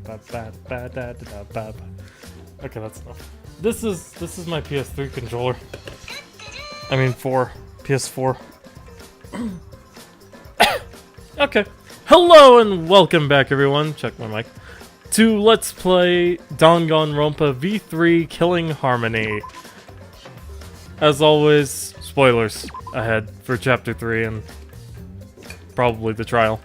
Okay, that's enough. This is my PS3 controller. I mean, PS4. Okay. Hello and welcome back, everyone. Check my mic. To Let's Play Danganronpa V3 Killing Harmony. As always, spoilers ahead for Chapter 3 and probably the trial.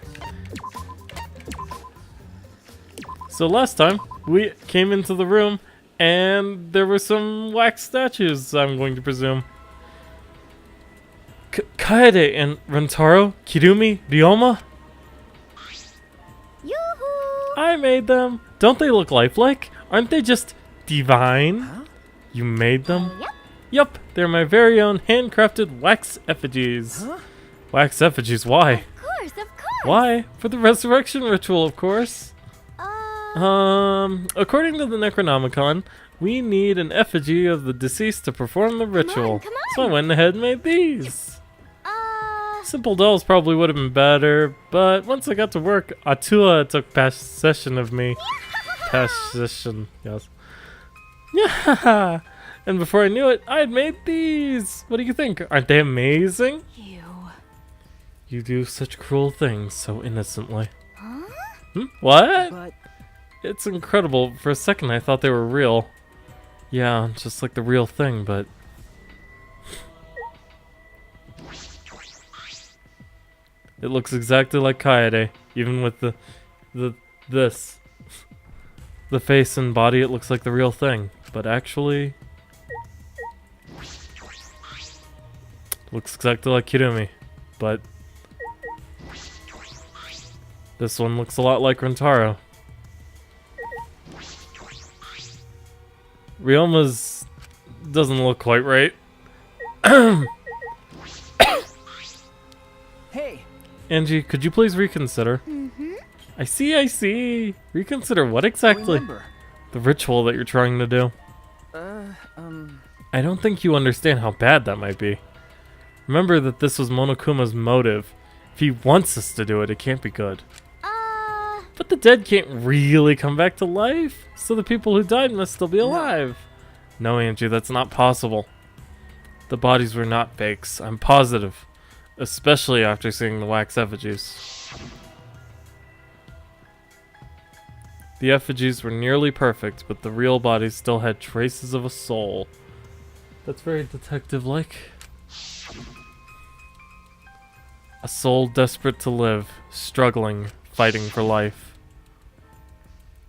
So last time, we came into the room and there were some wax statues, I'm going to presume. Kaede and Rentaro, Kirumi, Ryoma? Yoo-hoo! I made them. Don't they look lifelike? Aren't they just divine? Huh? You made them? Yep. Yup, they're my very own handcrafted wax effigies. Huh? Wax effigies, why? Of course, of course. Why? For the resurrection ritual, of course. According to the Necronomicon, we need an effigy of the deceased to perform the ritual. Come on. So I went ahead and made these. Simple dolls probably would have been better, but once I got to work, Atua took possession of me. Possession, yes. Yeah. And before I knew it, I had made these. What do you think? Aren't they amazing? Ew. You do such cruel things so innocently. Huh? What? But It's incredible. For a second, I thought they were real. Yeah, just like the real thing, but... It looks exactly like Kaede, even with this. The face and body, it looks like the real thing, but actually... Looks exactly like Kirumi, but... This one looks a lot like Rentaro. Ryoma's doesn't look quite right. hey. Angie, could you please reconsider? Mm-hmm. I see. Reconsider what exactly? Remember. The ritual that you're trying to do. I don't think you understand how bad that might be. Remember that this was Monokuma's motive. If he wants us to do it, it can't be good. But the dead can't really come back to life, so the people who died must still be alive. No, Angie, that's not possible. The bodies were not fakes, I'm positive. Especially after seeing the wax effigies. The effigies were nearly perfect, but the real bodies still had traces of a soul. That's very detective-like. A soul desperate to live, struggling, fighting for life.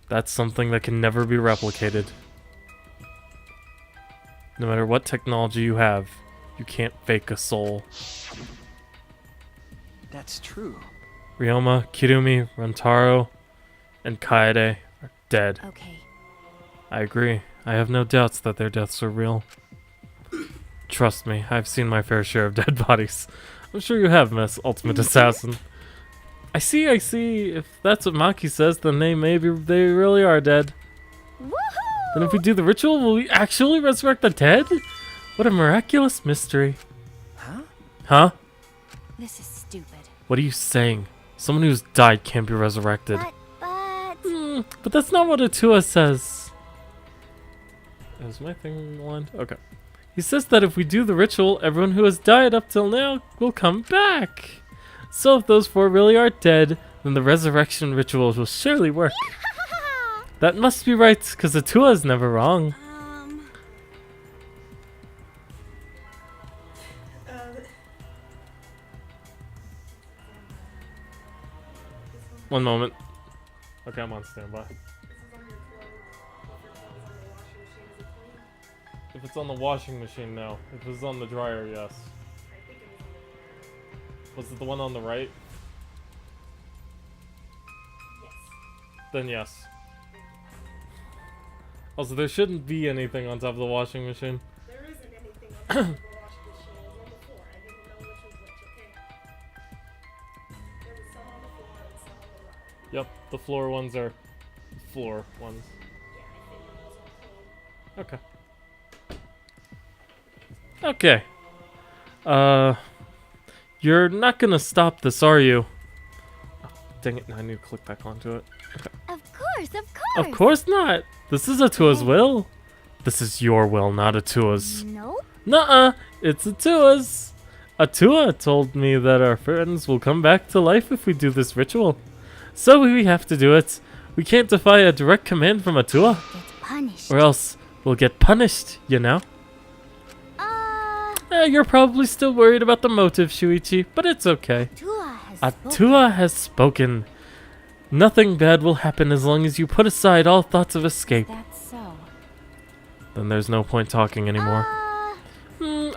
That's something that can never be replicated. No matter what technology you have, you can't fake a soul. That's true. Ryoma, Kirumi, Rentaro, and Kaede are dead. Okay. I agree. I have no doubts that their deaths are real. Trust me, I've seen my fair share of dead bodies. I'm sure you have, Miss Ultimate Assassin. I see. If that's what Maki says, then they really are dead. Woohoo! Then if we do the ritual, will we actually resurrect the dead? What a miraculous mystery. Huh? Huh? This is stupid. What are you saying? Someone who's died can't be resurrected. But that's not what Atua says. Is my thing aligned? Okay. He says that if we do the ritual, everyone who has died up till now will come back. So if those four really are dead, then the resurrection ritual will surely work. That must be right, because Atua is never wrong. One moment. Okay, I'm on standby. If it's on the washing machine, no. If it's on the dryer, yes. Was it the one on the right? Yes. Then yes. Also, there shouldn't be anything on top of the washing machine. There isn't anything on top of the washing machine. It was on the floor. I didn't know which was which, okay? There was some on the floor and some on the right. Yep, the floor ones are floor ones. Yeah, I figured it was on the floor. Okay. You're not gonna stop this, are you? Oh, dang it, now I need to click back onto it. Okay. Of course, of course. Of course not. This is Atua's will. This is your will, not Atua's. No? Nuh-uh. It's Atua's. Atua told me that our friends will come back to life if we do this ritual. So we have to do it. We can't defy a direct command from Atua. Get punished. Or else we'll get punished, you know? You're probably still worried about the motive, Shuichi, but it's okay. Atua has spoken. Nothing bad will happen as long as you put aside all thoughts of escape. That's so. Then there's no point talking anymore.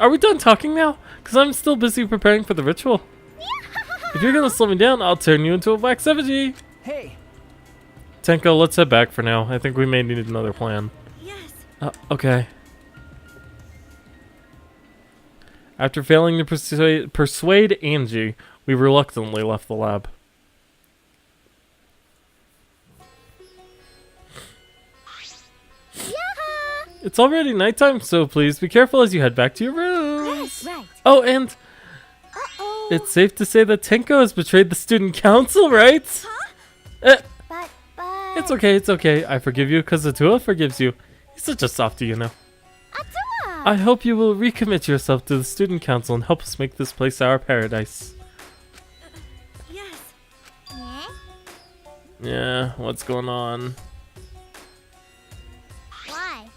Are we done talking now? Because I'm still busy preparing for the ritual. If you're gonna slow me down, I'll turn you into a black effigy. Hey. Tenko, let's head back for now. I think we may need another plan. Yes. Okay. After failing to persuade Angie, we reluctantly left the lab. It's already nighttime, so please be careful as you head back to your rooms. Right. Oh, and Uh-oh. it's safe to say that Tenko has betrayed the student council, right? But... It's okay. I forgive you because Atua forgives you. He's such a softie, you know. Atua! I hope you will recommit yourself to the student council and help us make this place our paradise. Yes. Yeah, what's going on? Why?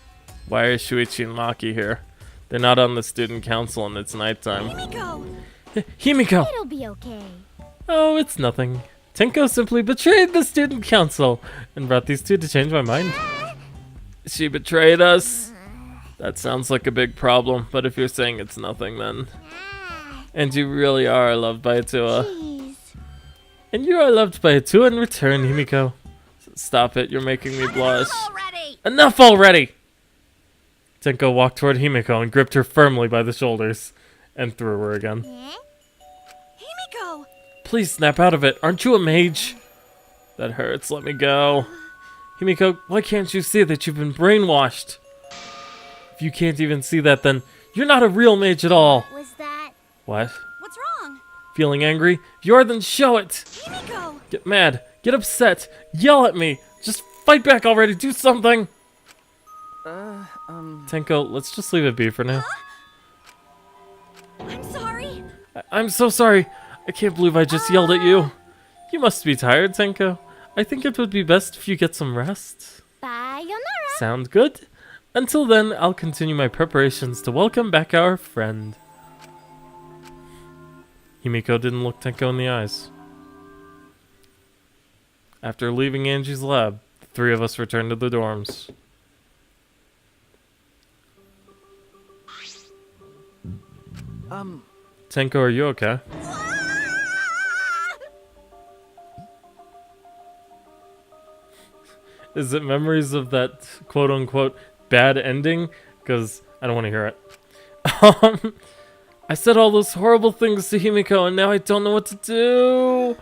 Why are Shuichi and Maki here? They're not on the student council and it's nighttime. Himiko! Himiko! It'll be okay. Oh, it's nothing. Tenko simply betrayed the student council and brought these two to change my mind. She betrayed us. That sounds like a big problem, but if you're saying it's nothing then. And you really are loved by Atua. Jeez. And you are loved by Atua in return, Himiko. Stop it, you're making me blush. Enough already! Tenko walked toward Himiko and gripped her firmly by the shoulders and threw her again. Himiko! Please snap out of it. Aren't you a mage? That hurts. Let me go. Himiko, why can't you see that you've been brainwashed? If you can't even see that, then you're not a real mage at all. What was that? What? What's wrong? Feeling angry? If you are, then show it. Himiko! Get mad. Get upset. Yell at me. Just fight back already. Do something. Tenko, let's just leave it be for now. I'm sorry. I'm so sorry. I can't believe I just yelled at you. You must be tired, Tenko. I think it would be best if you get some rest. Sayonara. Sound good? Until then, I'll continue my preparations to welcome back our friend. Himiko didn't look Tenko in the eyes. After leaving Angie's lab, the three of us returned to the dorms. Tenko, are you okay? Is it memories of that quote-unquote bad ending? Because I don't want to hear it. I said all those horrible things to Himiko and now I don't know what to do.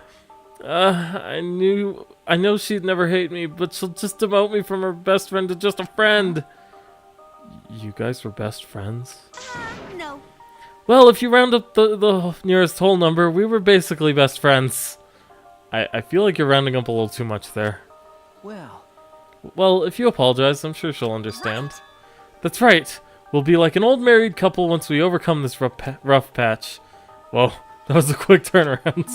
I know she'd never hate me, but she'll just demote me from her best friend to just a friend. You guys were best friends? No. Well, if you round up the nearest whole number, we were basically best friends. I feel like you're rounding up a little too much there. Well, if you apologize, I'm sure she'll understand. That's right. We'll be like an old married couple once we overcome this rough patch. Whoa, that was a quick turnaround.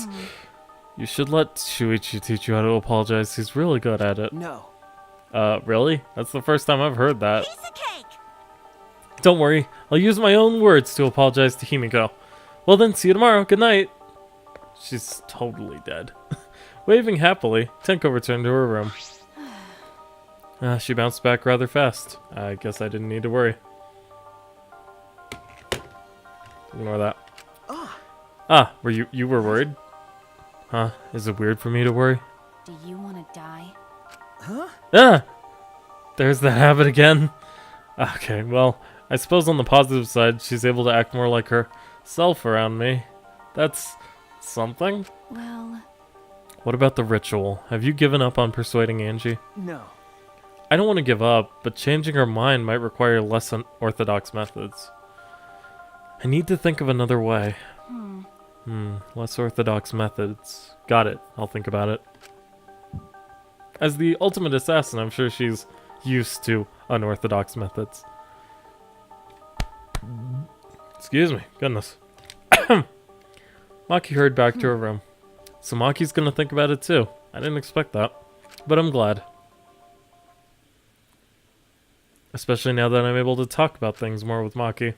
You should let Shuichi teach you how to apologize. He's really good at it. No. Really? That's the first time I've heard that. Piece of cake. Don't worry. I'll use my own words to apologize to Himiko. Well then, see you tomorrow. Good night. She's totally dead. Waving happily, Tenko returned to her room. She bounced back rather fast. I guess I didn't need to worry. Ignore that. Were you were worried? Huh? Is it weird for me to worry? Do you want to die? There's the habit again. Okay, well, I suppose on the positive side, she's able to act more like herself around me. That's something. Well... What about the ritual? Have you given up on persuading Angie? No. I don't want to give up, but changing her mind might require less unorthodox methods. I need to think of another way. Less orthodox methods. Got it. I'll think about it. As the ultimate assassin, I'm sure she's used to unorthodox methods. Excuse me. Goodness. Maki hurried back to her room. So Maki's gonna think about it too. I didn't expect that. But I'm glad. Especially now that I'm able to talk about things more with Maki.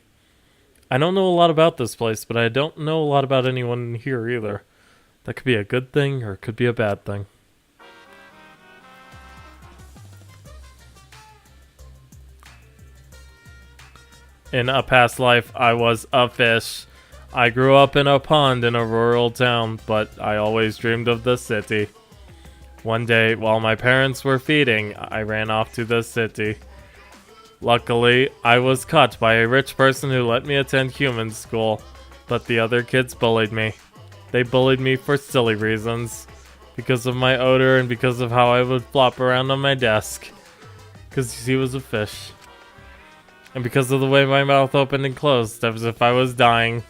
I don't know a lot about this place, but I don't know a lot about anyone here either. That could be a good thing, or it could be a bad thing. In a past life, I was a fish. I grew up in a pond in a rural town, but I always dreamed of the city. One day, while my parents were feeding, I ran off to the city. Luckily, I was caught by a rich person who let me attend human school, but the other kids bullied me. They bullied me for silly reasons, because of my odor and because of how I would flop around on my desk, because he was a fish. And because of the way my mouth opened and closed, as if I was dying.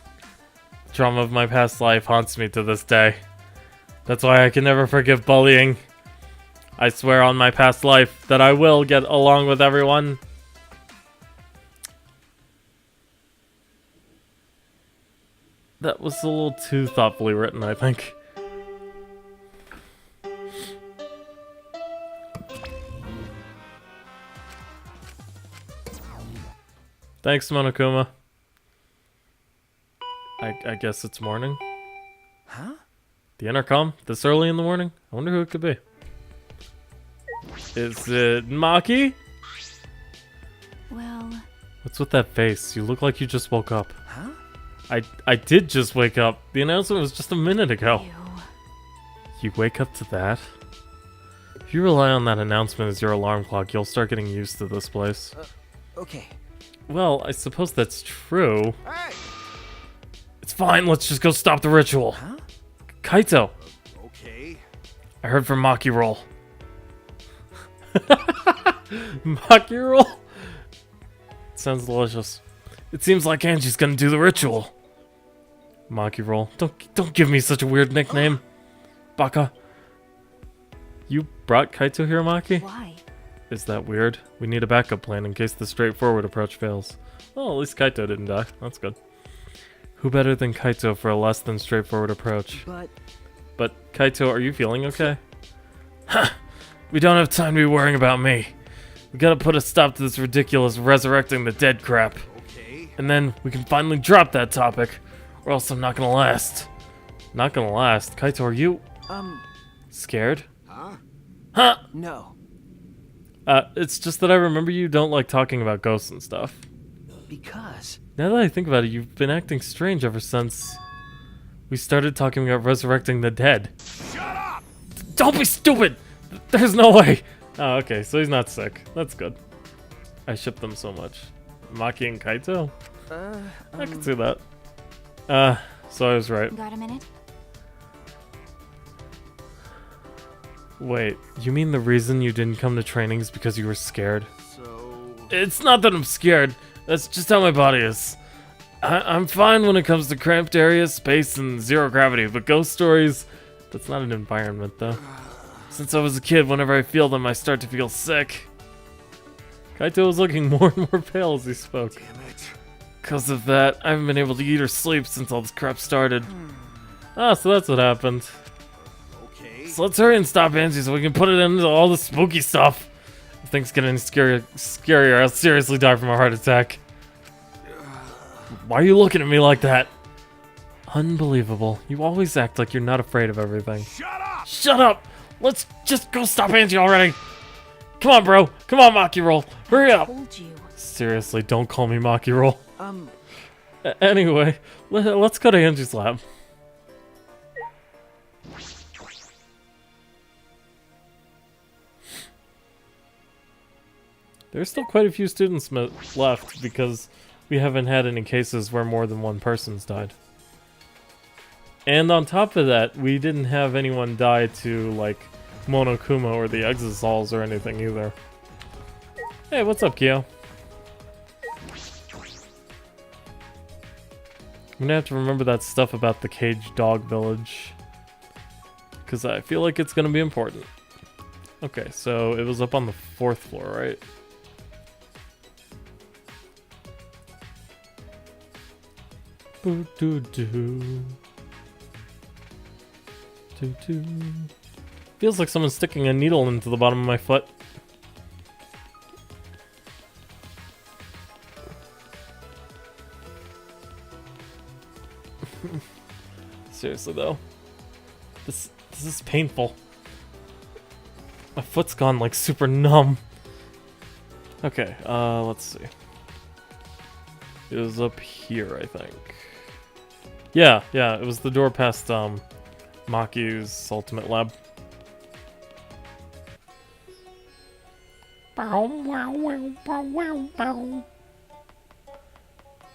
The trauma of my past life haunts me to this day. That's why I can never forgive bullying. I swear on my past life that I will get along with everyone. That was a little too thoughtfully written, I think. Thanks, Monokuma. I guess it's morning. Huh? The intercom? This early in the morning? I wonder who it could be. Is it Maki? Well, What's with that face? You look like you just woke up. Huh? I did just wake up. The announcement was just a minute ago. ew. You wake up to that? If you rely on that announcement as your alarm clock, you'll start getting used to this place. Okay. Well, I suppose that's true. Hey! It's fine, let's just go stop the ritual. Huh? Kaito, Okay. I heard from Maki Roll. Maki Roll? Sounds delicious. It seems like Angie's gonna do the ritual. Maki Roll. Don't give me such a weird nickname. Baka. You brought Kaito here, Maki? Why? Is that weird? We need a backup plan in case the straightforward approach fails. Well, at least Kaito didn't die. That's good. Who better than Kaito for a less than straightforward approach? But Kaito, are you feeling okay? Huh! We don't have time to be worrying about me. We gotta put a stop to this ridiculous resurrecting the dead crap. Okay. And then we can finally drop that topic, or else I'm not gonna last. Not gonna last? Kaito, are you scared? Huh? Huh? No. It's just that I remember you don't like talking about ghosts and stuff. Because. Now that I think about it, you've been acting strange ever since we started talking about resurrecting the dead. Shut up! Don't be stupid! There's no way! Oh, okay, so he's not sick. That's good. I ship them so much. Maki and Kaito? I can see that. So I was right. Got a minute? Wait, you mean the reason you didn't come to training is because you were scared? So. It's not that I'm scared. That's just how my body is. I'm fine when it comes to cramped areas, space, and zero gravity, but ghost stories, that's not an environment, though. Since I was a kid, whenever I feel them, I start to feel sick. Kaito was looking more and more pale as he spoke. Damn it. Because of that, I haven't been able to eat or sleep since all this crap started. Ah, so that's what happened. Okay. So let's hurry and stop Angie so we can put it into all the spooky stuff. If things get any scarier, I'll seriously die from a heart attack. Why are you looking at me like that? Unbelievable. You always act like you're not afraid of everything. Shut up! Shut up! Let's just go stop Angie already! Come on, bro. Come on, Maki Roll. Hurry up! Told you. Seriously, don't call me Maki Roll. Anyway, let's go to Angie's lab. There's still quite a few students left because we haven't had any cases where more than one person's died. And on top of that, we didn't have anyone die to, like, Monokuma or the Exisals or anything either. Hey, what's up, Kyo? I'm gonna have to remember that stuff about the caged dog village, because I feel like it's gonna be important. Okay, so it was up on the 4th floor, right? Boo doo doo. Doo doo. Feels like someone's sticking a needle into the bottom of my foot. Seriously though, this is painful. My foot's gone like super numb. Okay, let's see. It was up here, I think. Yeah, it was the door past Maki's ultimate lab.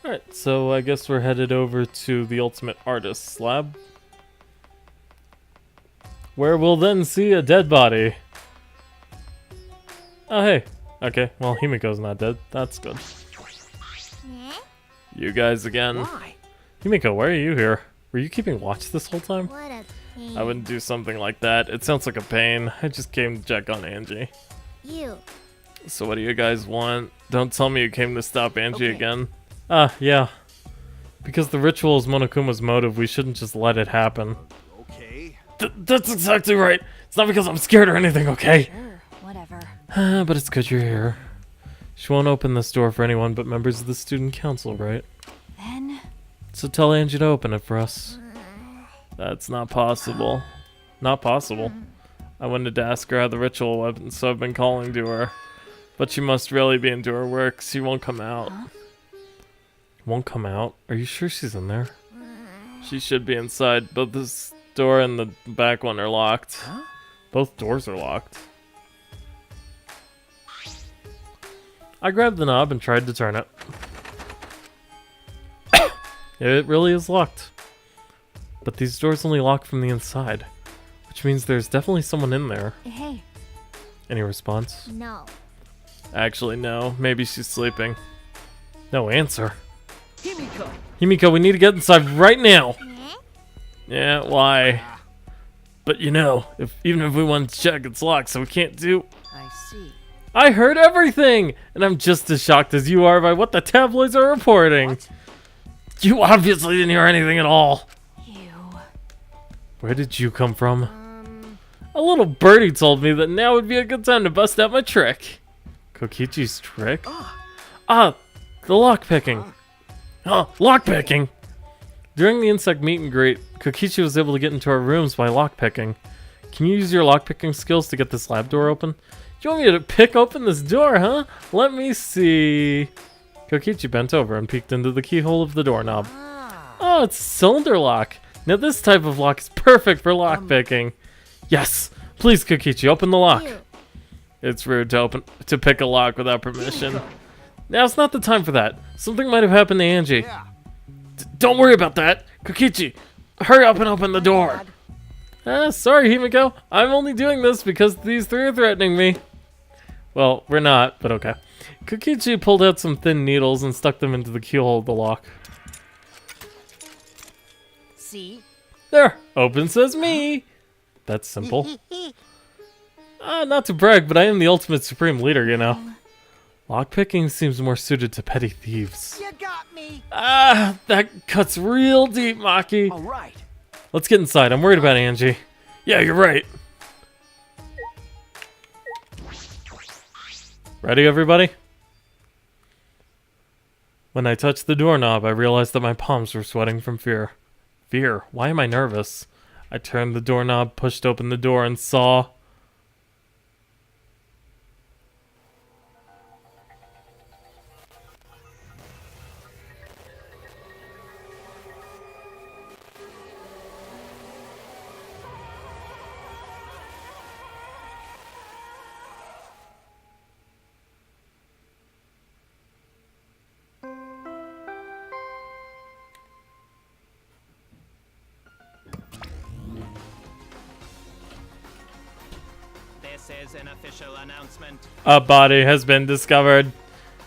Alright, so I guess we're headed over to the ultimate artist's lab, where we'll then see a dead body. Oh hey, okay, well Himiko's not dead, that's good. You guys again. Why? Himiko, why are you here? Were you keeping watch this whole time? What a pain. I wouldn't do something like that. It sounds like a pain. I just came to check on Angie. You. So what do you guys want? Don't tell me you came to stop Angie Okay. again. Ah, yeah. Because the ritual is Monokuma's motive, we shouldn't just let it happen. Okay. That's exactly right. It's not because I'm scared or anything, okay? Sure, whatever. But it's good you're here. She won't open this door for anyone but members of the student council, right? Then, So tell Angie to open it for us. That's not possible. Not possible. I wanted to ask her how the ritual went, so I've been calling to her. But she must really be into her work. She won't come out. Huh? Won't come out? Are you sure she's in there? She should be inside. Both this door and the back one are locked. Huh? Both doors are locked. I grabbed the knob and tried to turn it. It really is locked. But these doors only lock from the inside, which means there's definitely someone in there. hey, Any response? no. Actually, no. Maybe she's sleeping. No answer. Himiko! Himiko, we need to get inside right now. Eh? Yeah, why? But you know, even if we want to check, it's locked, so we can't do... I see. I heard everything! And I'm just as shocked as you are by what the tabloids are reporting. What? You obviously didn't hear anything at all. You. Where did you come from? A little birdie told me that now would be a good time to bust out my trick. Kokichi's trick? Ah, the lockpicking. Lockpicking! During the insect meet and greet, Kokichi was able to get into our rooms by lockpicking. Can you use your lockpicking skills to get this lab door open? You want me to pick open this door, huh? Let me see. Kokichi bent over and peeked into the keyhole of the doorknob. Oh, it's a cylinder lock. Now this type of lock is perfect for lockpicking. Yes, please Kokichi, open the lock. You. It's rude to pick a lock without permission. Now's not the time for that. Something might have happened to Angie. Yeah. Don't worry about that. Kokichi, hurry up and open the door. Sorry, Himiko. I'm only doing this because these three are threatening me. Well, we're not, but okay. Kokichi pulled out some thin needles and stuck them into the keyhole of the lock. See? There, open says me. That's simple. Not to brag, but I am the ultimate supreme leader, you know. Lockpicking seems more suited to petty thieves. You got me! That cuts real deep, Maki. Alright. Let's get inside. I'm worried about Angie. Yeah, you're right. Ready, everybody? When I touched the doorknob, I realized that my palms were sweating from fear. Fear? Why am I nervous? I turned the doorknob, pushed open the door, and saw... This is an official announcement. A body has been discovered.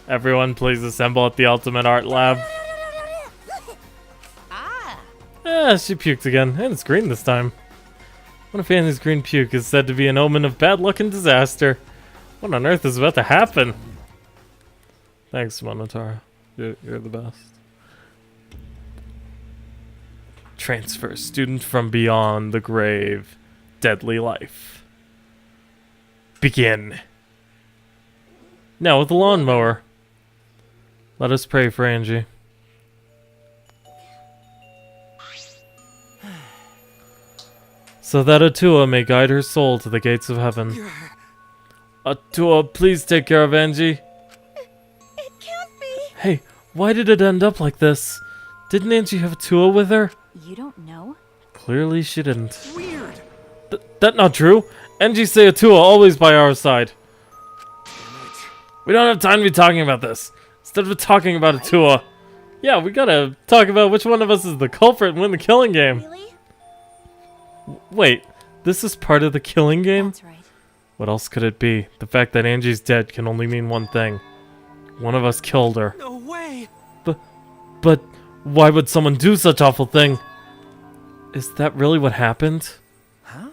Everyone please assemble at the Ultimate Art Lab. Ah. She puked again, and it's green this time. One of Annie's green puke is said to be an omen of bad luck and disaster. What on earth is about to happen? Thanks, Monotaro. You're the best. Transfer student from beyond the grave. Deadly life. Begin. Now with the lawnmower. Let us pray for Angie. So that Atua may guide her soul to the gates of heaven. Atua, please take care of Angie. It can't be. Hey, why did it end up like this? Didn't Angie have Atua with her? You don't know? Clearly she didn't. Weird. That not true? Angie say Atua always by our side. We don't have time to be talking about this. Instead of talking about Atua. Yeah, we gotta talk about which one of us is the culprit and win the killing game. Really? Wait, this is part of the killing game? That's right. What else could it be? The fact that Angie's dead can only mean one thing. One of us killed her. No way. But why would someone do such awful thing? Is that really what happened? Huh?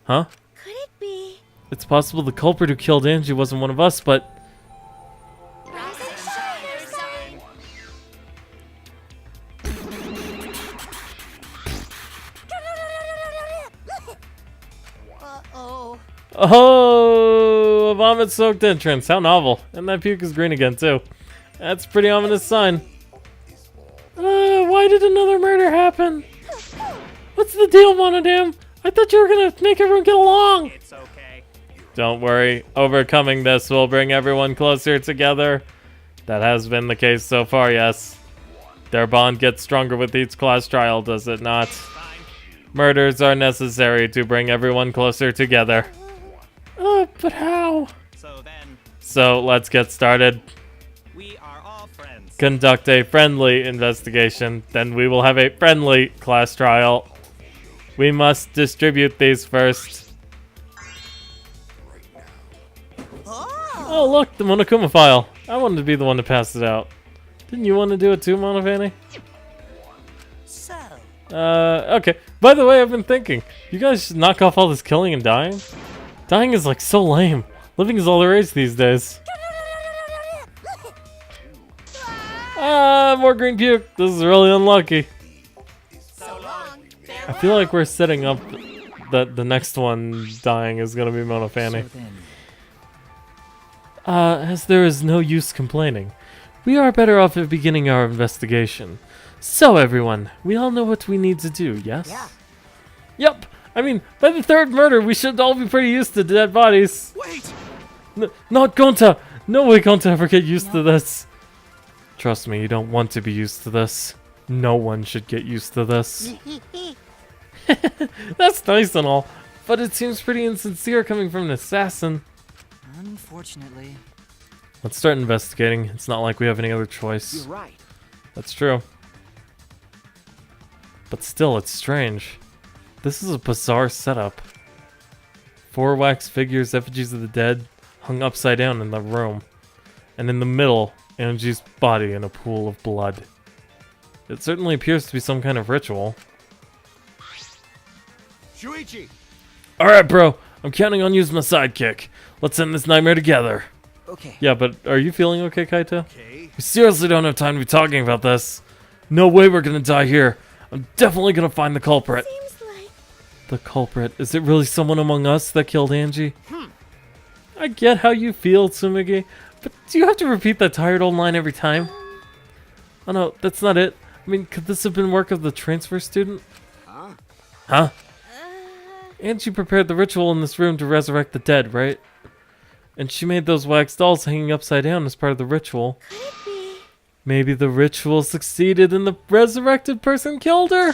Huh? Could it be? It's possible the culprit who killed Angie wasn't one of us, but... Rise and shine, son. Uh-oh. Oh, a vomit-soaked entrance. How novel. And that puke is green again, too. That's a pretty ominous sign. Why did another murder happen? What's the deal, Monodam? I thought you were gonna make everyone get along. It's okay. Don't worry. Overcoming this will bring everyone closer together. That has been the case so far, yes. Their bond gets stronger with each class trial, does it not? Fine. Murders are necessary to bring everyone closer together. But how? So, let's get started. We are all friends. Conduct a friendly investigation, then we will have a friendly class trial. We must distribute these first. Oh, look, the Monokuma file. I wanted to be the one to pass it out. Didn't you want to do it too, Monofani? So, Okay. By the way, I've been thinking, you guys should knock off all this killing and dying. Dying is like so lame. Living is all there is these days. More green puke. This is really unlucky. so long. I feel like we're setting up that the next one dying is gonna be Monofani. As there is no use complaining, we are better off at beginning our investigation. So everyone, we all know what we need to do, yes? Yeah. Yep. I mean, by the third murder, we should all be pretty used to dead bodies. Wait. Not Gonta! No way Gonta ever get used to this. Trust me, you don't want to be used to this. No one should get used to this. That's nice and all, but it seems pretty insincere coming from an assassin. Unfortunately. Let's start investigating. It's not like we have any other choice. You're right. That's true. But still, it's strange. This is a bizarre setup. 4 wax figures, effigies of the dead, hung upside down in the room. And in the middle, Angie's body in a pool of blood. It certainly appears to be some kind of ritual. Shuichi. Alright, bro. I'm counting on you as my sidekick. Let's end this nightmare together. Okay. Yeah, but are you feeling okay, Kaito? Okay. We seriously don't have time to be talking about this. No way we're gonna die here. I'm definitely gonna find the culprit. Seems like The culprit. Is it really someone among us that killed Angie? I get how you feel, Tsumigi, but do you have to repeat that tired old line every time? Oh no, that's not it. I mean, could this have been work of the transfer student? Huh? Angie prepared the ritual in this room to resurrect the dead, right? And she made those wax dolls hanging upside down as part of the ritual. could it be? Maybe the ritual succeeded and the resurrected person killed her?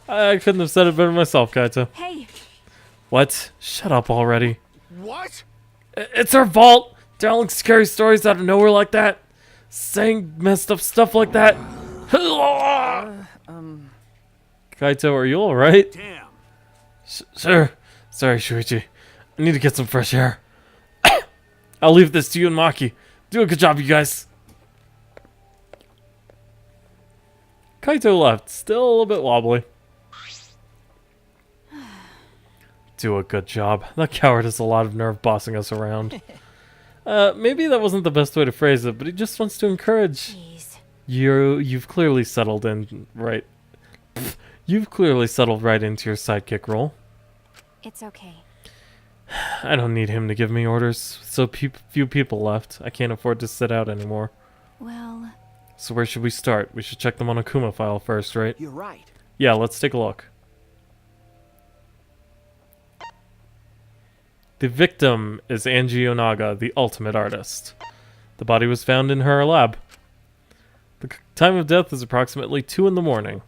I couldn't have said it better myself, Kaito. Hey, What? Shut up already. What? It's her fault! Telling scary stories out of nowhere like that. Saying messed up stuff like that. Kaito, are you alright? Damn. Sure. Sorry, Shuichi. I need to get some fresh air. I'll leave this to you and Maki. Do a good job, you guys. Kaito left, still a little bit wobbly. Do a good job. That coward has a lot of nerve bossing us around. Maybe that wasn't the best way to phrase it, but he just wants to encourage. Jeez. You've clearly settled in right. You've clearly settled right into your sidekick role. It's okay. I don't need him to give me orders. So few people left. I can't afford to sit out anymore. Well, So where should we start? We should check the Monokuma file first, right? You're right. Yeah, let's take a look. The victim is Angie Onaga, the ultimate artist. The body was found in her lab. The time of death is approximately 2 in the morning.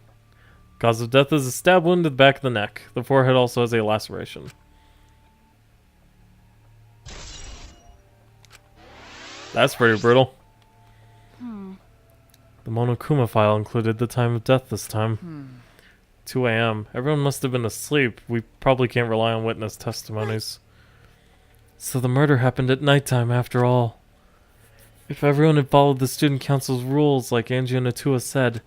Cause of death is a stab wound to the back of the neck. The forehead also has a laceration. That's pretty brutal. The Monokuma file included the time of death this time. 2 a.m. Everyone must have been asleep. We probably can't rely on witness testimonies. So the murder happened at nighttime after all. If everyone had followed the student council's rules like Angie Natua said.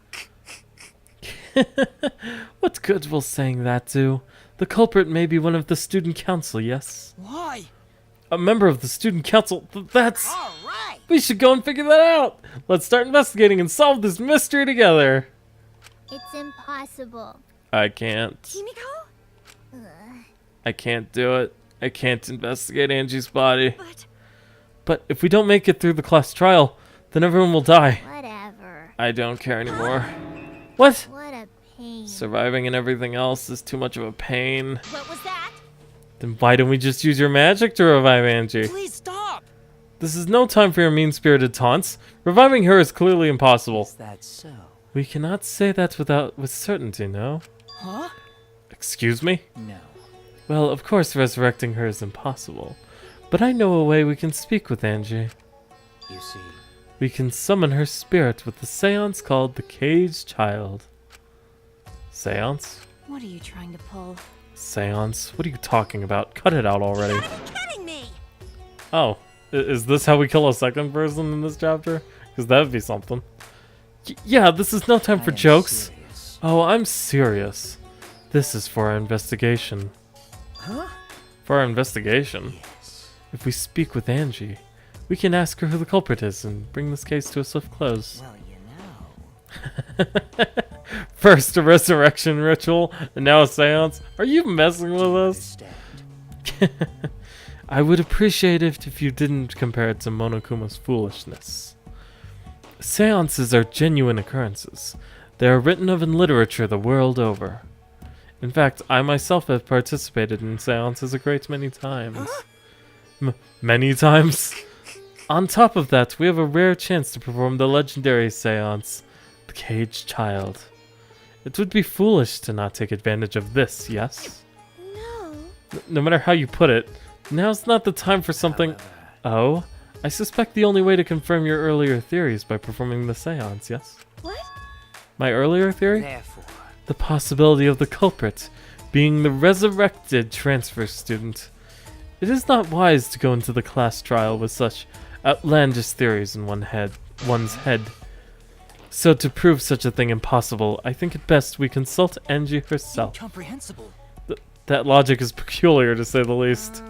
What good will saying that do? The culprit may be one of the student council, yes? Why? A member of the student council, that's... All right. We should go and figure that out! Let's start investigating and solve this mystery together! it's impossible. I can't. Himiko? I can't do it. I can't investigate Angie's body. But But if we don't make it through the class trial, then everyone will die. whatever. I don't care anymore. What? What a pain. Surviving and everything else is too much of a pain. What was that? Then why don't we just use your magic to revive Angie? Please stop. This is no time for your mean-spirited taunts. Reviving her is clearly impossible. Is that so? We cannot say that with certainty, no? Huh? Excuse me? No. Well, of course resurrecting her is impossible. But I know a way we can speak with Angie. You see. We can summon her spirit with the seance called the Caged Child. Seance? What are you trying to pull? Seance? What are you talking about? Cut it out already. Kidding me! Oh, is this how we kill a second person in this chapter? Because that would be something. Yeah, this is no time for jokes. Serious. Oh, I'm serious. This is for our investigation. Huh? For our investigation? Yes. If we speak with Angie, we can ask her who the culprit is and bring this case to a swift close. Well, you know. First a resurrection ritual, and now a seance? Are you messing with us? Understand. I would appreciate it if you didn't compare it to Monokuma's foolishness. Seances are genuine occurrences. They are written of in literature the world over. In fact, I myself have participated in seances a great many times. Many times? On top of that, we have a rare chance to perform the legendary seance, the Caged Child. It would be foolish to not take advantage of this, yes? No. No matter how you put it, now's not the time for something... Oh? I suspect the only way to confirm your earlier theory is by performing the seance, yes? What? My earlier theory? Therefore. The possibility of the culprit being the resurrected transfer student. It is not wise to go into the class trial with such outlandish theories in one's head. So to prove such a thing impossible, I think it best we consult Angie herself. Incomprehensible. That logic is peculiar, to say the least.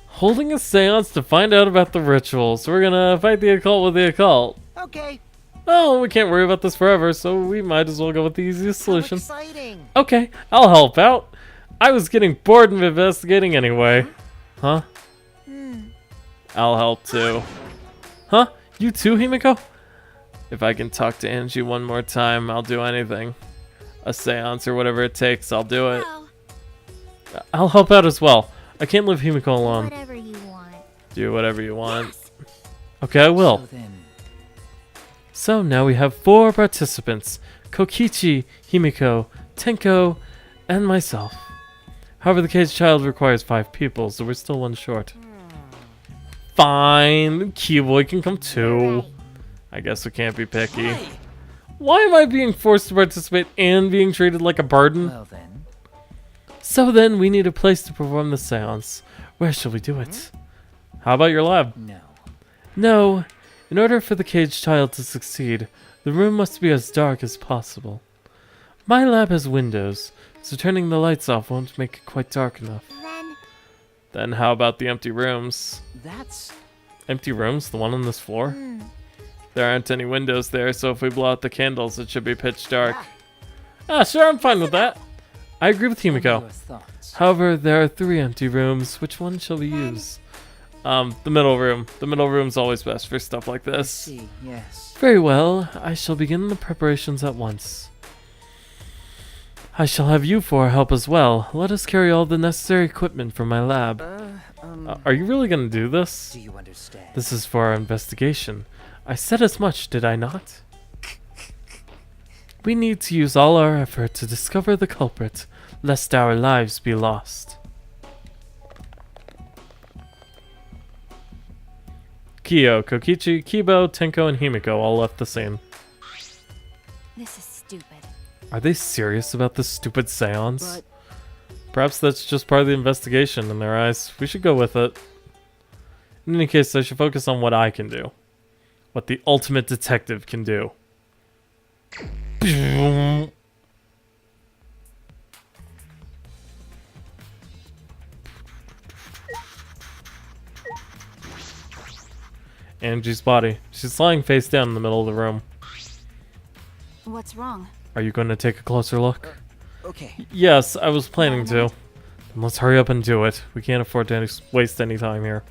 Holding a seance to find out about the rituals. We're gonna fight the occult with the occult. Okay. Oh, we can't worry about this forever, so we might as well go with the easiest solution. Exciting. Okay, I'll help out. I was getting bored of investigating anyway. Huh? I'll help too. Huh? You too, Himiko? If I can talk to Angie one more time, I'll do anything. A seance or whatever it takes, I'll do it. No. I'll help out as well. I can't leave Himiko alone. Whatever you want. Do whatever you want. Yes. Okay, I will. So then. So now we have 4 participants. Kokichi, Himiko, Tenko, and myself. However, the Caged Child requires 5 people, so we're still 1 short. Fine, Keyboy can come too. Right. I guess we can't be picky. Why? Why am I being forced to participate and being treated like a burden? Well then. So then, we need a place to perform the seance. Where shall we do it? How about your lab? No. No. In order for the Caged Child to succeed, the room must be as dark as possible. My lab has windows, So turning the lights off won't make it quite dark enough. Then how about the empty rooms? That's... Empty rooms? The one on this floor? There aren't any windows there, so if we blow out the candles, it should be pitch dark. Ah, sure, I'm fine with that. I agree with Your Himiko. thoughts. However, there are 3 empty rooms. Which one shall we use? The middle room. The middle room's always best for stuff like I this. see, yes. Very well, I shall begin the preparations at once. I shall have you 4 help as well. Let us carry all the necessary equipment from my lab. Are you really gonna do this? Do you understand? This is for our investigation. I said as much, did I not? We need to use all our effort to discover the culprit, lest our lives be lost. Kyo, Kokichi, Kibo, Tenko, and Himiko all left the scene. This is stupid. Are they serious about this stupid seance? But Perhaps that's just part of the investigation in their eyes. We should go with it. In any case, I should focus on what I can do. What the ultimate detective can do. Angie's body. She's lying face down in the middle of the room. What's wrong? Are you going to take a closer look? okay. Yes, I was planning to. Then let's hurry up and do it. We can't afford to waste any time here.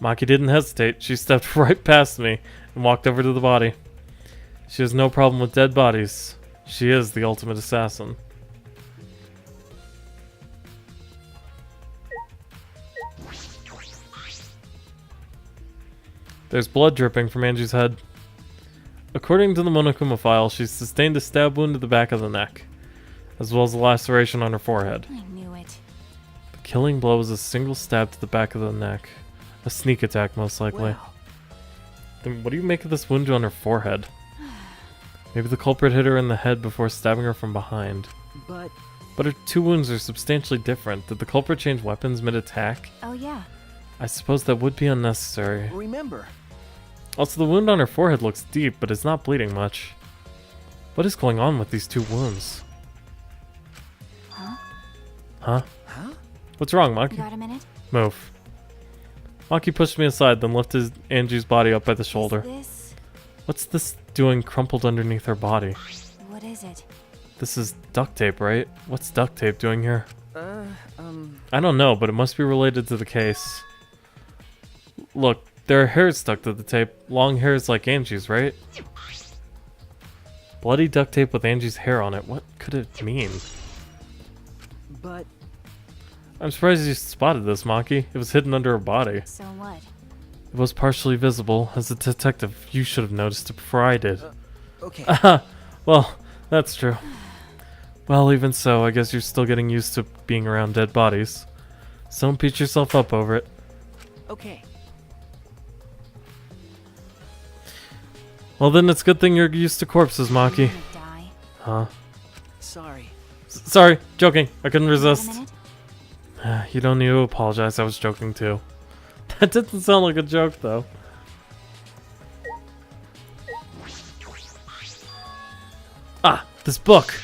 Maki didn't hesitate. She stepped right past me and walked over to the body. She has no problem with dead bodies. She is the ultimate assassin. There's blood dripping from Angie's head. According to the Monokuma file, she sustained a stab wound to the back of the neck, as well as a laceration on her forehead. I knew it. The killing blow was a single stab to the back of the neck. A sneak attack, most likely. Wow. Then what do you make of this wound on her forehead? Maybe the culprit hit her in the head before stabbing her from behind. But But her 2 wounds are substantially different. Did the culprit change weapons mid-attack? Oh yeah. I suppose that would be unnecessary. remember, Also, the wound on her forehead looks deep, but it's not bleeding much. What is going on with these 2 wounds? Huh? Huh? huh? What's wrong, You Maki? got a minute? Move. Maki pushed me aside, then lifted Angie's body up by the shoulder. Is What's this doing crumpled underneath her body? what is it? This is duct tape, right? What's duct tape doing here? I don't know, but it must be related to the case. Look, there are hairs stuck to the tape. Long hairs like Angie's, right? Bloody duct tape with Angie's hair on it. What could it mean? But I'm surprised you spotted this, Maki. It was hidden under her body. So what? It was partially visible. As a detective, you should have noticed it before I did. okay. Aha! Well, that's true. Well, even so, I guess you're still getting used to being around dead bodies. So don't beat yourself up over it. okay. Well, then it's a good thing you're used to corpses, Maki. You die. Huh? Sorry. Sorry, joking. I couldn't You got a resist. minute? You don't need to apologize. I was joking too. That didn't sound like a joke, though. Ah, this book.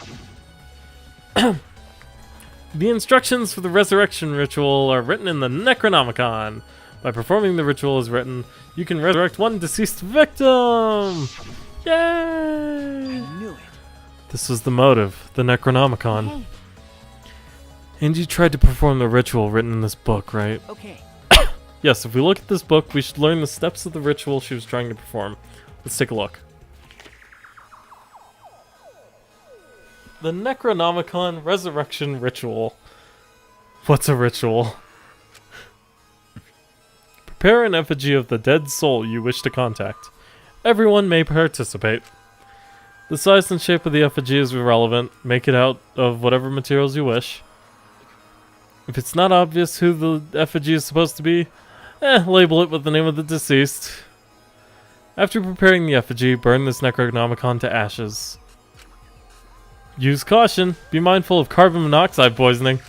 The instructions for the resurrection ritual are written in the Necronomicon. By performing the ritual as written, you can resurrect 1 deceased victim! Yay! I knew it. This was the motive, the Necronomicon. Hey, Angie tried to perform the ritual written in this book, right? Okay. Yes, if we look at this book, we should learn the steps of the ritual she was trying to perform. Let's take a look. The Necronomicon Resurrection Ritual. What's a ritual? Prepare an effigy of the dead soul you wish to contact. Everyone may participate. The size and shape of the effigy is irrelevant. Make it out of whatever materials you wish. If it's not obvious who the effigy is supposed to be, label it with the name of the deceased. After preparing the effigy, burn this Necronomicon to ashes. Use caution. Be mindful of carbon monoxide poisoning.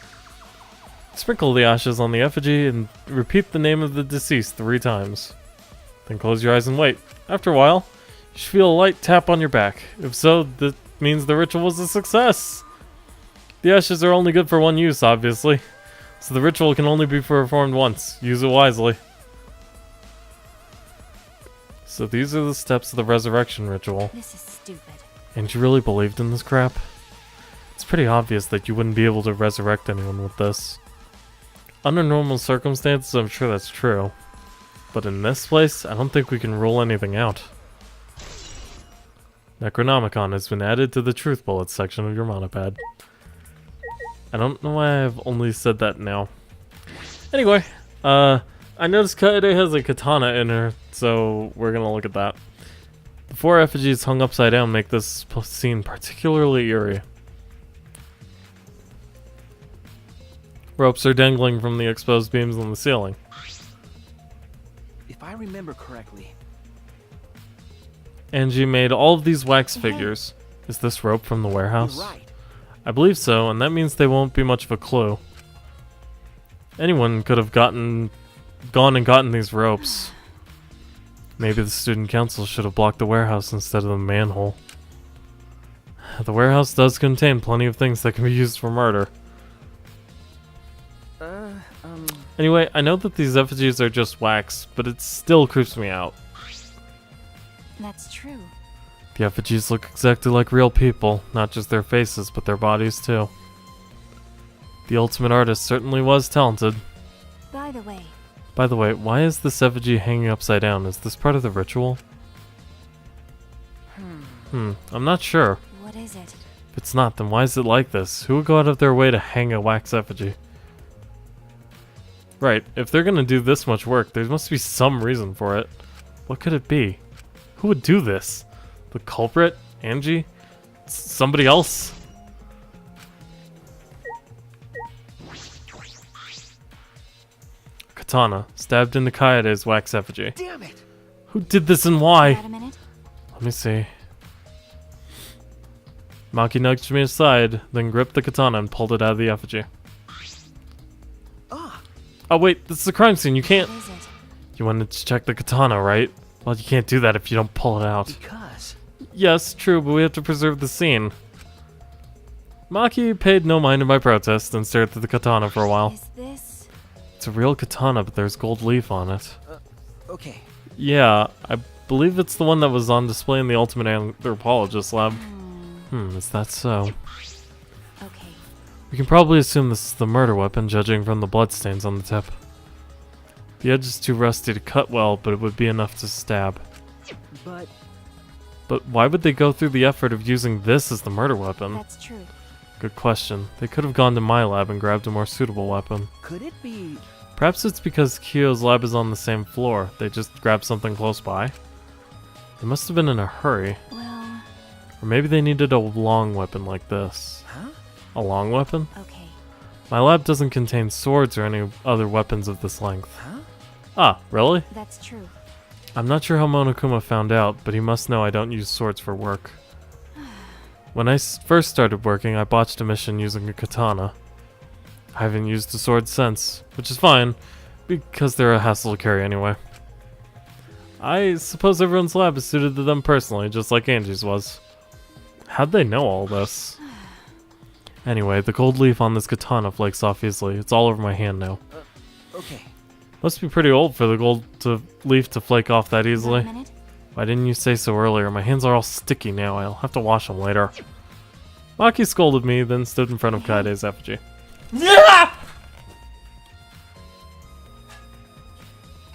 Sprinkle the ashes on the effigy and repeat the name of the deceased 3 times. Then close your eyes and wait. After a while, you should feel a light tap on your back. If so, that means the ritual was a success. The ashes are only good for one use, obviously. So the ritual can only be performed once. Use it wisely. So these are the steps of the resurrection ritual. This is stupid. And you really believed in this crap? It's pretty obvious that you wouldn't be able to resurrect anyone with this. Under normal circumstances, I'm sure that's true. But in this place, I don't think we can rule anything out. Necronomicon has been added to the Truth Bullets section of your monopad. I don't know why I've only said that now. Anyway, I noticed Kaede has a katana in her, so we're gonna look at that. The 4 effigies hung upside down make this scene particularly eerie. Ropes are dangling from the exposed beams on the ceiling. If I remember correctly, Angie made all of these wax figures. Is this rope from the warehouse? you're right. I believe so, and that means they won't be much of a clue. Anyone could have gone and gotten these ropes. Maybe the student council should have blocked the warehouse instead of the manhole. The warehouse does contain plenty of things that can be used for murder. Anyway, I know that these effigies are just wax, but it still creeps me out. That's true. The effigies look exactly like real people, not just their faces, but their bodies too. The ultimate artist certainly was talented. By the way, why is this effigy hanging upside down? Is this part of the ritual? I'm not sure. what is it? If it's not, then why is it like this? Who would go out of their way to hang a wax effigy? Right, if they're gonna do this much work, there must be some reason for it. What could it be? Who would do this? The culprit? Angie? Somebody else? Katana, stabbed into Kaede's wax effigy. Damn it! Who did this and why? Got a minute? Let me see. Maki nudged me aside, then gripped the katana and pulled it out of the effigy. Ah, Oh wait, this is a crime scene, you can't— What is it? You wanted to check the katana, right? Well, you can't do that if you don't pull it out. because Yes, true, but we have to preserve the scene. Maki paid no mind to my protest and stared at the katana for a while. Is this... It's a real katana, but there's gold leaf on it. okay. Yeah, I believe it's the one that was on display in the Ultimate Anthropologist lab. Is that so? Okay. We can probably assume this is the murder weapon, judging from the bloodstains on the tip. The edge is too rusty to cut well, but it would be enough to stab. But why would they go through the effort of using this as the murder weapon? That's true. Good question. They could have gone to my lab and grabbed a more suitable weapon. Could it be? Perhaps it's because Kyo's lab is on the same floor. They just grabbed something close by. They must have been in a hurry. Well, Or maybe they needed a long weapon like this. Huh? A long weapon? okay. My lab doesn't contain swords or any other weapons of this length. Huh? Ah, really? That's true. I'm not sure how Monokuma found out, but he must know I don't use swords for work. When I first started working, I botched a mission using a katana. I haven't used a sword since, which is fine, because they're a hassle to carry anyway. I suppose everyone's lab is suited to them personally, just like Angie's was. How'd they know all this? Anyway, the gold leaf on this katana flakes off easily. It's all over my hand now. Okay. Must be pretty old for the leaf to flake off that Got a easily. minute? Why didn't you say so earlier? My hands are all sticky now. I'll have to wash them later. Maki scolded me, then stood in front of Kaede's effigy.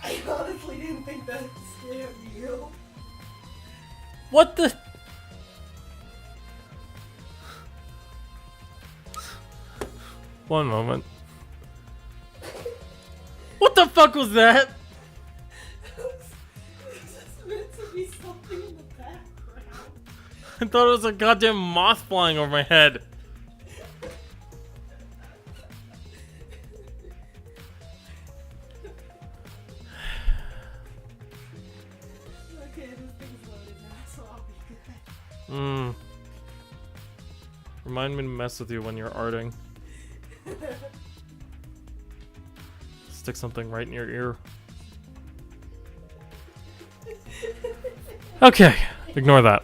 I honestly didn't think that scared you. What the? One moment. What the fuck was that? It's just meant to be something in the background. I thought it was a goddamn moth flying over my head. Okay, this thing's loaded now, so I'll be good. Remind me to mess with you when you're arting. Stick something right in your ear. Okay, ignore that.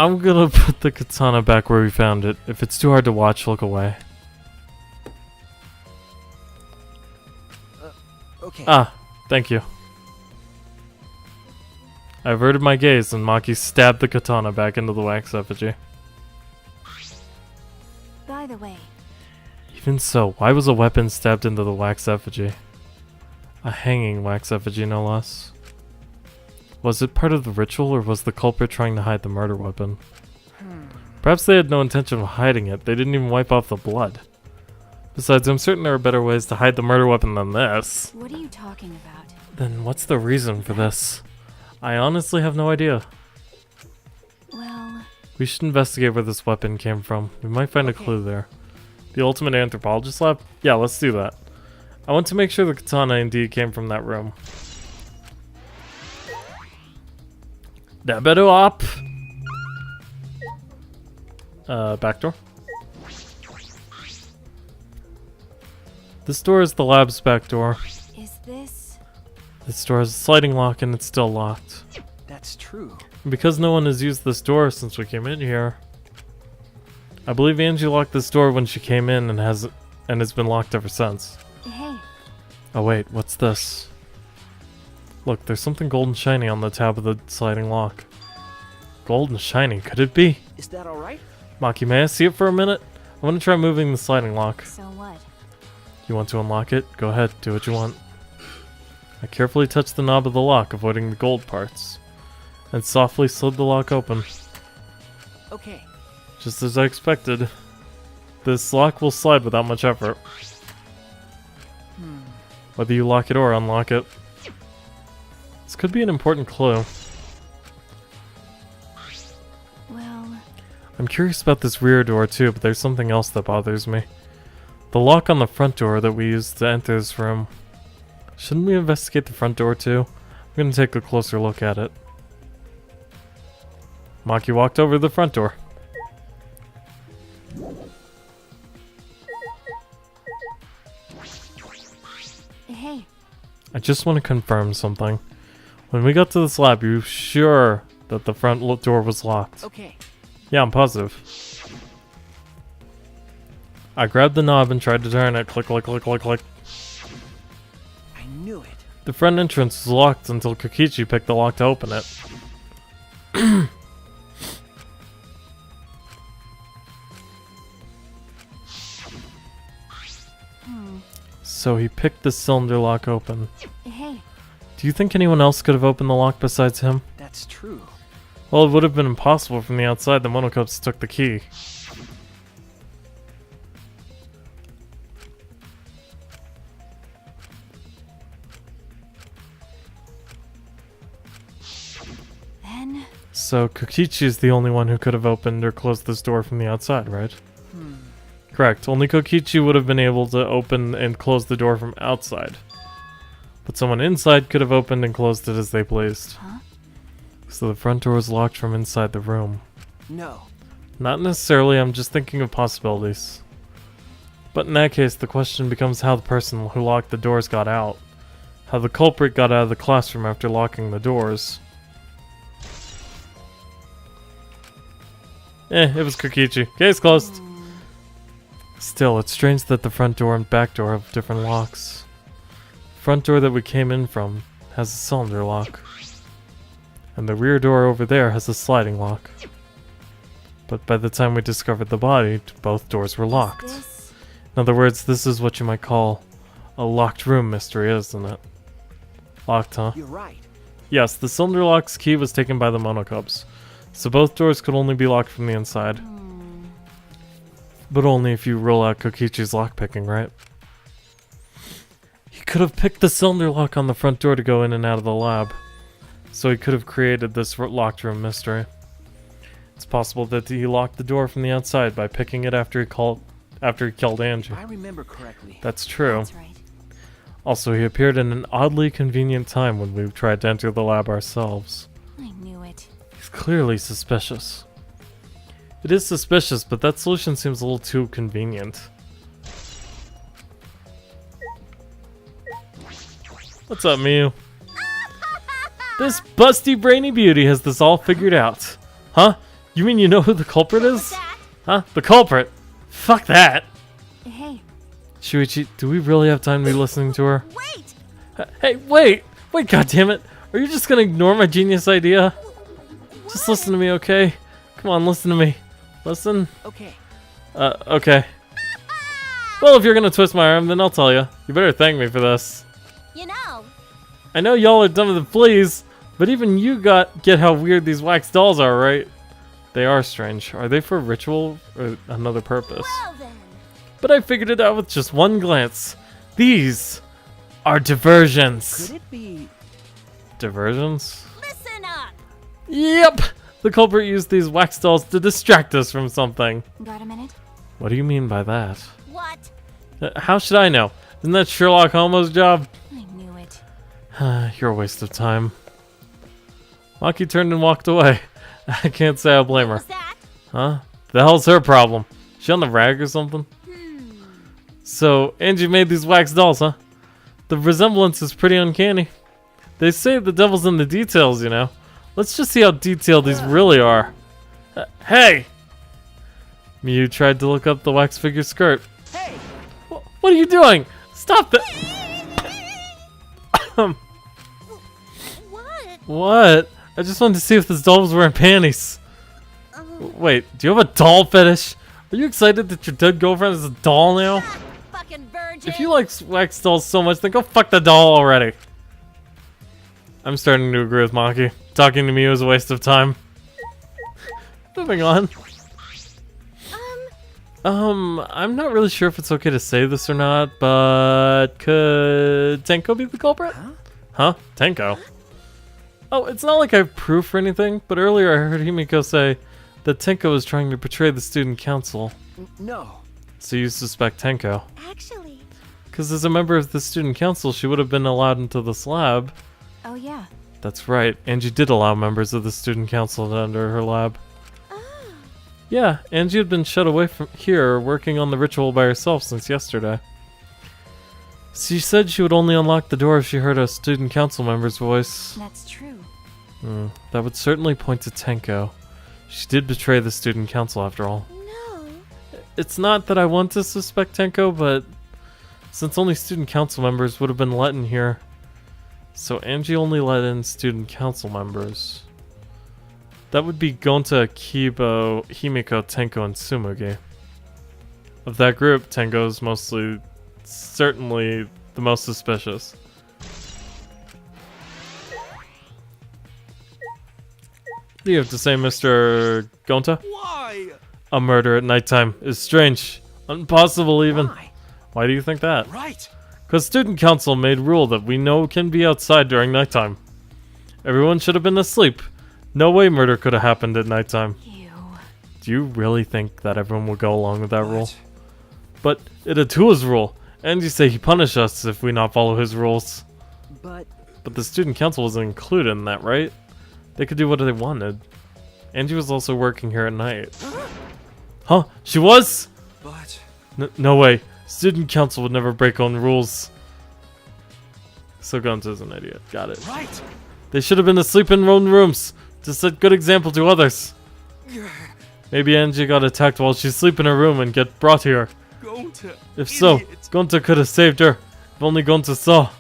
I'm gonna put the katana back where we found it. If it's too hard to watch, look away. Okay. Ah, thank you. I averted my gaze and Maki stabbed the katana back into the wax effigy. By the way, Even so, why was a weapon stabbed into the wax effigy? A hanging wax effigy, no less. Was it part of the ritual, or was the culprit trying to hide the murder weapon? Perhaps they had no intention of hiding it. They didn't even wipe off the blood. Besides, I'm certain there are better ways to hide the murder weapon than this. what are you talking about? Then what's the reason for this? I honestly have no idea. Well, We should investigate where this weapon came from. We might find a clue there. The ultimate anthropologist lab? Yeah, let's do that. I want to make sure the katana indeed came from that room. Dabedo up. Back door. This door is the lab's back door. is this? This door has a sliding lock and it's still locked. That's true. And because no one has used this door since we came in here, I believe Angie locked this door when she came in and has been locked ever since. Hey, Oh wait, what's this? Look, there's something gold and shiny on the tab of the sliding lock. Gold and shiny, could it be? Is that all right? Maki, may I see it for a minute? I want to try moving the sliding lock. so what? You want to unlock it? Go ahead, do what you want. I carefully touched the knob of the lock, avoiding the gold parts, and softly slid the lock open. Okay. Just as I expected. This lock will slide without much effort. Whether you lock it or unlock it. This could be an important clue. Well, I'm curious about this rear door too, but there's something else that bothers me. The lock on the front door that we used to enter this room. Shouldn't we investigate the front door too? I'm gonna take a closer look at it. Maki walked over to the front door. hey, I just want to confirm something. When we got to this lab, you sure that the front door was locked? Okay. Yeah, I'm positive. I grabbed the knob and tried to turn it. Click, click, click, click, click. I knew it. The front entrance was locked until Kokichi picked the lock to open it. So he picked the cylinder lock open. hey, Do you think anyone else could have opened the lock besides him? That's true. Well, it would have been impossible from the outside. The Monocups took the key. then, So Kokichi is the only one who could have opened or closed this door from the outside, right? Correct. Only Kokichi would have been able to open and close the door from outside. But someone inside could have opened and closed it as they pleased. huh? So the front door was locked from inside the room. No. Not necessarily, I'm just thinking of possibilities. But in that case, the question becomes how the person who locked the doors got out. How the culprit got out of the classroom after locking the doors. It was Kokichi. Case closed. Still, it's strange that the front door and back door have different locks. The front door that we came in from has a cylinder lock. And the rear door over there has a sliding lock. But by the time we discovered the body, both doors were locked. This? In other words, this is what you might call a locked room mystery, isn't it? Locked, huh? You're right. Yes, the cylinder lock's key was taken by the Monocubs, so both doors could only be locked from the inside. But only if you rule out Kokichi's lockpicking, right? He could have picked the cylinder lock on the front door to go in and out of the lab, so he could have created this locked room mystery. It's possible that he locked the door from the outside by picking it after he killed Angie. If I remember correctly. That's true. That's right. Also, he appeared in an oddly convenient time when we tried to enter the lab ourselves. I knew it. He's clearly suspicious. It is suspicious, but that solution seems a little too convenient. What's up, Miu? This busty brainy beauty has this all figured out. Huh? You mean you know who the culprit What's is? that? Huh? The culprit? Fuck that! Hey, Shuichi, do we really have time to be listening to her? wait! Hey, wait! Wait, goddammit! Are you just gonna ignore my genius idea? Just listen to me, okay? Come on, listen to me. Listen? Okay. Okay. Well, if you're gonna twist my arm, then I'll tell you. You better thank me for this. You know, I know y'all are dumber than fleas, but even you get how weird these wax dolls are, right? They are strange. Are they for ritual or another purpose? well then. But I figured it out with just one glance. These are diversions. Could it be? Diversions? Listen up! Yep! The culprit used these wax dolls to distract us from something. Got a minute? What do you mean by that? What? How should I know? Isn't that Sherlock Holmes' job? I knew it. You're a waste of time. Maki turned and walked away. I can't say I blame her. What's that? Huh? The hell's her problem? She on the rag or something? So, Angie made these wax dolls, huh? The resemblance is pretty uncanny. They say the devil's in the details, you know. Let's just see how detailed these really are. Hey! Miyu tried to look up the wax figure skirt. Hey! What are you doing? Stop that! What? What? I just wanted to see if this doll was wearing panties. Wait, do you have a doll fetish? Are you excited that your dead girlfriend is a doll now? Fucking virgin! If you like wax dolls so much, then go fuck the doll already. I'm starting to agree with Maki. Talking to me was a waste of time. Moving on. I'm not really sure if it's okay to say this or not, but could Tenko be the culprit? Huh? Tenko? Oh, it's not like I have proof or anything, but earlier I heard Himiko say that Tenko was trying to betray the student council. No. So you suspect Tenko. Actually. Because as a member of the student council, she would have been allowed into this lab. Oh, yeah. That's right, Angie did allow members of the student council to enter her lab. Yeah, Angie had been shut away from here, working on the ritual by herself since yesterday. She said she would only unlock the door if she heard a student council member's voice. That's true. That would certainly point to Tenko. She did betray the student council after all. No. It's not that I want to suspect Tenko, but since only student council members would have been let in here, so Angie only let in student council members. That would be Gonta, Kibo, Himiko, Tenko, and Tsumugi. Of that group, Tenko is certainly the most suspicious. What do you have to say, Mr. Gonta? Why? A murder at nighttime is strange. Impossible even. Why? Why do you think that? Right. Because student council made rule that we know can be outside during nighttime. Everyone should have been asleep. No way murder could have happened at nighttime. Ew. Do you really think that everyone will go along with that rule? But it Atua's rule, and you say he punish us if we not follow his rules. But But the student council wasn't included in that, right? They could do what they wanted. Angie was also working here at night. Huh? She was? But No way. Student council would never break own rules. So Gonta's an idiot. Got it. right. They should have been asleep in their own rooms to set good example to others. Maybe Angie got attacked while she's asleep in her room and get brought here. Gonta. If so, idiot. Gonta could have saved her. If only Gonta saw.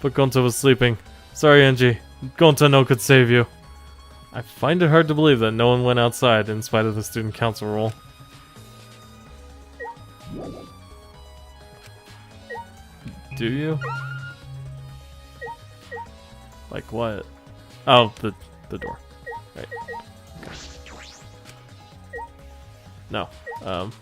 But Gonta was sleeping. Sorry, Angie. Gonta no could save you. I find it hard to believe that no one went outside in spite of the student council rule. Do you? Like what? Oh, the door. Right. Okay. No. Um,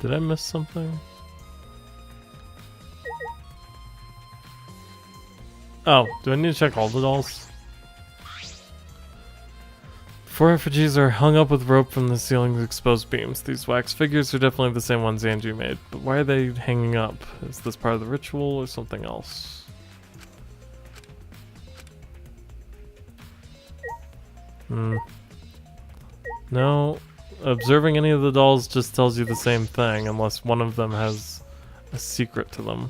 Did I miss something? Oh, do I need to check all the dolls? 4 effigies are hung up with rope from the ceiling's exposed beams. These wax figures are definitely the same ones Angie made, but why are they hanging up? Is this part of the ritual or something else? No, observing any of the dolls just tells you the same thing, unless one of them has a secret to them.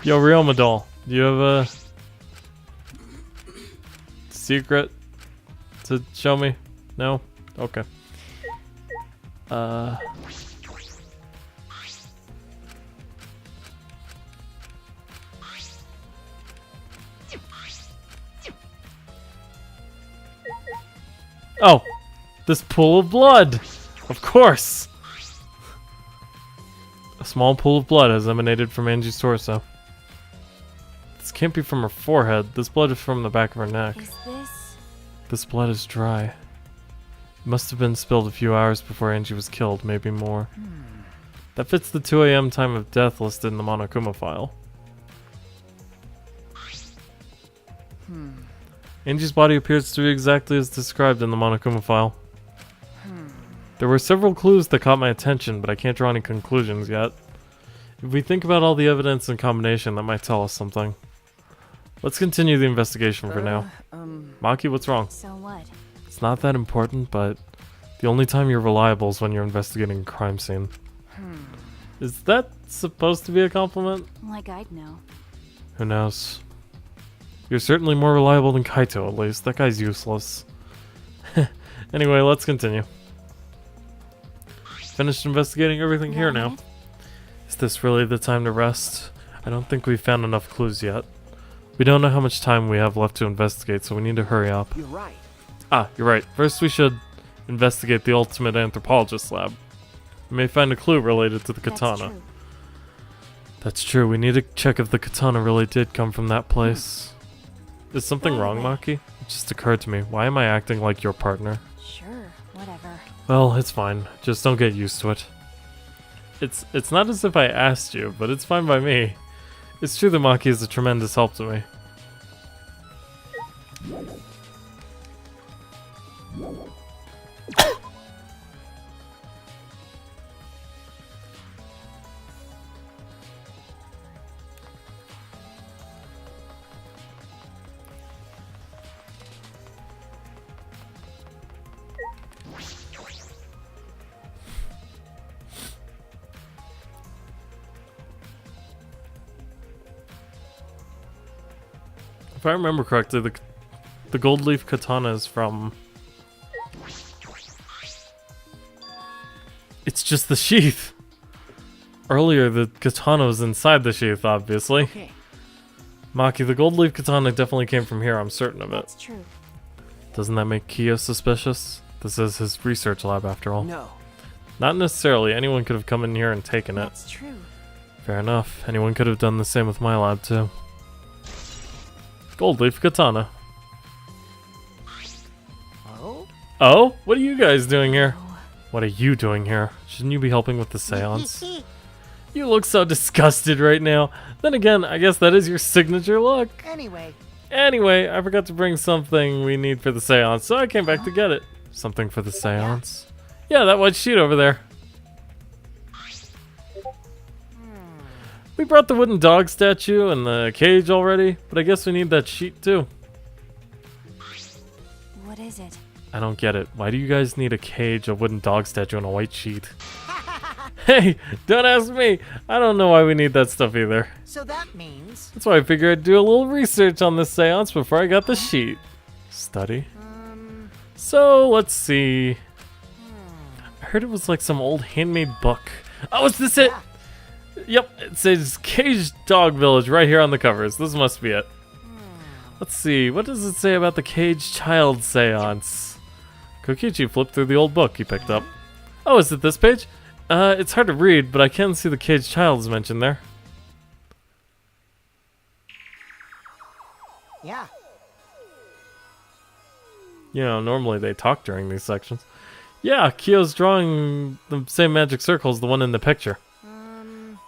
Yo, Ryoma doll, do you have a secret to show me? No? Okay. Oh! This pool of blood! Of course! A small pool of blood has emanated from Angie's torso. This can't be from her forehead. This blood is from the back of her neck. Is this? This blood is dry. It must have been spilled a few hours before Angie was killed, maybe more. That fits the 2 a.m. time of death listed in the Monokuma file. Angie's body appears to be exactly as described in the Monokuma file. There were several clues that caught my attention, but I can't draw any conclusions yet. If we think about all the evidence in combination, that might tell us something. Let's continue the investigation for now. Maki, what's wrong? So what? It's not that important, but the only time you're reliable is when you're investigating a crime scene. Is that supposed to be a compliment? Like I'd know. Who knows? You're certainly more reliable than Kaito, at least. That guy's useless. Anyway, let's continue. Finished investigating everything here now. Is this really the time to rest? I don't think we've found enough clues yet. We don't know how much time we have left to investigate, so we need to hurry up. You're right. Ah, you're right. First we should investigate the ultimate anthropologist lab. We may find a clue related to the katana. That's true. We need to check if the katana really did come from that place. Is something wrong, Maki? It just occurred to me. Why am I acting like your partner? Sure, whatever. Well, it's fine. Just don't get used to it. It's not as if I asked you, but it's fine by me. It's true that Maki is a tremendous help to me. If I remember correctly, the gold leaf katana is from... It's just the sheath! Earlier, the katana was inside the sheath, obviously. Okay. Maki, the gold leaf katana definitely came from here, I'm certain of it. That's true. Doesn't that make Kiyo suspicious? This is his research lab, after all. No. Not necessarily. Anyone could have come in here and taken it. That's true. Fair enough. Anyone could have done the same with my lab, too. Gold leaf katana. Oh? Oh? What are you guys doing here? What are you doing here? Shouldn't you be helping with the seance? You look so disgusted right now. Then again, I guess that is your signature look. Anyway, I forgot to bring something we need for the seance, so I came back to get it. Something for the seance? Yeah, that white sheet over there. We brought the wooden dog statue and the cage already, but I guess we need that sheet too. What is it? I don't get it. Why do you guys need a cage, a wooden dog statue, and a white sheet? Hey, don't ask me. I don't know why we need that stuff either. So that means... That's why I figured I'd do a little research on this seance before I got the sheet. Study? So, let's see. I heard it was like some old handmade book. Oh, is this it? Yep, it says Caged Dog Village right here on the covers. This must be it. Let's see, what does it say about the Caged Child Seance? Kokichi flipped through the old book he picked up. Oh, is it this page? It's hard to read, but I can see the Caged Child is mentioned there. Yeah. You know, normally they talk during these sections. Yeah, Kyo's drawing the same magic circle as the one in the picture.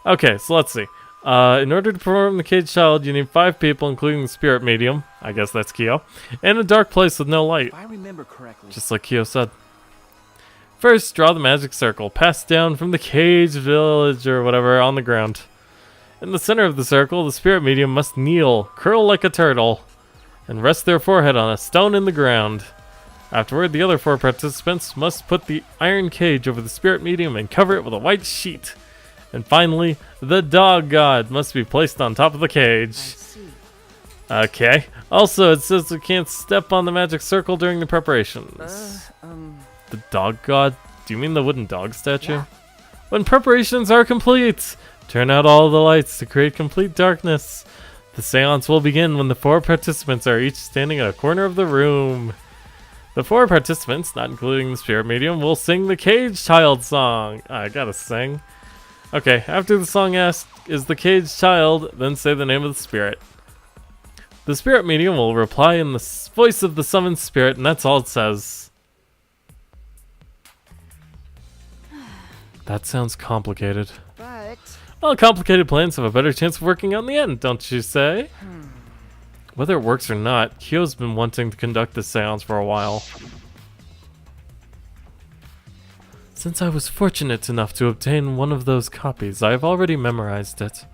Okay, so let's see. In order to perform the caged child, you need 5 people, including the spirit medium. I guess that's Kyo. And a dark place with no light. If I remember correctly. Just like Kyo said. First, draw the magic circle, passed down from the caged village or whatever on the ground. In the center of the circle, the spirit medium must kneel, curl like a turtle, and rest their forehead on a stone in the ground. Afterward, the other 4 participants must put the iron cage over the spirit medium and cover it with a white sheet. And finally, the dog god must be placed on top of the cage. Okay. Also, it says we can't step on the magic circle during the preparations. The dog god? Do you mean the wooden dog statue? Yeah. When preparations are complete, turn out all the lights to create complete darkness. The seance will begin when the 4 participants are each standing at a corner of the room. The 4 participants, not including the spirit medium, will sing the cage child song. I gotta sing. Okay, after the song asks, is the caged child, then say the name of the spirit. The spirit medium will reply in the voice of the summoned spirit, and that's all it says. That sounds complicated. But Well, complicated plans have a better chance of working out in the end, don't you say? Whether it works or not, Kyo's been wanting to conduct this seance for a while. Since I was fortunate enough to obtain one of those copies, I have already memorized it.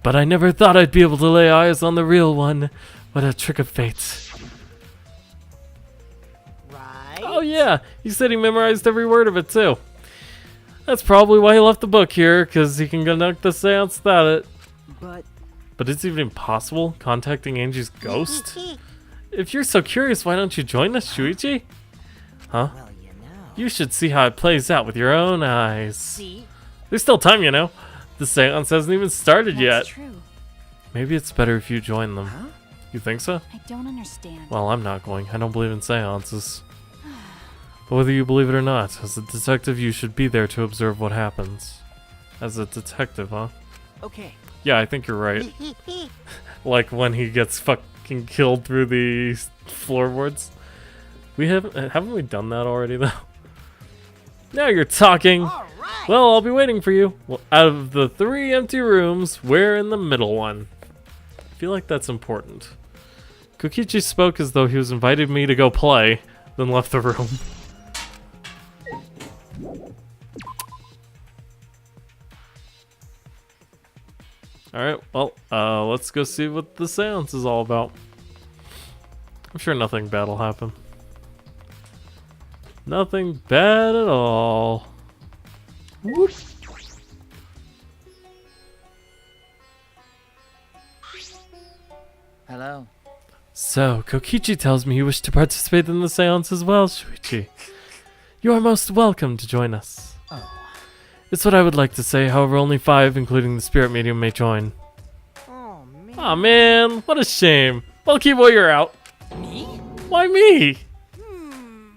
But I never thought I'd be able to lay eyes on the real one. What a trick of fate. right. Oh yeah, he said he memorized every word of it too. That's probably why he left the book here, because he can conduct the seance without it. But is it even possible, contacting Angie's ghost? If you're so curious, why don't you join us, Shuichi? Huh? Well, you know. You should see how it plays out with your own eyes. See? There's still time, you know. The seance hasn't even started yet. That's true. Maybe it's better if you join them. Huh? You think so? I don't understand. Well, I'm not going. I don't believe in seances. But whether you believe it or not, as a detective, you should be there to observe what happens. As a detective, huh? Okay. Yeah, I think you're right. Like when he gets fucking killed through the floorboards. Haven't we done that already though? Now you're talking. All right. Well, I'll be waiting for you. Well, out of the 3 empty rooms, we're in the middle one. I feel like that's important. Kokichi spoke as though he was inviting me to go play, then left the room. Alright, well, let's go see what the seance is all about. I'm sure nothing bad will happen. Nothing bad at all. Whoop. Hello. So, Kokichi tells me you wish to participate in the seance as well, Shuichi. You are most welcome to join us. Oh. It's what I would like to say, however only 5, including the spirit medium, may join. Oh man. Aw man, what a shame. Well, Kibo, you're out. Me? Why me?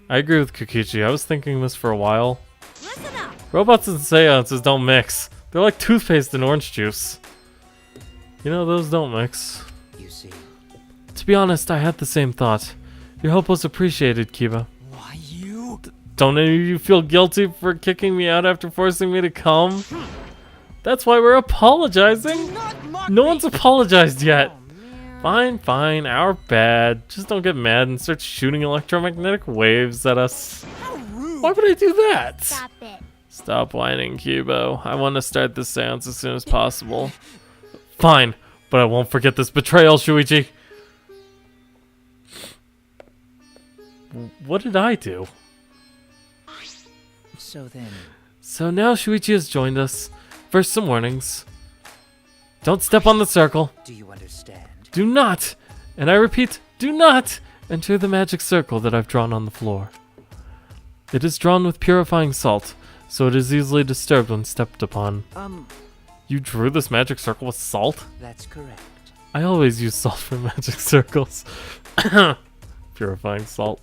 I agree with Kokichi. I was thinking this for a while. Listen up. Robots and seances don't mix. They're like toothpaste and orange juice. You know, those don't mix. You see. To be honest, I had the same thought. Your help was appreciated, Kiba. Why you? Don't any of you feel guilty for kicking me out after forcing me to come? That's why we're apologizing. No one's apologized yet. Fine, fine, our bad. Just don't get mad and start shooting electromagnetic waves at us. Why would I do that? Stop it. Stop whining, Kibo. I want to start this seance as soon as possible. Fine, but I won't forget this betrayal, Shuichi. What did I do? So then. So now Shuichi has joined us. First, some warnings. Don't step on the circle. Do you understand? Do not, and I repeat, do not enter the magic circle that I've drawn on the floor. It is drawn with purifying salt, so it is easily disturbed when stepped upon. You drew this magic circle with salt? That's correct. I always use salt for magic circles. Purifying salt.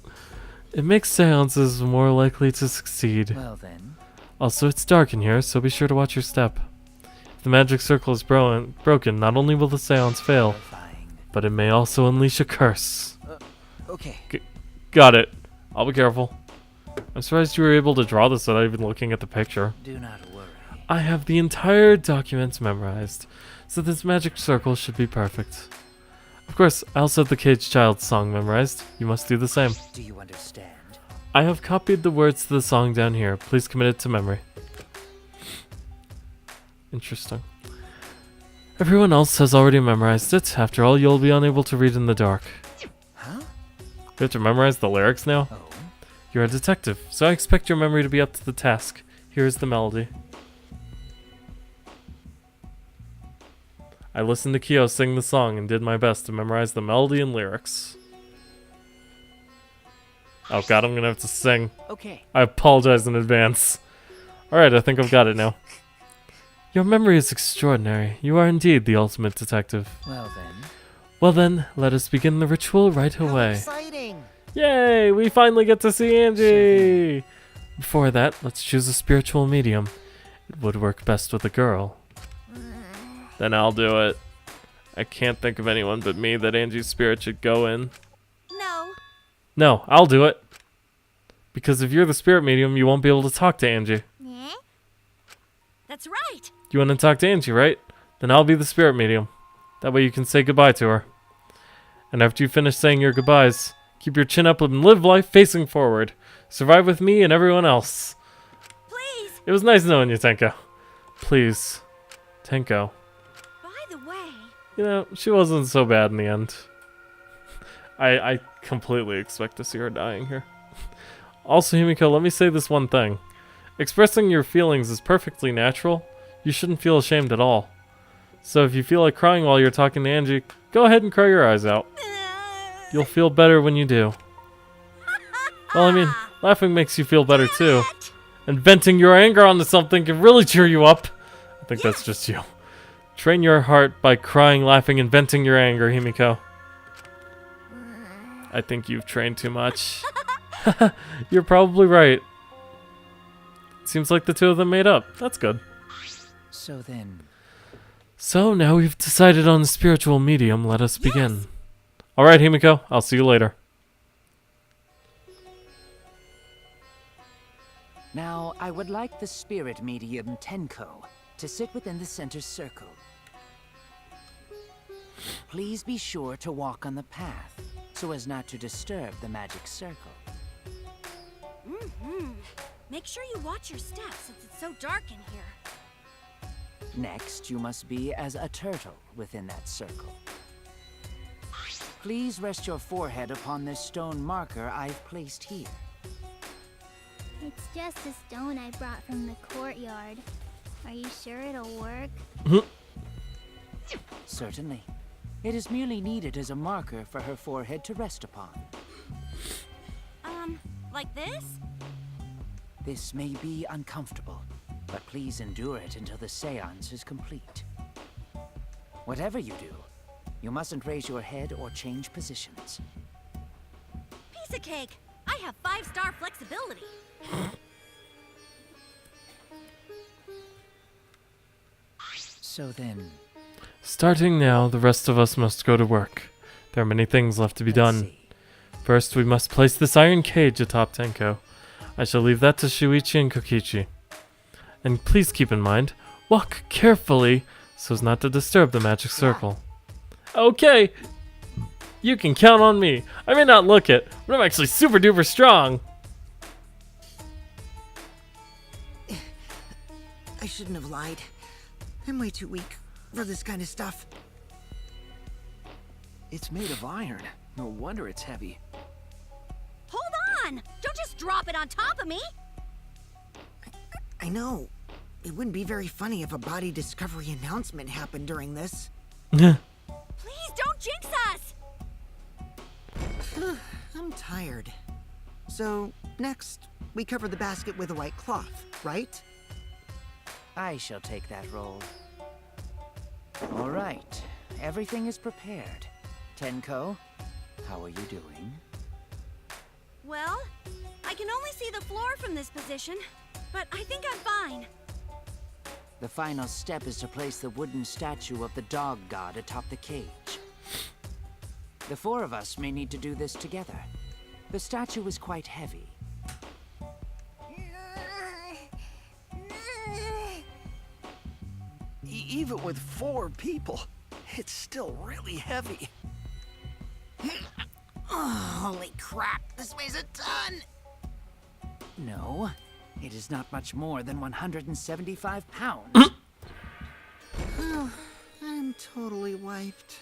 It makes seances more likely to succeed. Well then. Also, it's dark in here, so be sure to watch your step. If the magic circle is broken, not only will the seance fail, Terrifying. but it may also unleash a curse. Okay. Got it. I'll be careful. I'm surprised you were able to draw this without even looking at the picture. Do not worry. I have the entire document memorized, so this magic circle should be perfect. Of course, I also have the Caged Child song memorized. You must do the same. Do you understand? I have copied the words to the song down here. Please commit it to memory. Interesting. Everyone else has already memorized it. After all, you'll be unable to read in the dark. Huh? You have to memorize the lyrics now? Oh. You're a detective, so I expect your memory to be up to the task. Here's the melody. I listened to Kyo sing the song and did my best to memorize the melody and lyrics. Oh god, I'm gonna have to sing. Okay. I apologize in advance. Alright, I think I've got it now. Your memory is extraordinary. You are indeed the ultimate detective. Well then. Well then, let us begin the ritual right away. Exciting! Yay! We finally get to see Angie! Before that, let's choose a spiritual medium. It would work best with a girl. Then I'll do it. I can't think of anyone but me that Angie's spirit should go in. No. No, I'll do it. Because if you're the spirit medium, you won't be able to talk to Angie. Eh? That's right. You want to talk to Angie, right? Then I'll be the spirit medium. That way you can say goodbye to her. And after you finish saying your goodbyes, keep your chin up and live life facing forward. Survive with me and everyone else. Please. It was nice knowing you, Tenko. Please. Tenko. By the way. You know, she wasn't so bad in the end. I completely expect to see her dying here. Also, Himiko, let me say this one thing. Expressing your feelings is perfectly natural. You shouldn't feel ashamed at all. So if you feel like crying while you're talking to Angie, go ahead and cry your eyes out. You'll feel better when you do. Well, I mean, laughing makes you feel better too. And venting your anger onto something can really cheer you up. I think that's just you. Train your heart by crying, laughing, and venting your anger, Himiko. I think you've trained too much. You're probably right. Seems like the two of them made up. That's good. So then. So now we've decided on the spiritual medium. Let us begin. Alright, Himiko. I'll see you later. Now, I would like the spirit medium Tenko to sit within the center circle. Please be sure to walk on the path so as not to disturb the magic circle. Make sure you watch your steps since it's so dark in here. Next, you must be as a turtle within that circle. Please rest your forehead upon this stone marker I've placed here. It's just a stone I brought from the courtyard. Are you sure it'll work? Certainly. It is merely needed as a marker for her forehead to rest upon. Like this? This may be uncomfortable, but please endure it until the seance is complete. Whatever you do, you mustn't raise your head or change positions. Piece of cake. I have 5-star flexibility. So then, Starting now, the rest of us must go to work. There are many things left to be let's done. see. First, we must place this iron cage atop Tenko. I shall leave that to Shuichi and Kokichi. And please keep in mind, walk carefully so as not to disturb the magic circle. Okay! You can count on me. I may not look it, but I'm actually super duper strong. I shouldn't have lied. I'm way too weak for this kind of stuff. It's made of iron. No wonder it's heavy. Hold on! Don't just drop it on top of me! I know. It wouldn't be very funny if a body discovery announcement happened during this. Please don't jinx us! I'm tired. So, next, we cover the basket with a white cloth, right? I shall take that role. All right. Everything is prepared. Tenko, how are you doing? Well, I can only see the floor from this position, but I think I'm fine. The final step is to place the wooden statue of the dog god atop the cage. The four of us may need to do this together. The statue is quite heavy. even with 4 people, it's still really heavy. Oh, holy crap, this weighs a ton! No, it is not much more than 175 pounds. I'm totally wiped.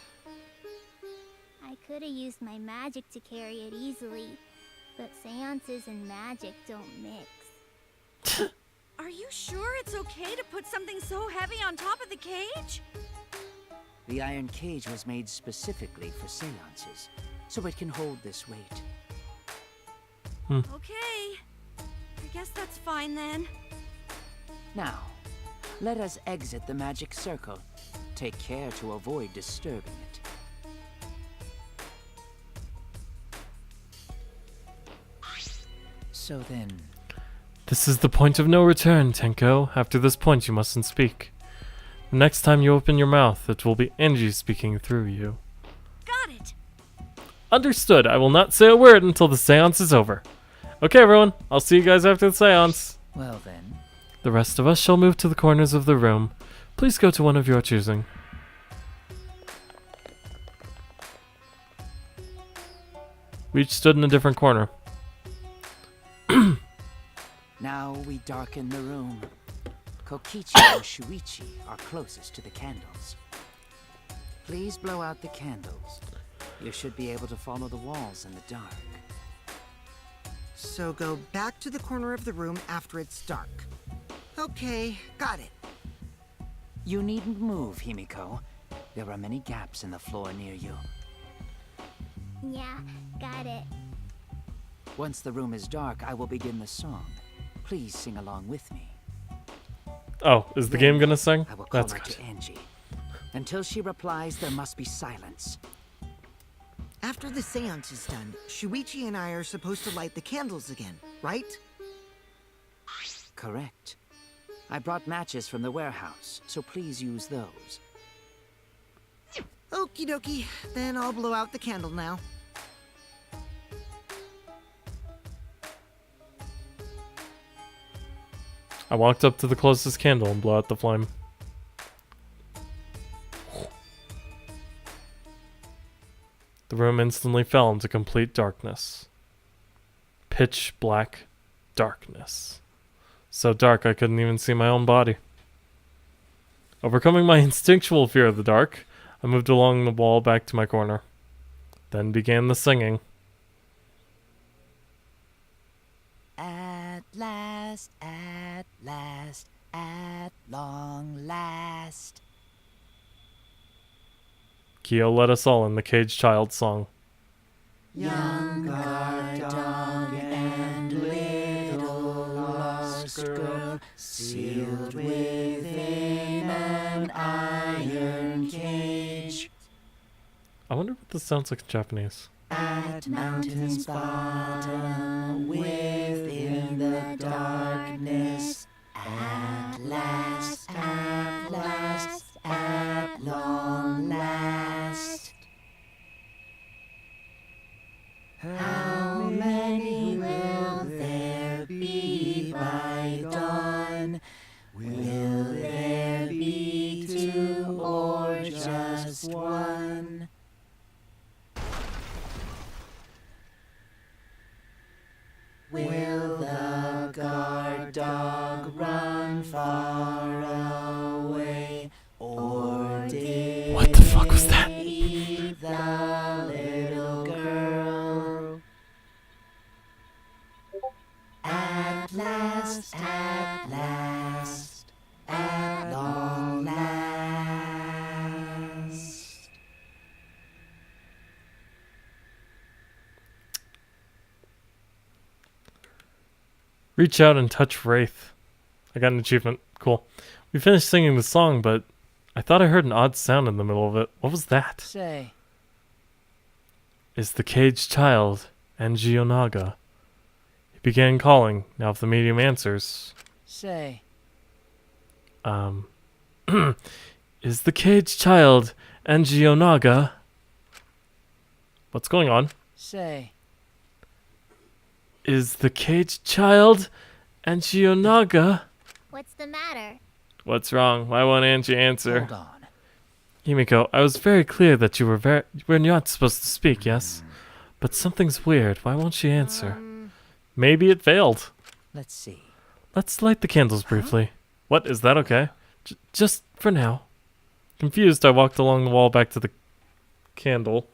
I could have used my magic to carry it easily, but seances and magic don't mix. Are you sure it's okay to put something so heavy on top of the cage? The iron cage was made specifically for seances, so it can hold this weight. Okay. I guess that's fine then. Now, let us exit the magic circle. Take care to avoid disturbing it. So then, This is the point of no return, Tenko. After this point, you mustn't speak. The next time you open your mouth, it will be Angie speaking through you. Got it. Understood. I will not say a word until the seance is over. Okay, everyone. I'll see you guys after the seance. well then, The rest of us shall move to the corners of the room. Please go to one of your choosing. We each stood in a different corner. now we darken the room. Kokichi and Shuichi are closest to the candles. Please blow out the candles. You should be able to follow the walls in the dark. So go back to the corner of the room after it's dark. Okay, got it. You needn't move, Himiko. There are many gaps in the floor near you. Yeah, got it. Once the room is dark, I will begin the song. Please sing along with me. Oh, is the game gonna sing? I will call That's her good. to Angie. Until she replies, there must be silence. After the seance is done, Shuichi and I are supposed to light the candles again, right? Correct. I brought matches from the warehouse, so please use those. Okie dokie, then I'll blow out the candle now. I walked up to the closest candle and blew out the flame. The room instantly fell into complete darkness. Pitch black darkness. So dark I couldn't even see my own body. Overcoming my instinctual fear of the dark, I moved along the wall back to my corner. Then began the singing. At last, at long last. Kyo led us all in the Caged Child song. Young guard dog and little lost girl, sealed within an iron cage. I wonder what this sounds like in Japanese. At mountain's bottom, within the darkness, at last, at long last. How many will there be by dawn? Will there be 2 or just 1? Will the guard dog run far away, or did What the fuck was that? it eat the little girl? At last, at long last. Reach out and touch Wraith. I got an achievement. Cool. We finished singing the song, but I thought I heard an odd sound in the middle of it. What was that? Say, Is the caged child Angie Onaga? He began calling. Now if the medium answers, say, is the caged child Angie Onaga? What's going on? say. Is the caged child Angie Onaga? What's the matter? What's wrong? Why won't Angie answer? Hold on. Himiko, I was very clear that you were not supposed to speak, yes? But something's weird. Why won't she answer? Maybe it failed. Let's see. Let's light the candles briefly. What, is that okay? Just for now. Confused, I walked along the wall back to the candle.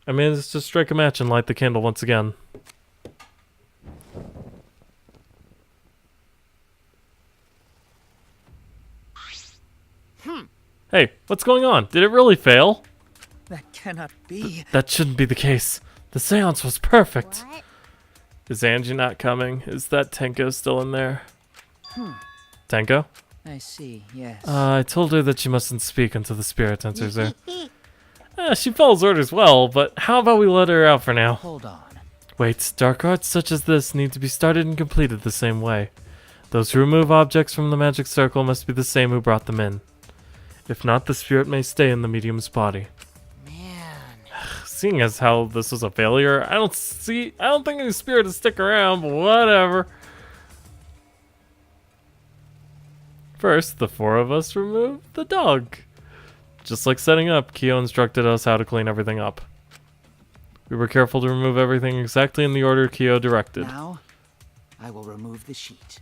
I managed to strike a match and light the candle once again. Hey, what's going on? Did it really fail? That cannot be. That shouldn't be the case. The seance was perfect. What? Is Angie not coming? Is that Tenko still in there? Tenko? I see, yes. I told her that she mustn't speak until the spirit enters her. She follows orders well, but how about we let her out for now? Hold on. Wait, dark arts such as this need to be started and completed the same way. Those who remove objects from the magic circle must be the same who brought them in. If not, the spirit may stay in the medium's body. Man. Seeing as how this was a failure, I don't think any spirit will stick around, but whatever. First, the four of us removed the dog. Just like setting up, Kyo instructed us how to clean everything up. We were careful to remove everything exactly in the order Kyo directed. Now, I will remove the sheet.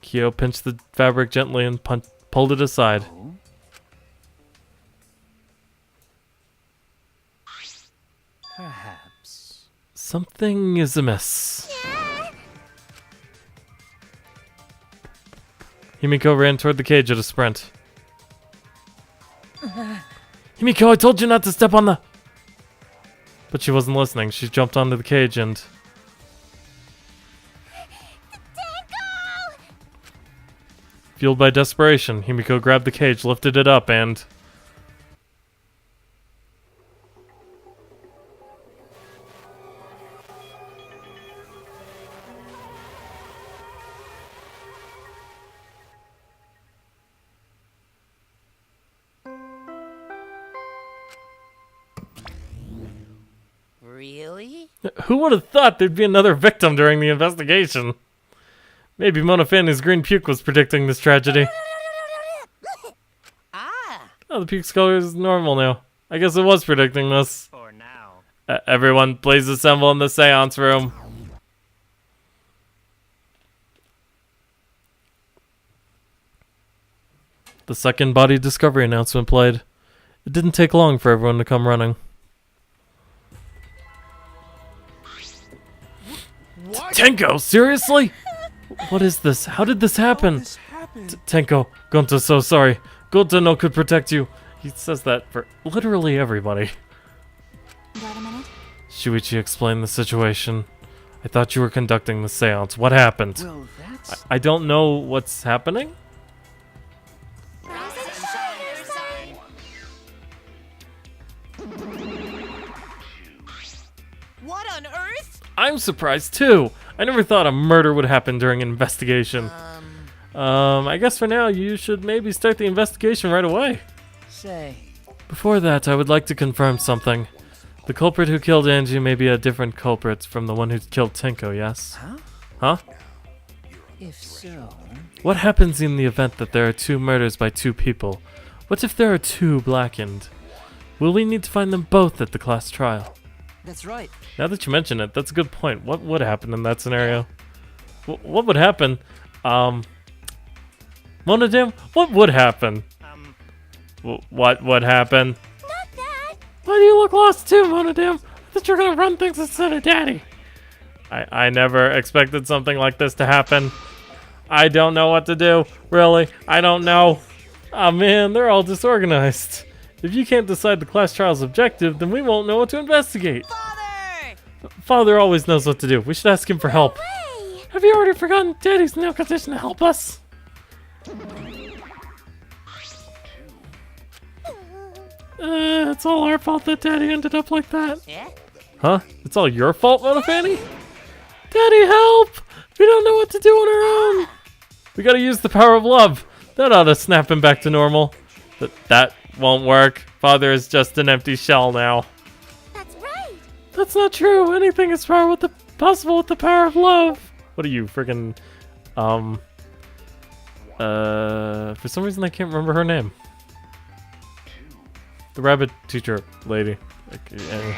Kyo pinched the fabric gently and pulled it aside. Oh. Perhaps. Something is amiss. Himiko ran toward the cage at a sprint. Himiko, I told you not to step on the... But she wasn't listening. She jumped onto the cage and... Fueled by desperation, Himiko grabbed the cage, lifted it up, and... Really? Who would have thought there'd be another victim during the investigation? Maybe Monofanny's green puke was predicting this tragedy. Oh, the puke's color is normal now. I guess it was predicting this. For now. Everyone, please assemble in the seance room. The second body discovery announcement played. It didn't take long for everyone to come running. What? Tenko, seriously? What is this? How did this happen? Tenko, Gonta, so sorry. Gonta no could protect you. He says that for literally everybody. Got a minute? Shuichi explained the situation. I thought you were conducting the seance. What happened? Well, that's... I don't know what's happening. What on earth? I'm surprised too. I never thought a murder would happen during an investigation. I guess for now you should maybe start the investigation right away. Say... Before that, I would like to confirm something. The culprit who killed Angie may be a different culprit from the one who killed Tenko, yes? Huh? Huh? If so... What happens in the event that there are two murders by two people? What if there are two blackened? Will we need to find them both at the class trial? That's right. Now that you mention it, that's a good point. What would happen in that scenario? What would happen? Monodam, what would happen? What would happen? Not that. Why do you look lost too, Monodam? I thought you were gonna run things instead of Daddy. I never expected something like this to happen. I don't know what to do. Really, I don't know. Oh man, they're all disorganized. If you can't decide the class trial's objective, then we won't know what to investigate. Father! Father always knows what to do. We should ask him for help. Hey. Have you already forgotten Daddy's no condition to help us? It's all our fault that Daddy ended up like that. Yeah? Huh? It's all your fault, Monofanny? Daddy, help! We don't know what to do on our own. We gotta use the power of love. That ought to snap him back to normal. That won't work. Father is just an empty shell now. That's right. That's not true. Anything is possible with the power of love. What are you, friggin', For some reason I can't remember her name. The rabbit teacher lady. Anyway.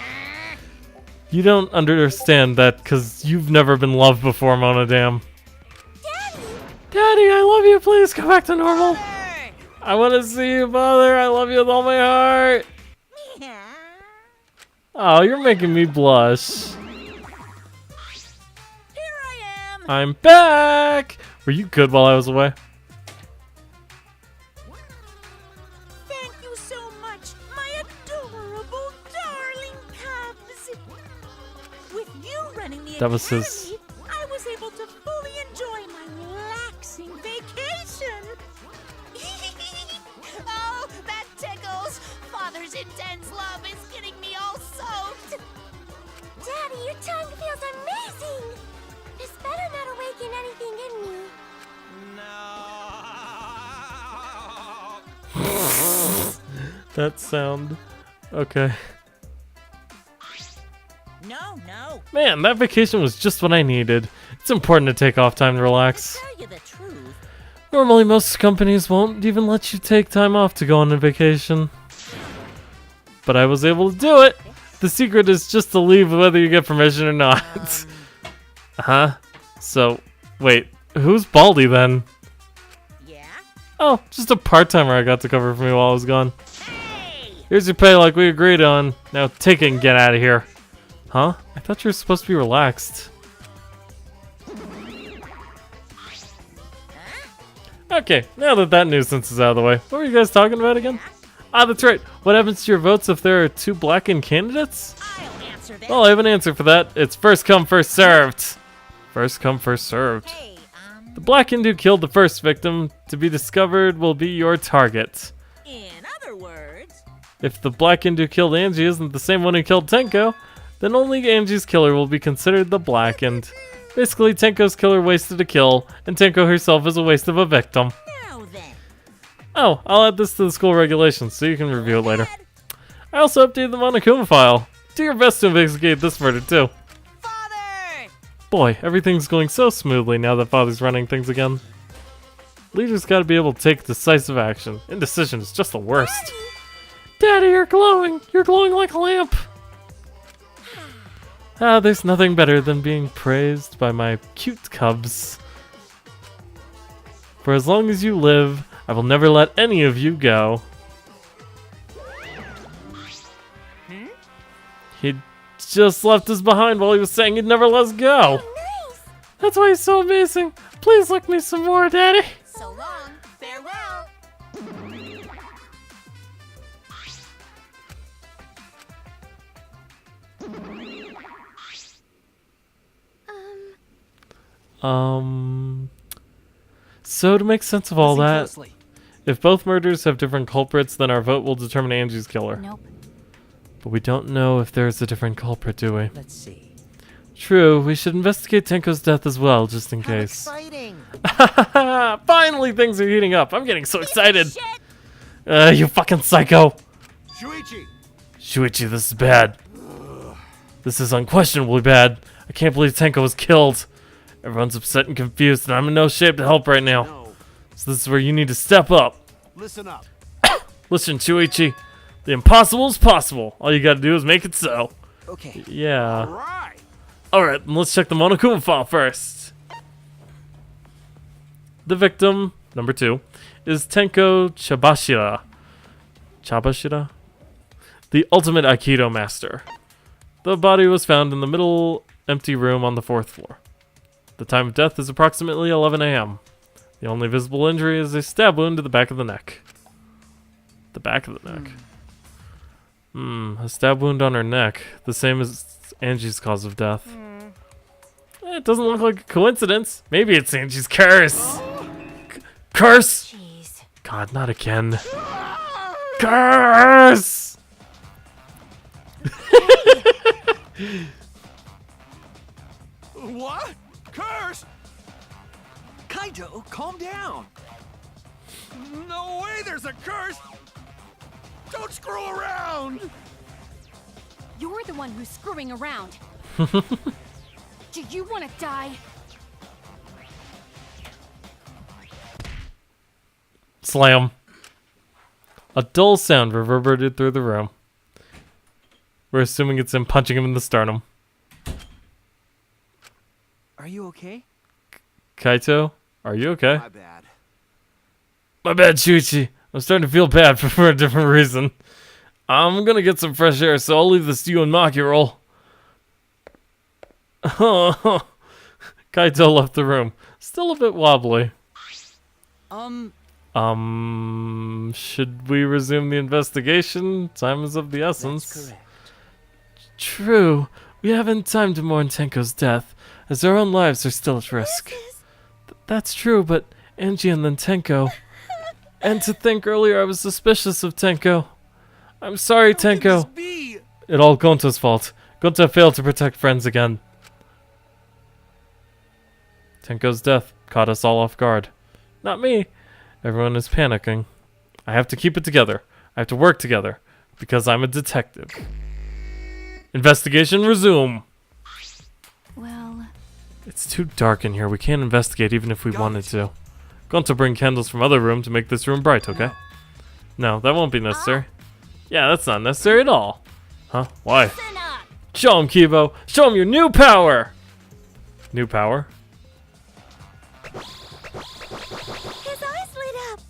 You don't understand that because you've never been loved before, Monodam. Daddy, I love you. Please come back to normal. Hey! I want to see you, Father. I love you with all my heart. Oh, you're making me blush. Here I am. I'm back. Were you good while I was away? Thank you so much, my adorable darling cubs. With you running the That was academy, his- I was able to fully enjoy my relaxing vacation. Oh, that tickles. Father's intense love is getting me all soaked. Daddy, your tongue feels amazing! This better not awaken anything in me. No. That sound. Okay. No. Man, that vacation was just what I needed. It's important to take off time to relax. Tell you the truth. Normally, most companies won't even let you take time off to go on a vacation. But I was able to do it. The secret is just to leave whether you get permission or not. Huh? So, wait, who's Baldy then? Yeah? Oh, just a part-timer I got to cover for me while I was gone. Hey! Here's your pay like we agreed on. Now take it and get out of here. Huh? I thought you were supposed to be relaxed. Okay, now that that nuisance is out of the way, what were you guys talking about again? Ah, that's right. What happens to your votes if there are 2 blackened candidates? I'll answer that. Well, I have an answer for that. It's first come, first served. First come, first served. Hey, The blackened who killed the first victim to be discovered will be your target. in other words, If the blackened who killed Angie isn't the same one who killed Tenko, then only Angie's killer will be considered the blackened. Basically, Tenko's killer wasted a kill, and Tenko herself is a waste of a victim. now then. Oh, I'll add this to the school regulations so you can review it later. I also updated the Monokuma file. Do your best to investigate this murder too. Father! Boy, everything's going so smoothly now that Father's running things again. Leaders gotta be able to take decisive action. Indecision is just the worst. Daddy, you're glowing! You're glowing like a lamp! Ah, there's nothing better than being praised by my cute cubs. For as long as you live, I will never let any of you go. He just left us behind while he was saying he'd never let us go. Nice! That's why he's so amazing. Please lick me some more, Daddy. So long. Farewell. So to make sense of all Listen that, closely. if both murders have different culprits, then our vote will determine Angie's killer. Nope. But we don't know if there's a different culprit, do we? Let's see. True, we should investigate Tenko's death as well, just in How case. exciting! Finally, things are heating up. I'm getting so excited. Shit. You fucking psycho. Shuichi! Shuichi, this is bad. This is unquestionably bad. I can't believe Tenko was killed. Everyone's upset and confused, and I'm in no shape to help right now. No. So this is where you need to step up. Listen up. Listen, Shuichi, the impossible is possible. All you gotta do is make it so. Okay. Yeah. Right. Alright, then let's check the Monokuma file first. The victim, number 2, is Tenko Chabashira. Chabashira? The ultimate Aikido master. The body was found in the middle empty room on the 4th floor. The time of death is approximately 11 a.m. The only visible injury is a stab wound to the back of the neck. The back of the neck. A stab wound on her neck. The same as Angie's cause of death. It doesn't look like a coincidence. Maybe it's Angie's curse. Curse! Jeez. God, not again. Curse! What? Curse? Kaito, calm down. No way there's a curse. Don't screw around. You're the one who's screwing around. Do you want to die? Slam. A dull sound reverberated through the room. We're assuming it's him punching him in the sternum. Are you okay? Kaito, are you okay? My bad. My bad, Shuichi. I'm starting to feel bad for a different reason. I'm gonna get some fresh air, so I'll leave this to you and Maki roll. Kaito left the room, still a bit wobbly. Should we resume the investigation? Time is of the essence. That's correct. True. We haven't time to mourn Tenko's death, as our own lives are still at risk. That's true, but Angie and then Tenko. And to think earlier I was suspicious of Tenko. I'm sorry, Tenko. It all Gonta's fault. Gonta failed to protect friends again. Tenko's death caught us all off guard. Not me. Everyone is panicking. I have to keep it together. I have to work together. Because I'm a detective. Investigation resume. Well, It's too dark in here. We can't investigate even if we wanted to. Going to bring candles from other room to make this room bright, okay? No, that won't be necessary. Yeah, that's not necessary at all. Huh? Why? Listen up. Show him, Kibo. Show him your new power. New power? His eyes lit up.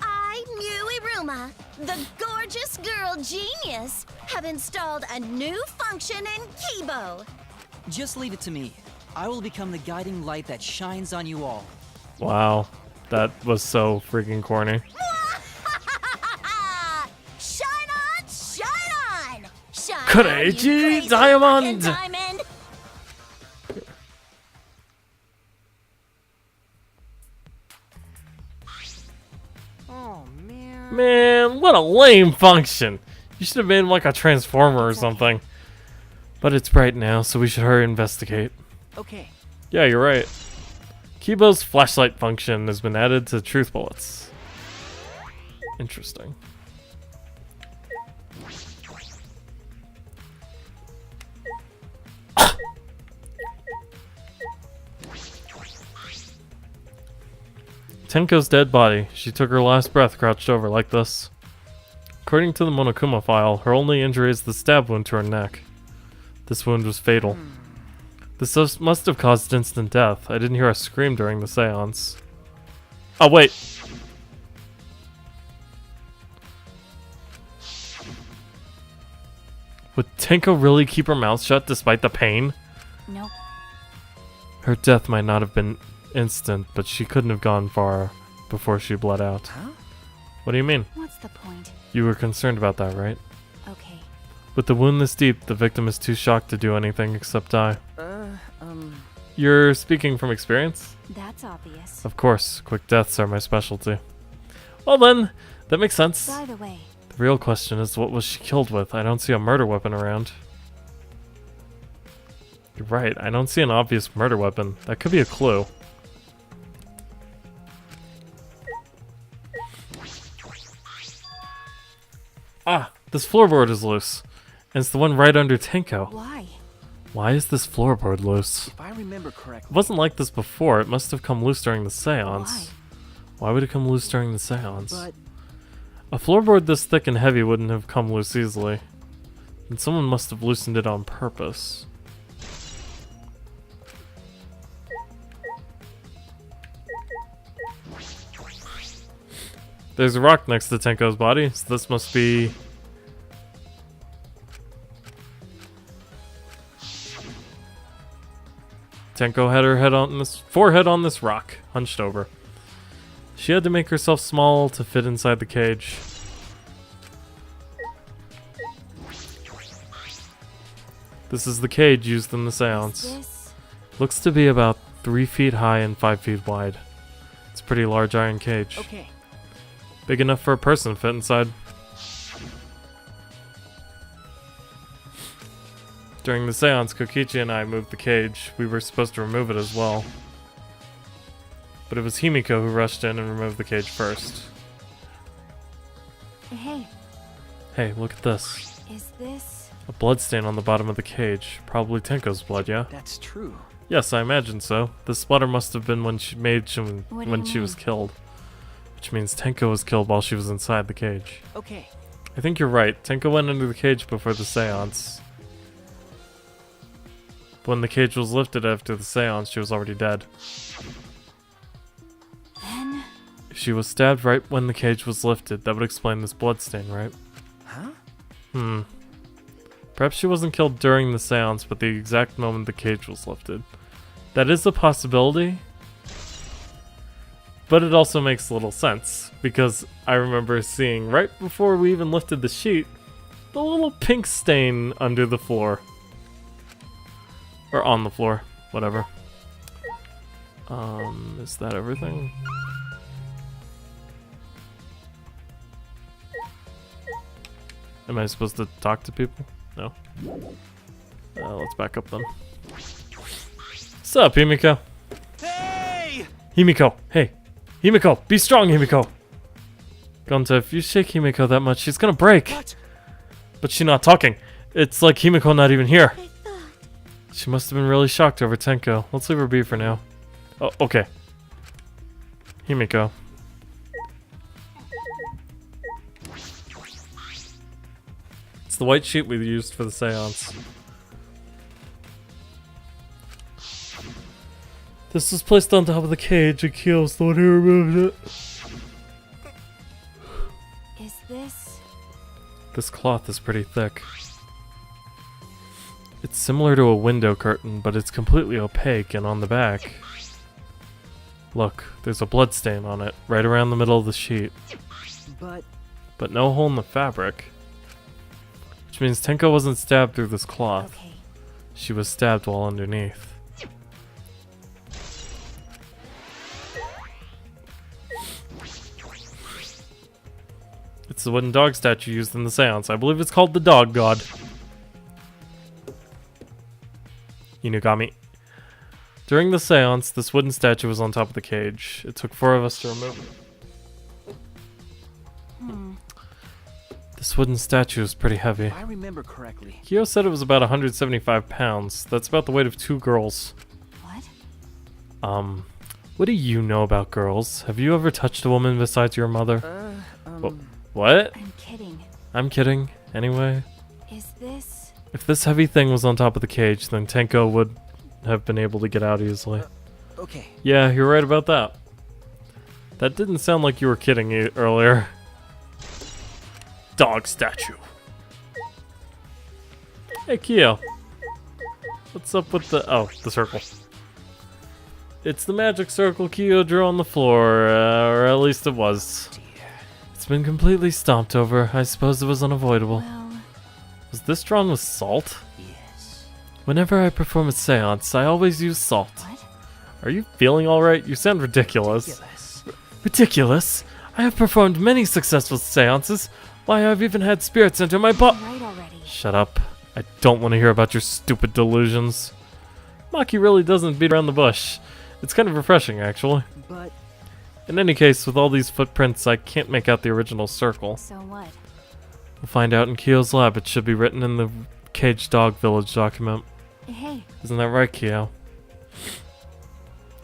I, Muiruma, the gorgeous girl genius, have installed a new function in Kibo. Just leave it to me. I will become the guiding light that shines on you all. Wow. That was so freaking corny. Shine on, shine on! Shine on, Crazy you crazy diamond! fucking diamond! Oh, man. Man, what a lame function. You should have made him like a transformer or something. But it's bright now, so we should hurry and investigate. Okay. Yeah, you're right. Kibo's flashlight function has been added to truth bullets. Interesting. Tenko's dead body. She took her last breath crouched over like this. According to the Monokuma file, her only injury is the stab wound to her neck. This wound was fatal. This must have caused instant death. I didn't hear a scream during the seance. Oh, wait. Would Tenko really keep her mouth shut despite the pain? nope. Her death might not have been instant, but she couldn't have gone far before she bled out. Huh? What do you mean? What's the point? You were concerned about that, right? Okay. With the wound this deep, the victim is too shocked to do anything except die. You're speaking from experience? That's obvious. Of course, quick deaths are my specialty. Well then, that makes sense. By the way, The real question is, what was she killed with? I don't see a murder weapon around. You're right, I don't see an obvious murder weapon. That could be a clue. Ah, this floorboard is loose. And it's the one right under Tenko. why? Why is this floorboard loose? If I remember It correctly, wasn't like this before. It must have come loose during the seance. Why would it come loose during the seance? but A floorboard this thick and heavy wouldn't have come loose easily. And someone must have loosened it on purpose. There's a rock next to Tenko's body, so this must be... Tenko had her head on this forehead on this rock, hunched over. She had to make herself small to fit inside the cage. This is the cage used in the seance. This? Looks to be about 3 feet high and 5 feet wide. It's a pretty large iron cage. okay. Big enough for a person to fit inside. During the seance, Kokichi and I moved the cage. We were supposed to remove it as well. But it was Himiko who rushed in and removed the cage first. Hey, Hey, look at this. is this? A bloodstain on the bottom of the cage. Probably Tenko's blood, yeah? That's true. Yes, I imagine so. The splatter must have been when she was killed. Which means Tenko was killed while she was inside the cage. Okay. I think you're right. Tenko went into the cage before the seance. When the cage was lifted after the seance, she was already dead. Then... If she was stabbed right when the cage was lifted, that would explain this bloodstain, right? Huh? Perhaps she wasn't killed during the seance, but the exact moment the cage was lifted. That is a possibility. But it also makes little sense, because I remember seeing, right before we even lifted the sheet, the little pink stain under the floor. Or on the floor, whatever. Is that everything? Am I supposed to talk to people? No. Let's back up then. What's up, Himiko? Hey! Himiko, hey! Himiko, be strong, Himiko! Gonta, if you shake Himiko that much, she's gonna break! What? But she's not talking. It's like Himiko not even here. I thought. She must have been really shocked over Tenko. Let's leave her be for now. Oh, okay. Himiko. It's the white sheet we used for the seance. This was placed on top of the cage and Kyo's the one who removed it. Is this... This cloth is pretty thick. It's similar to a window curtain, but it's completely opaque and on the back. Look, there's a blood stain on it, right around the middle of the sheet. But no hole in the fabric. Which means Tenko wasn't stabbed through this cloth. Okay. She was stabbed while underneath. It's the wooden dog statue used in the seance. I believe it's called the Dog God. Inugami. During the seance, this wooden statue was on top of the cage. It took 4 of us to remove it. This wooden statue is pretty heavy. If I remember correctly. Kyo said it was about 175 pounds. That's about the weight of 2 girls. What? What do you know about girls? Have you ever touched a woman besides your mother? What? I'm kidding. I'm kidding. Anyway. Is this... If this heavy thing was on top of the cage, then Tenko would have been able to get out easily. Okay. Yeah, you're right about that. That didn't sound like you were kidding earlier. Dog statue. Hey, Kyo. What's up with the... Oh, the circle. It's the magic circle Kyo drew on the floor, or at least it was. It's been completely stomped over. I suppose it was unavoidable. Well... Was this drawn with salt? Yes. Whenever I perform a seance, I always use salt. What? Are you feeling alright? You sound ridiculous. Ridiculous. Ridiculous? I have performed many successful seances. Why, I've even had spirits enter my body. Right already. Shut up. I don't want to hear about your stupid delusions. Maki really doesn't beat around the bush. It's kind of refreshing, actually. But... In any case, with all these footprints, I can't make out the original circle. So what? We'll find out in Kyo's lab. It should be written in the Caged Dog Village document. Hey. Isn't that right, Kyo?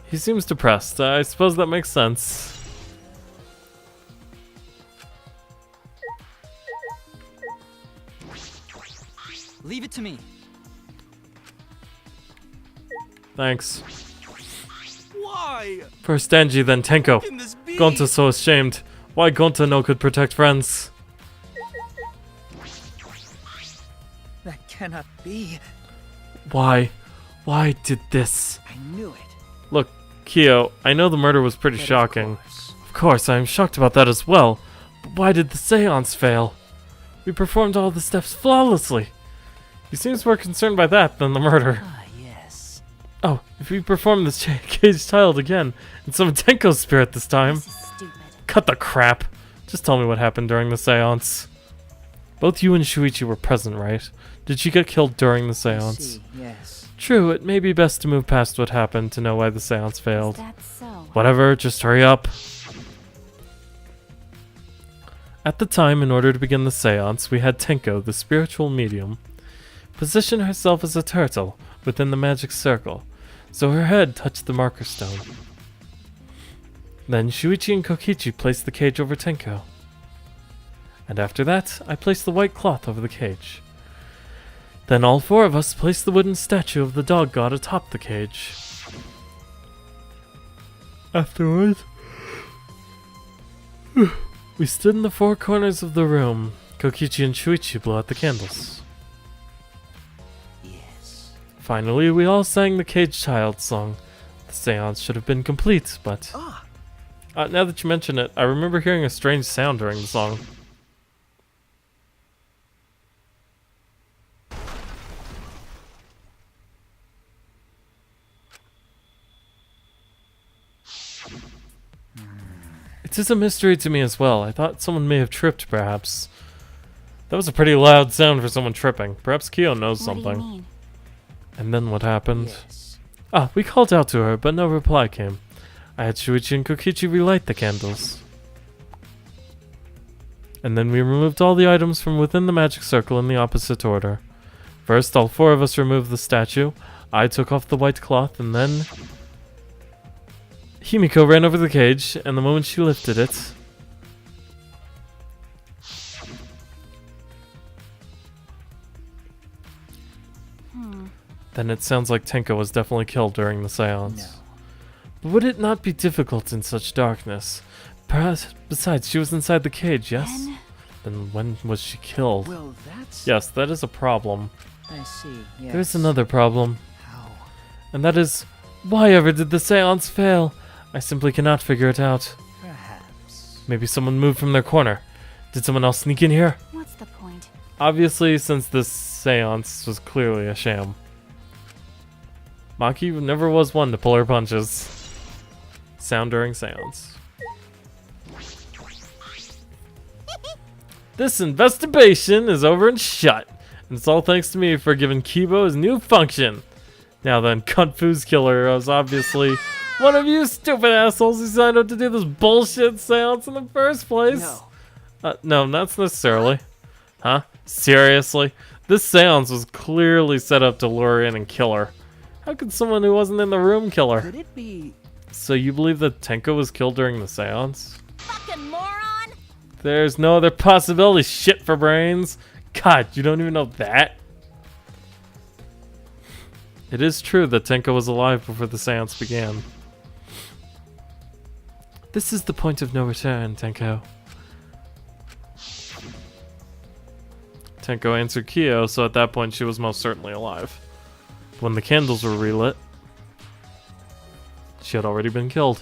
He seems depressed. I suppose that makes sense. Leave it to me. Thanks. Why? First Denji, then Tenko. Can this be? Gonta's so ashamed. Why Gonta no could protect friends? that cannot be. Why? Why did this? I knew it. Look, Kyo, I know the murder was pretty But shocking. Of course, I am shocked about that as well. But why did the seance fail? We performed all the steps flawlessly. He seems more concerned by that than the murder. Ah, yes. Oh, if we perform this caged child again, and summon Tenko's spirit this time. This is stupid. Cut the crap. Just tell me what happened during the seance. Both you and Shuichi were present, right? Did she get killed during the I seance? see, yes. True, it may be best to move past what happened to know why the seance failed. Is that so? Whatever, just hurry up. At the time, in order to begin the seance, we had Tenko, the spiritual medium, position herself as a turtle within the magic circle. so her head touched the marker stone. Then Shuichi and Kokichi placed the cage over Tenko. And after that, I placed the white cloth over the cage. Then all four of us placed the wooden statue of the dog god atop the cage. Afterwards, we stood in the four corners of the room. Kokichi and Shuichi blew out the candles. Yes. Finally, we all sang the Cage Child song. The seance should have been complete, but... now that you mention it, I remember hearing a strange sound during the song. It is a mystery to me as well. I thought someone may have tripped, perhaps. That was a pretty loud sound for someone tripping. Perhaps Kyo knows something. What do you mean? And then what happened? Yes. We called out to her, but no reply came. I had Shuichi and Kokichi relight the candles. And then we removed all the items from within the magic circle in the opposite order. First, all four of us removed the statue. I took off the white cloth, and then... Himiko ran over the cage, and the moment she lifted it... Then it sounds like Tenko was definitely killed during the seance. No. But would it not be difficult in such darkness? Perhaps, besides, she was inside the cage, yes? Then when was she killed? Well, that's... Yes, that is a problem. I see, yes. There's another problem. How? And that is, why ever did the seance fail? I simply cannot figure it out. Perhaps. Maybe someone moved from their corner. Did someone else sneak in here? What's the point? Obviously, since this seance was clearly a sham. Maki never was one to pull her punches. Sound during seance. This investigation is over and shut. And it's all thanks to me for giving Kibo his new function. Now then, Kung Fu's killer was obviously one of you stupid assholes who signed up to do this bullshit seance in the first place. No. No, not necessarily. Huh? Seriously? This seance was clearly set up to lure in and kill her. How could someone who wasn't in the room kill her? Could it be... So you believe that Tenko was killed during the seance? Fucking moron! There's no other possibility, shit for brains. God, you don't even know that? It is true that Tenko was alive before the seance began. This is the point of no return, Tenko. Tenko answered Kyo, so at that point she was most certainly alive. When the candles were relit, she had already been killed.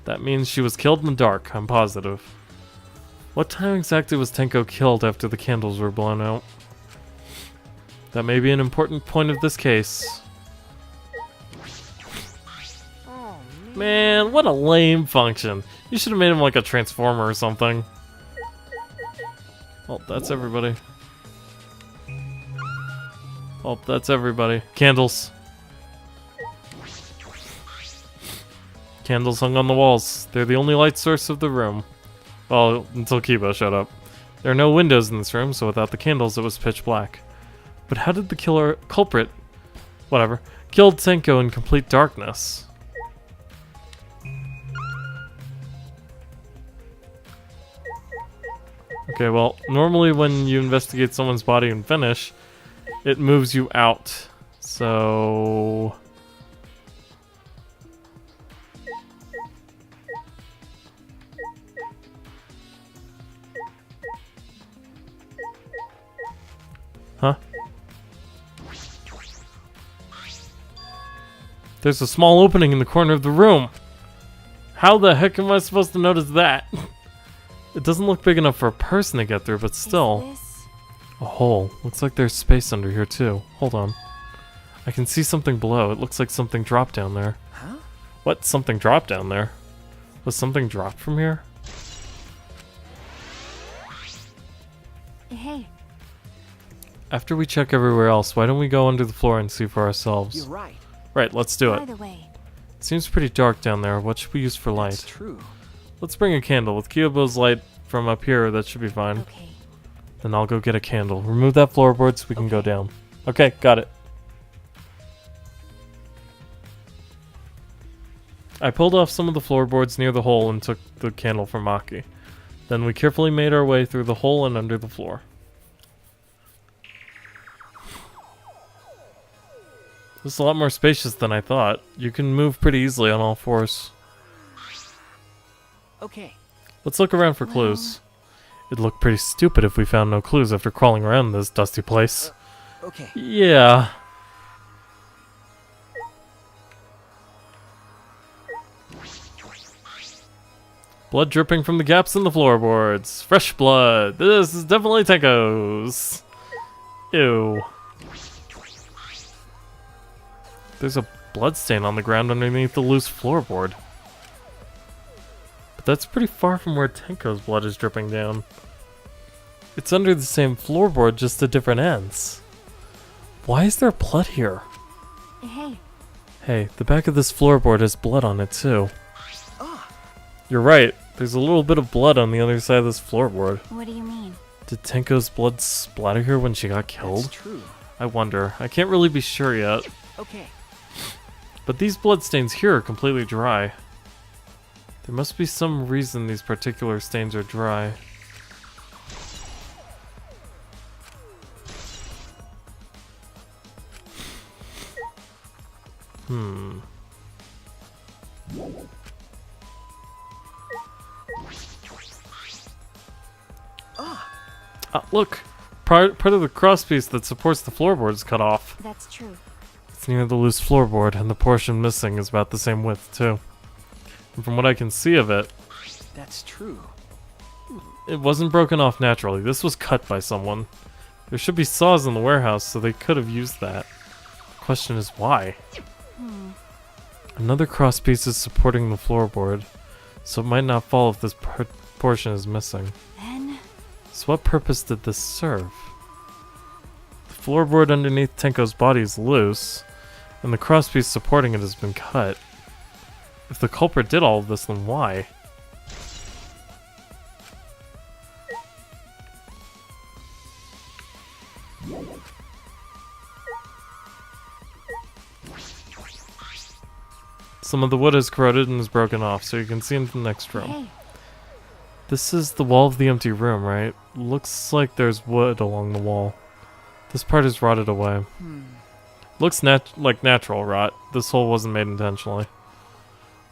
That means she was killed in the dark, I'm positive. What time exactly was Tenko killed after the candles were blown out? That may be an important point of this case. Man, what a lame function. You should have made him like a transformer or something. Well, that's everybody. Oh, that's everybody. Candles. Candles hung on the walls. They're the only light source of the room. Well, until Kibo showed up. There are no windows in this room, so without the candles it was pitch black. But how did the culprit, whatever, killed Tenko in complete darkness? Okay, well, normally when you investigate someone's body and finish, it moves you out. So... Huh? There's a small opening in the corner of the room. How the heck am I supposed to notice that? It doesn't look big enough for a person to get through, but still. A hole. Looks like there's space under here too. Hold on. I can see something below. It looks like something dropped down there. Huh? What? Something dropped down there? Was something dropped from here? Hey. After we check everywhere else, why don't we go under the floor and see for ourselves? You're right. Right, let's do By it. the way, It seems pretty dark down there. What should we use for light? That's true. Let's bring a candle. With Kyobo's light from up here, that should be fine. okay. Then I'll go get a candle. Remove that floorboard so we can go down. Okay, got it. I pulled off some of the floorboards near the hole and took the candle from Maki. Then we carefully made our way through the hole and under the floor. This is a lot more spacious than I thought. You can move pretty easily on all fours. Okay. Let's look around for clues. It'd look pretty stupid if we found no clues after crawling around this dusty place. Okay. Yeah. Blood dripping from the gaps in the floorboards. Fresh blood. This is definitely Tenko's. Ew. There's a blood stain on the ground underneath the loose floorboard. But that's pretty far from where Tenko's blood is dripping down. It's under the same floorboard, just at different ends. Why is there blood here? Hey. Hey, the back of this floorboard has blood on it too. You're right. There's a little bit of blood on the other side of this floorboard. What do you mean? Did Tenko's blood splatter here when she got killed? That's true. I wonder. I can't really be sure yet. Okay. But these bloodstains here are completely dry. There must be some reason these particular stains are dry. Look! Part of the crosspiece that supports the floorboard is cut off. That's true. It's near the loose floorboard, and the portion missing is about the same width, too. And from what I can see of it, That's true. it wasn't broken off naturally. This was cut by someone. There should be saws in the warehouse, so they could have used that. The question is why? Another crosspiece is supporting the floorboard, so it might not fall if this portion is missing. Then... So what purpose did this serve? The floorboard underneath Tenko's body is loose, and the crosspiece supporting it has been cut. If the culprit did all of this, then why? Some of the wood is corroded and is broken off, so you can see into the next room. Hey. This is the wall of the empty room, right? Looks like there's wood along the wall. This part is rotted away. Looks like natural rot. This hole wasn't made intentionally.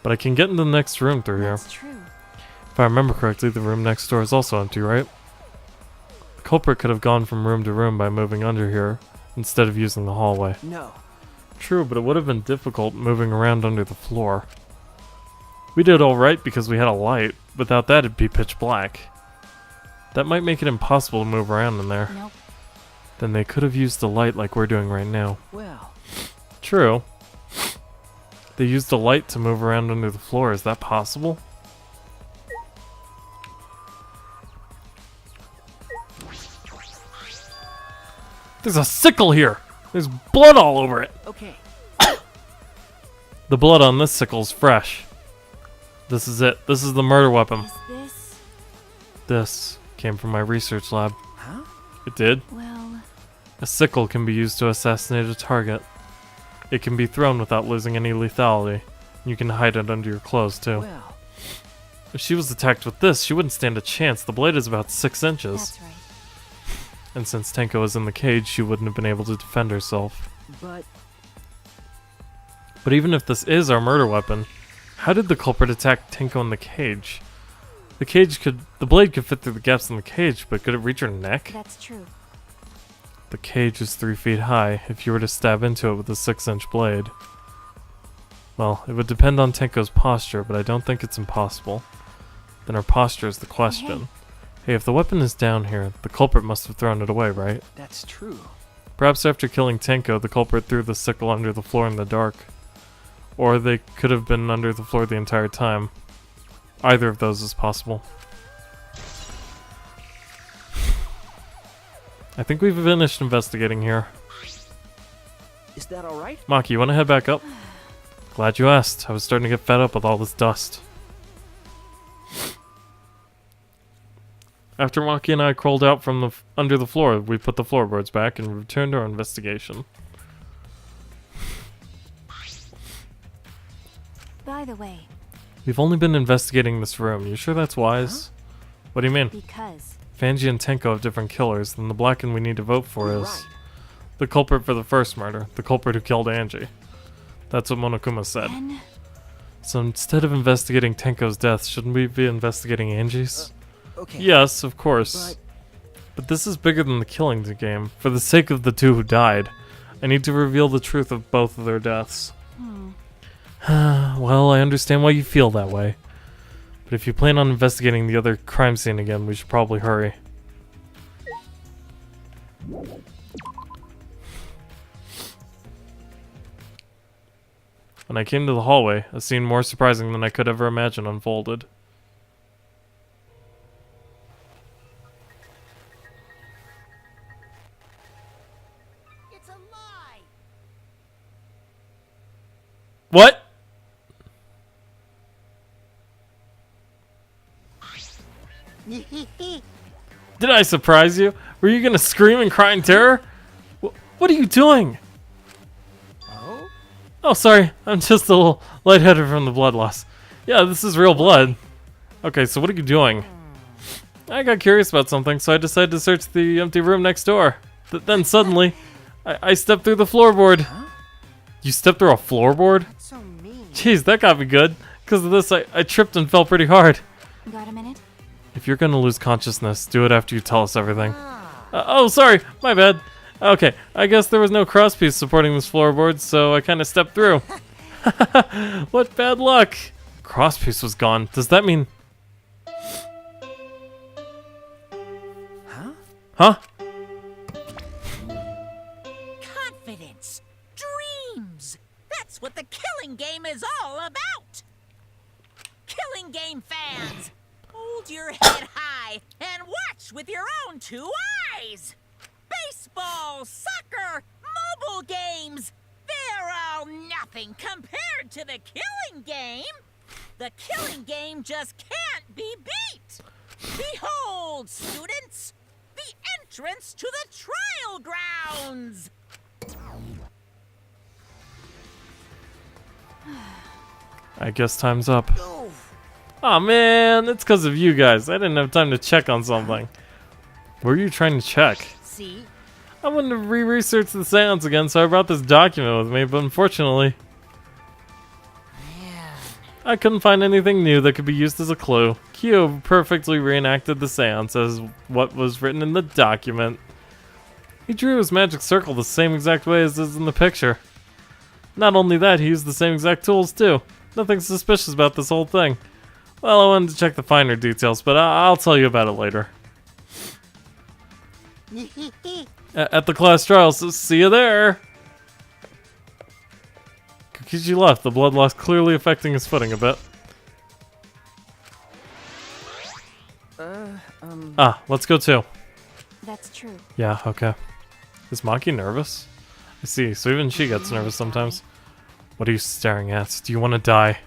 But I can get into the next room through here. That's true. If I remember correctly, the room next door is also empty, right? The culprit could have gone from room to room by moving under here, instead of using the hallway. No. True, but it would have been difficult moving around under the floor. We did alright because we had a light. Without that, it'd be pitch black. That might make it impossible to move around in there. Nope. Then they could have used the light like we're doing right now. Well. True. They used a light to move around under the floor. Is that possible? There's a sickle here! There's blood all over it! Okay. The blood on this sickle is fresh. This is it. This is the murder weapon. Is this... This came from my research lab. Huh? It did? Well... A sickle can be used to assassinate a target. It can be thrown without losing any lethality. You can hide it under your clothes, too. Well. If she was attacked with this, she wouldn't stand a chance. The blade is about 6 inches. That's right. And since Tenko was in the cage, she wouldn't have been able to defend herself. But even if this is our murder weapon, how did the culprit attack Tenko in the cage? The blade could fit through the gaps in the cage, but could it reach her neck? That's true. The cage is 3 feet high. If you were to stab into it with a 6-inch blade, well, it would depend on Tenko's posture, but I don't think it's impossible. Then her posture is the question. Hey, if the weapon is down here, the culprit must have thrown it away, right? That's true. Perhaps after killing Tenko, the culprit threw the sickle under the floor in the dark. Or they could have been under the floor the entire time. Either of those is possible. I think we've finished investigating here. Is that alright? Maki, you want to head back up? Glad you asked. I was starting to get fed up with all this dust. After Maki and I crawled out from under the floor, we put the floorboards back and returned to our investigation. But By the way, We've only been investigating this room. You sure that's wise? What do you mean? because Fanji and Tenko have different killers, then the blackened we need to vote for is Right. the culprit for the first murder, the culprit who killed Angie. That's what Monokuma said. then So instead of investigating Tenko's death, shouldn't we be investigating Angie's? Okay. Yes, of course. But this is bigger than the killing game. For the sake of the two who died, I need to reveal the truth of both of their deaths. Well, I understand why you feel that way. But if you plan on investigating the other crime scene again, we should probably hurry. When I came to the hallway, a scene more surprising than I could ever imagine unfolded. It's a lie. What? Did I surprise you? Were you gonna scream and cry in terror? What are you doing? Oh, sorry. I'm just a little lightheaded from the blood loss. Yeah, this is real blood. Okay, so what are you doing? I got curious about something, so I decided to search the empty room next door. Then suddenly, I stepped through the floorboard. You stepped through a floorboard? So mean. Jeez, that got me good. Because of this, I tripped and fell pretty hard. got a minute? If you're gonna lose consciousness, do it after you tell us everything. Oh, sorry, my bad. Okay, I guess there was no crosspiece supporting this floorboard, so I kind of stepped through. What bad luck! Crosspiece was gone. Does that mean... Huh? Confidence. Dreams. That's what the killing game is all about. Killing game fans, hold your head high and watch with your own two eyes. Baseball, soccer, mobile games, they're all nothing compared to the killing game. The killing game just can't be beat. Behold, students, the entrance to the trial grounds. I guess time's up. Aw, man, it's because of you guys. I didn't have time to check on something. What were you trying to check? See? I wanted to re-research the seance again, so I brought this document with me, but unfortunately... I couldn't find anything new that could be used as a clue. Kyo perfectly reenacted the seance as what was written in the document. He drew his magic circle the same exact way as is in the picture. Not only that, he used the same exact tools too. Nothing suspicious about this whole thing. Well, I wanted to check the finer details, but I'll tell you about it later. At the class trials, so see you there! Kokichi left, the blood loss clearly affecting his footing a bit. Let's go too. That's true. Yeah, okay. Is Maki nervous? I see, so even she gets nervous sometimes. What are you staring at? Do you want to die?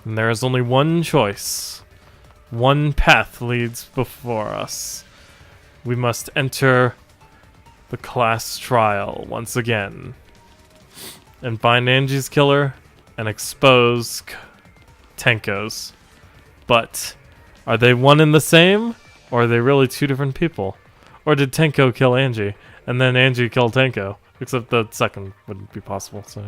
And there is only one choice. One path leads before us. We must enter the class trial once again. And find Angie's killer and expose Tenko's. But are they one and the same? Or are they really two different people? Or did Tenko kill Angie and then Angie killed Tenko? Except the second wouldn't be possible, so...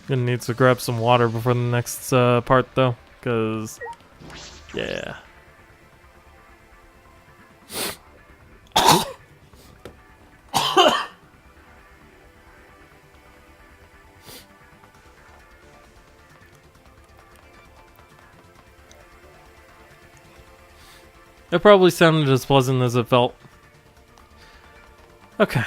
Gonna need to grab some water before the next part though, cause yeah. It probably sounded as pleasant as it felt. Okay.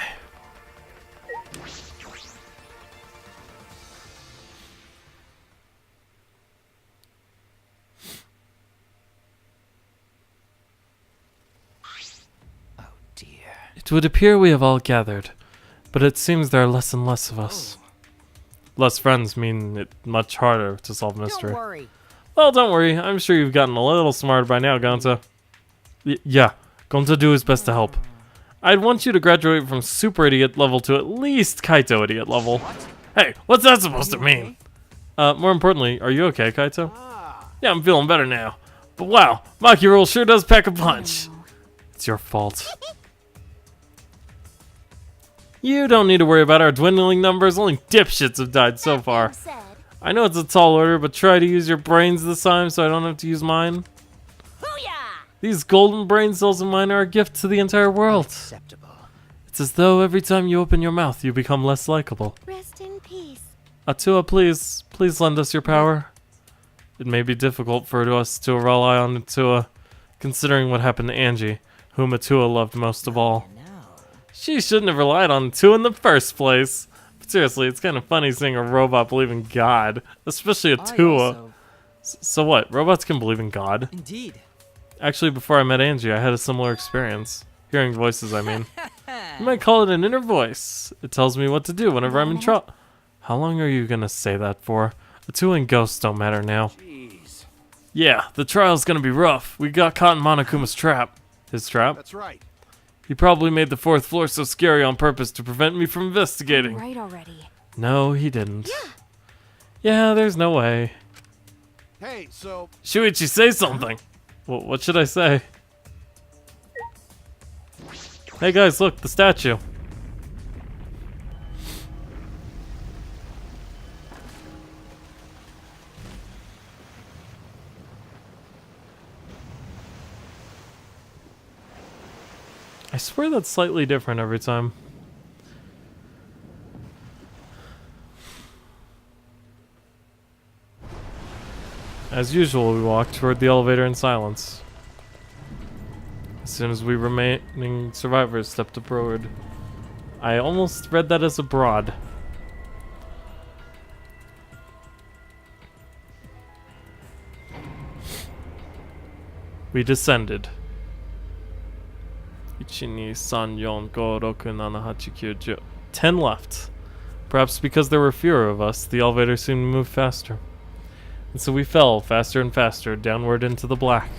It would appear we have all gathered, but it seems there are less and less of us. Less friends mean it much harder to solve mystery. Don't worry. Well, don't worry. I'm sure you've gotten a little smarter by now, Gonta. Yeah, Gonta do his best to help. I'd want you to graduate from super idiot level to at least Kaito idiot level. Hey, what's that supposed to mean? More importantly, are you okay, Kaito? Yeah, I'm feeling better now. But wow, Maki Roll sure does pack a punch. It's your fault. You don't need to worry about our dwindling numbers. Only dipshits have died so far. I know it's a tall order, but try to use your brains this time so I don't have to use mine. These golden brain cells of mine are a gift to the entire world. Acceptable. It's as though every time you open your mouth, you become less likable. Rest in peace. Atua, please lend us your power. It may be difficult for us to rely on Atua, considering what happened to Angie, whom Atua loved most of all. She shouldn't have relied on Atua in the first place. But seriously, it's kind of funny seeing a robot believe in God, especially Atua. So what? Robots can believe in God? Indeed. Actually, before I met Angie, I had a similar experience. Hearing voices, I mean. You might call it an inner voice. It tells me what to do whenever I'm in trouble. How long are you gonna say that for? Atua and ghosts don't matter now. Jeez. Yeah, the trial's gonna be rough. We got caught in Monokuma's trap. His trap? That's right. He probably made the fourth floor so scary on purpose to prevent me from investigating. Right already. No, he didn't. Yeah, there's no way. Hey, so Shuichi, say something! Well, what should I say? Hey guys, look, the statue. I swear that's slightly different every time. As usual, we walk toward the elevator in silence. As soon as we remaining survivors stepped abroad. I almost read that as abroad. We descended. 10 left. Perhaps because there were fewer of us, the elevator seemed to move faster. And so we fell faster and faster downward into the black.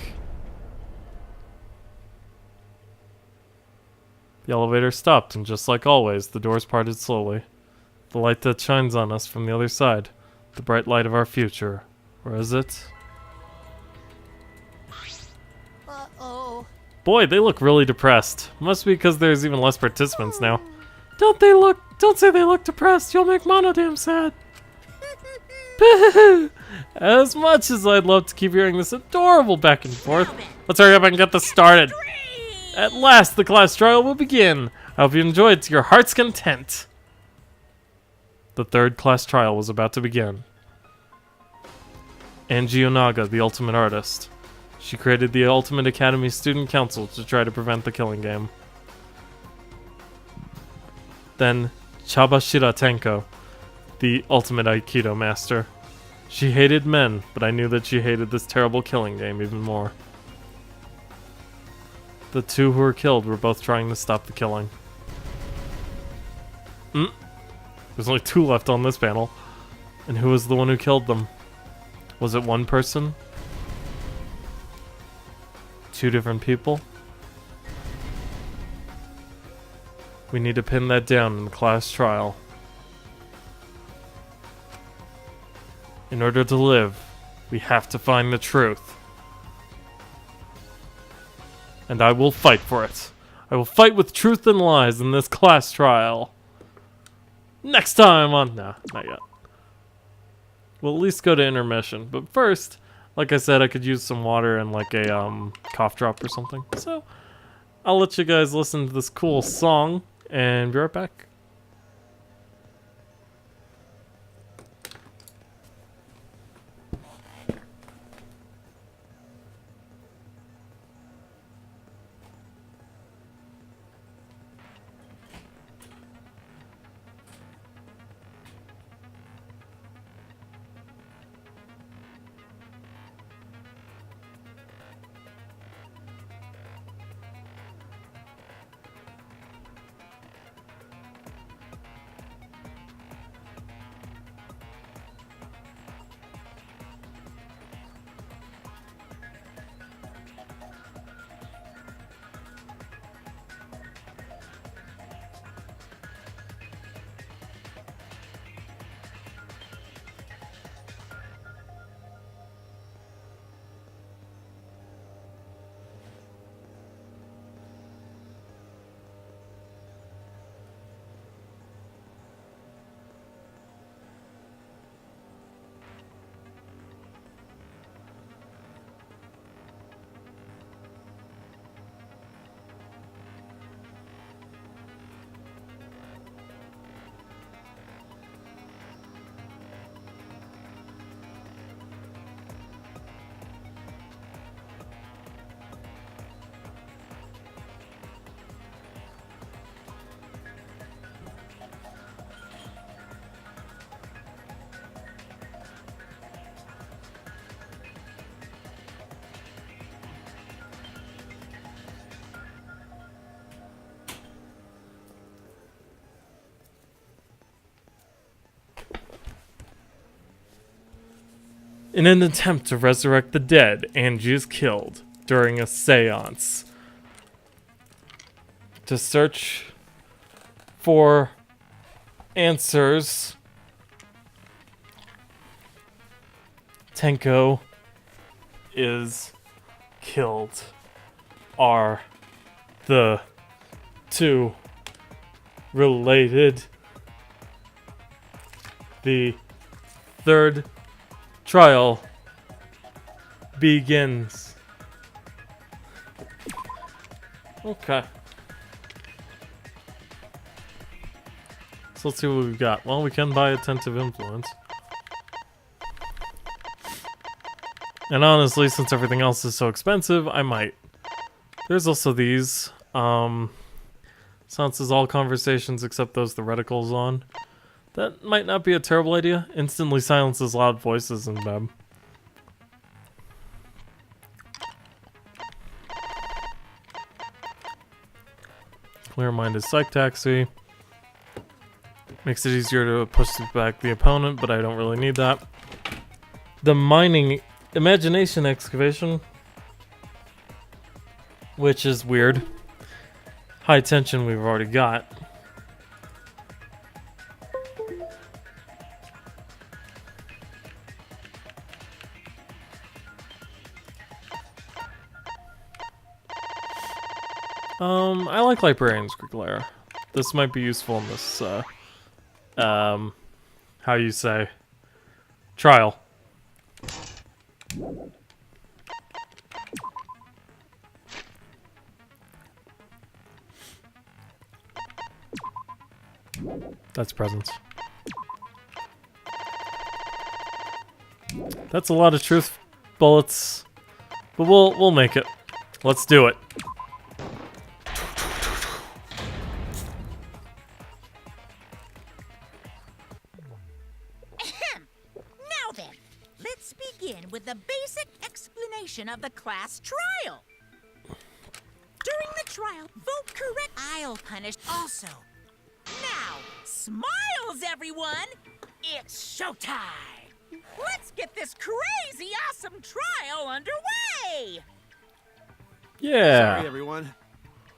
The elevator stopped, and just like always, the doors parted slowly. The light that shines on us from the other side, the bright light of our future. Or is it? Uh-oh. Boy, they look really depressed. Must be because there's even less participants now. Don't say they look depressed. You'll make Monodam sad. As much as I'd love to keep hearing this adorable back and forth, let's hurry up and get this started. At last, the class trial will begin. I hope you enjoy it to your heart's content. The third class trial was about to begin. Angie Onaga, the ultimate artist. She created the Ultimate Academy Student Council to try to prevent the killing game. Then, Chabashira Tenko, the ultimate Aikido master. She hated men, but I knew that she hated this terrible killing game even more. The two who were killed were both trying to stop the killing. There's only 2 left on this panel. And who was the one who killed them? Was it one person? 2 different people? We need to pin that down in the class trial. In order to live, we have to find the truth. And I will fight for it. I will fight with truth and lies in this class trial. Next time on... Nah, not yet. We'll at least go to intermission. But first, like I said, I could use some water and like a cough drop or something. So, I'll let you guys listen to this cool song and be right back. In an attempt to resurrect the dead, Angie is killed during a seance. To search for answers, Tenko is killed. Are the two related? The third trial begins. Okay. So let's see what we've got. Well, we can buy Attentive Influence. And honestly, since everything else is so expensive, I might. There's also these. Silences all conversations except those the reticle's on. That might not be a terrible idea. Instantly silences loud voices in bed. Clear-minded psych taxi. Makes it easier to push back the opponent, but I don't really need that. The mining imagination excavation, which is weird. High tension we've already got. I like Librarian's Glare. This might be useful in this, how you say, trial. That's presence. That's a lot of truth bullets, but we'll make it. Let's do it. Now then, let's begin with the basic explanation of the class trial. During the trial, vote correct. I'll punish also. Now, smiles, everyone! It's showtime! Let's get this crazy awesome trial underway! Yeah. Sorry, everyone.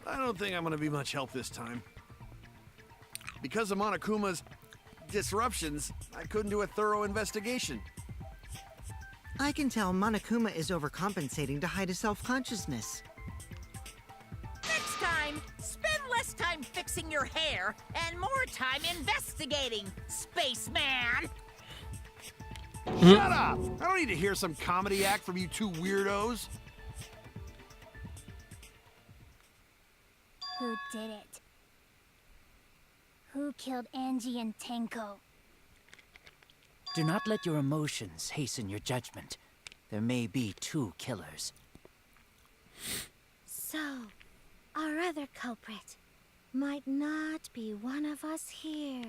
I don't think I'm gonna be much help this time. Because of Monokuma's disruptions, I couldn't do a thorough investigation. I can tell Monokuma is overcompensating to hide his self-consciousness. Next time, spend less time fixing your hair and more time investigating, spaceman! Shut up! I don't need to hear some comedy act from you two weirdos. Who did it? Who killed Angie and Tenko? Do not let your emotions hasten your judgment. There may be two killers. So, our other culprit might not be one of us here.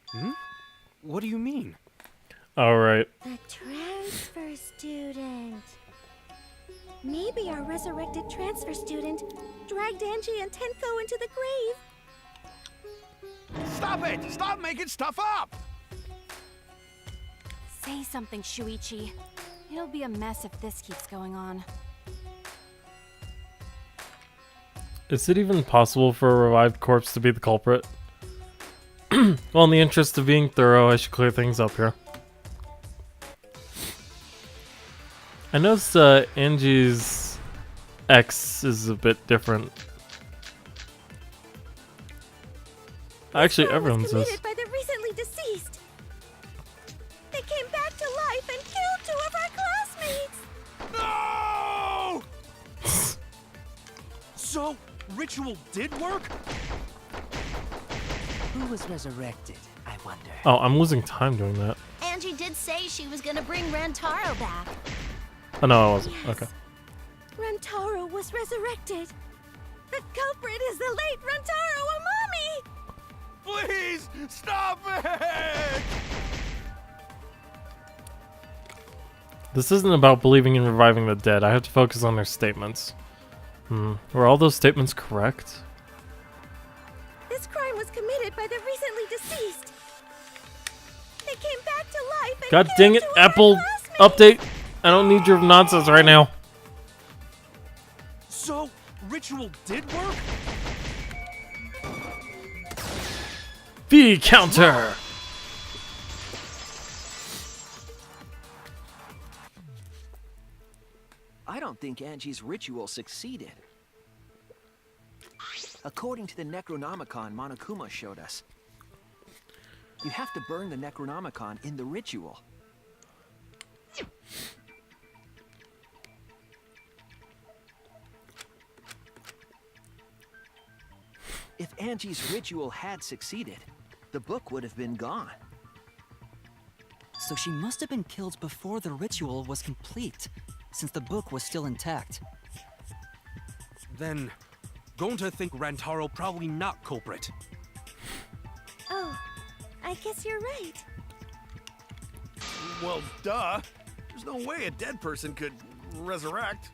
Hmm? What do you mean? All right. The transfer student. Maybe our resurrected transfer student dragged Angie and Tenko into the grave. Stop it! Stop making stuff up! Say something, Shuichi. It'll be a mess if this keeps going on. Is it even possible for a revived corpse to be the culprit? Well, in the interest of being thorough, I should clear things up here. I noticed Angie's ex is a bit different. Actually, everyone's is. Committed by the recently deceased. They came back to life and killed two of our classmates. No! So, ritual did work? Who was resurrected, I wonder? Oh, I'm losing time doing that. Angie did say she was gonna bring Rantaro back. Oh, no, I wasn't. Yes. Okay. Rantaro was resurrected. The culprit is the late Rantaro Amami. Please, stop it! This isn't about believing in reviving the dead. I have to focus on their statements. Were all those statements correct? This crime was committed by the recently deceased. They came back to life God dang it, Apple update. I don't need your nonsense right now. So, ritual did work? V counter. I don't think Angie's ritual succeeded. According to the Necronomicon Monokuma showed us, you have to burn the Necronomicon in the ritual. If Angie's ritual had succeeded, the book would have been gone. So she must have been killed before the ritual was complete, since the book was still intact. Then, Gonta think Rantaro probably not culprit. Oh, I guess you're right. Well, duh. There's no way a dead person could resurrect.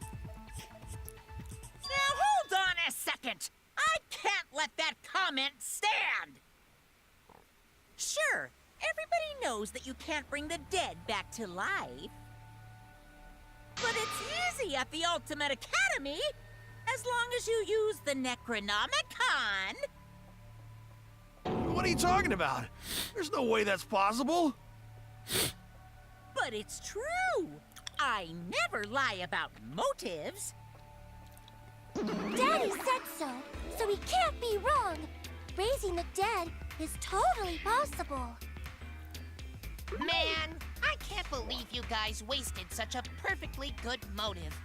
Now hold on a second. I can't let that comment stand. Sure, everybody knows that you can't bring the dead back to life. But it's easy at the Ultimate Academy, as long as you use the Necronomicon. What are you talking about? There's no way that's possible. But it's true. I never lie about motives. Daddy said so he can't be wrong. Raising the dead is totally possible. Man, I can't believe you guys wasted such a perfectly good motive.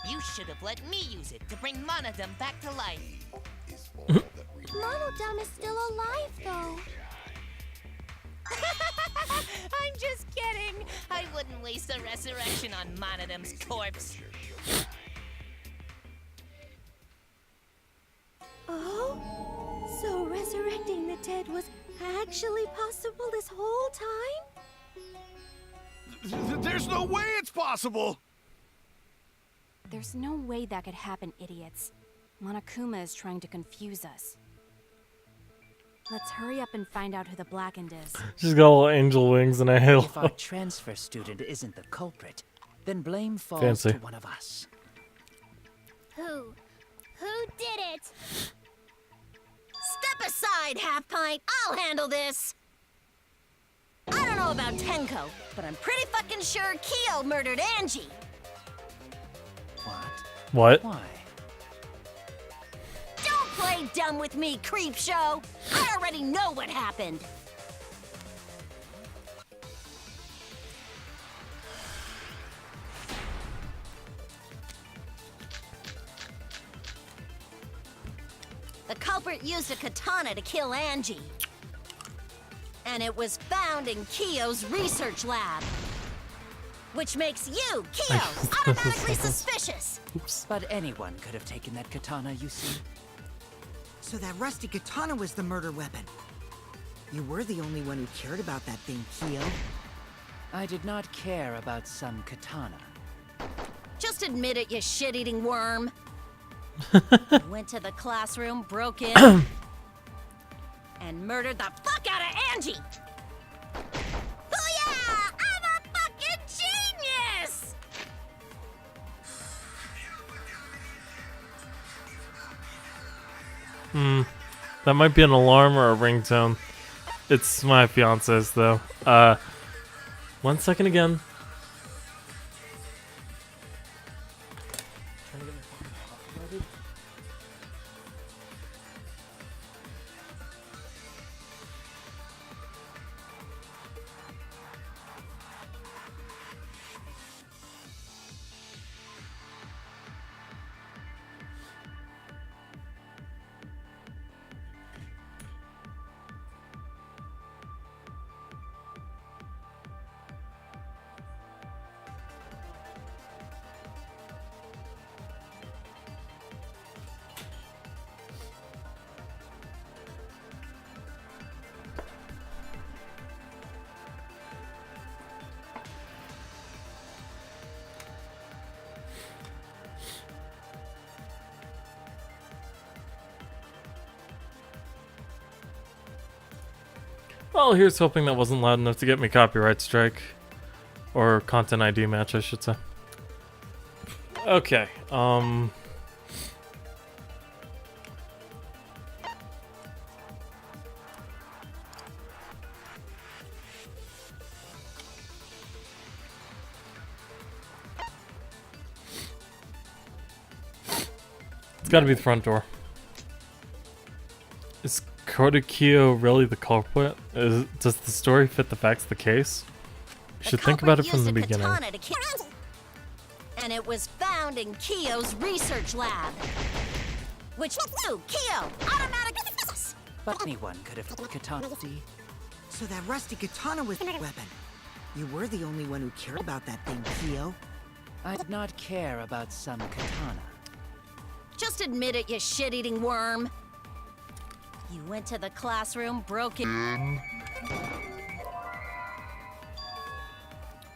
You should have let me use it to bring Monodum back to life. Monodum is still alive, though. I'm just kidding. I wouldn't waste a resurrection on Monodum's corpse. Oh? So resurrecting the dead was actually possible this whole time? There's no way it's possible! There's no way that could happen, idiots. Monokuma is trying to confuse us. Let's hurry up and find out who the Blackened is. She's got all angel wings and a halo. If our transfer student isn't the culprit, then blame falls Fancy. to one of us. Who? Who did it? Step aside, Half Pint. I'll handle this. I don't know about Tenko, but I'm pretty fucking sure Kyo murdered Angie. What? Why? Don't play dumb with me, creep show. I already know what happened. The culprit used a katana to kill Angie. And it was found in Kyo's research lab. Which makes you, Kyo, automatically suspicious. But anyone could have taken that katana, you see. So that rusty katana was the murder weapon. You were the only one who cared about that thing, Kyo. I did not care about some katana. Just admit it, you shit-eating worm. Went to the classroom, broke in, and murdered the fuck out of Angie. Booyah! I'm a fucking genius! That might be an alarm or a ringtone. It's my fiance's though. 1 second again. Well, here's hoping that wasn't loud enough to get me copyright strike. Or content ID match, I should say. Okay, it's gotta be the front door. Is Kodakio really the culprit? Does the story fit the facts of the case? You should think about it from the beginning. And it was found in Kiyo's research lab. Which you, Kiyo, automatic. But anyone could have katana. So that rusty katana was the weapon. You were the only one who cared about that thing, Kiyo. I did not care about some katana. Just admit it, you shit-eating worm. You went to the classroom, broke it.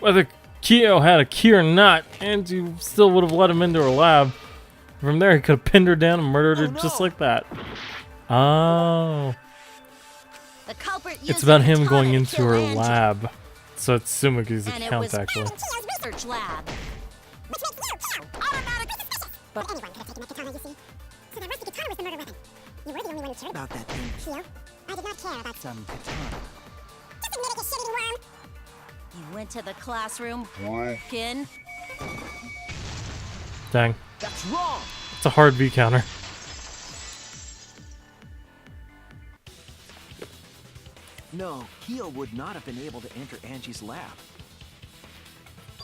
Whether Kiyo had a key or not, Angie still would have let him into her lab. From there, he could have pinned her down and murdered her just like that. Oh. The culprit used It's about him katana going to into kill her Angie. lab. So it's Sumugi's And it account, was actually. found in Kiyo's research lab. Which makes you, automatic. But anyone could have taken that katana, you see. So that rusty katana was the murder weapon. You were the only one who cared About that thing. Kiyo. I did not care about Some katana. Just admit it, you shitty worm. You went to the classroom, broke in. Dang. That's wrong. It's a hard V counter. No, Kiyo would not have been able to enter Angie's lab.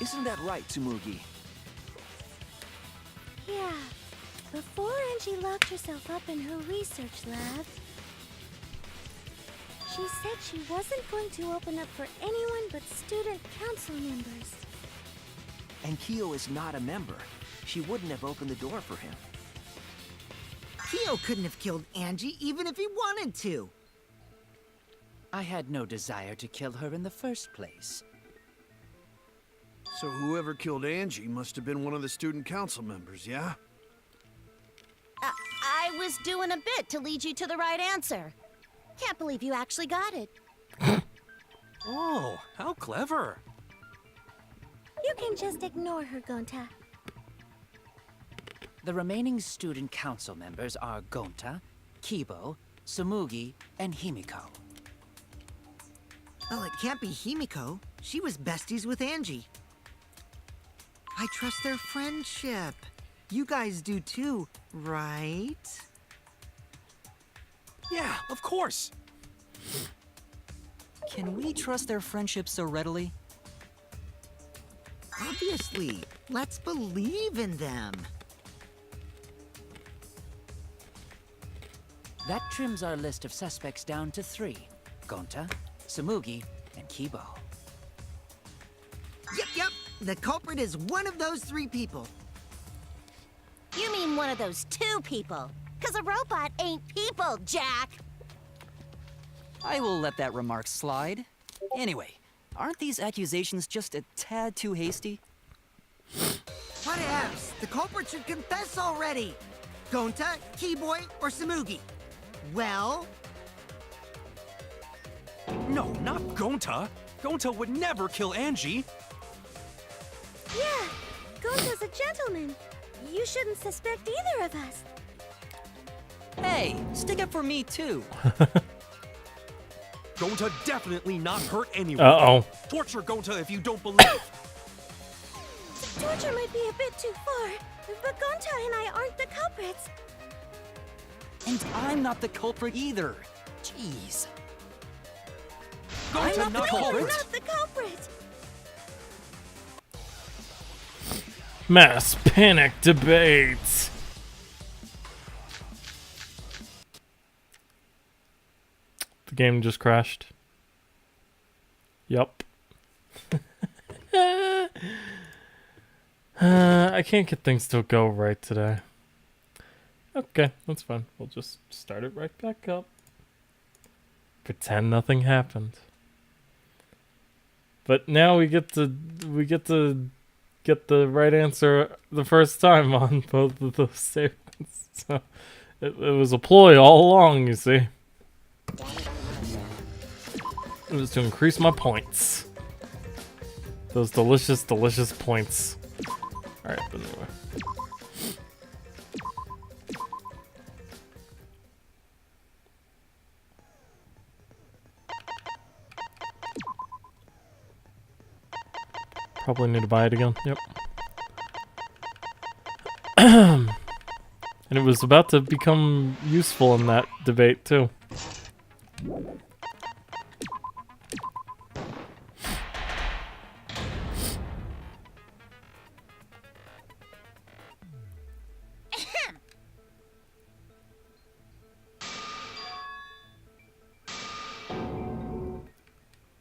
Isn't that right, Tsumugi? Yeah. Before Angie locked herself up in her research lab, she said she wasn't going to open up for anyone but student council members. And Kiyo is not a member. She wouldn't have opened the door for him. Kiyo couldn't have killed Angie even if he wanted to. I had no desire to kill her in the first place. So whoever killed Angie must have been one of the student council members, yeah? I was doing a bit to lead you to the right answer. Can't believe you actually got it. Oh, how clever. You can just ignore her, Gonta. The remaining student council members are Gonta, Kibo, Sumugi, and Himiko. Well, it can't be Himiko. She was besties with Angie. I trust their friendship. You guys do too, right? Yeah, of course. Can we trust their friendship so readily? Obviously. Let's believe in them. That trims our list of suspects down to 3. Gonta, Sumugi, and Kibo. Yep. The culprit is one of those 3 people. You mean one of those 2 people? Because a robot ain't people, Jack! I will let that remark slide. Anyway, aren't these accusations just a tad too hasty? What ifs? The culprit should confess already. Gonta, Keyboy, or Sumugi? Well... No, not Gonta. Gonta would never kill Angie. Yeah, Gonta's a gentleman. You shouldn't suspect either of us. Hey, stick up for me too. Gonta definitely not hurt anyone. Uh-oh. Torture Gonta if you don't believe. Torture might be a bit too far, but Gonta and I aren't the culprits. And I'm not the culprit either. Jeez. Gonta not culprit. Not the culprit. Mass panic debate. The game just crashed. Yup. I can't get things to go right today. Okay, that's fine. We'll just start it right back up. Pretend nothing happened. But now we get to get the right answer the first time on both of those statements. So it was a ploy all along, you see. It was to increase my points. Those delicious, delicious points. Alright, but anyway. Probably need to buy it again. Yep. And it was about to become useful in that debate, too.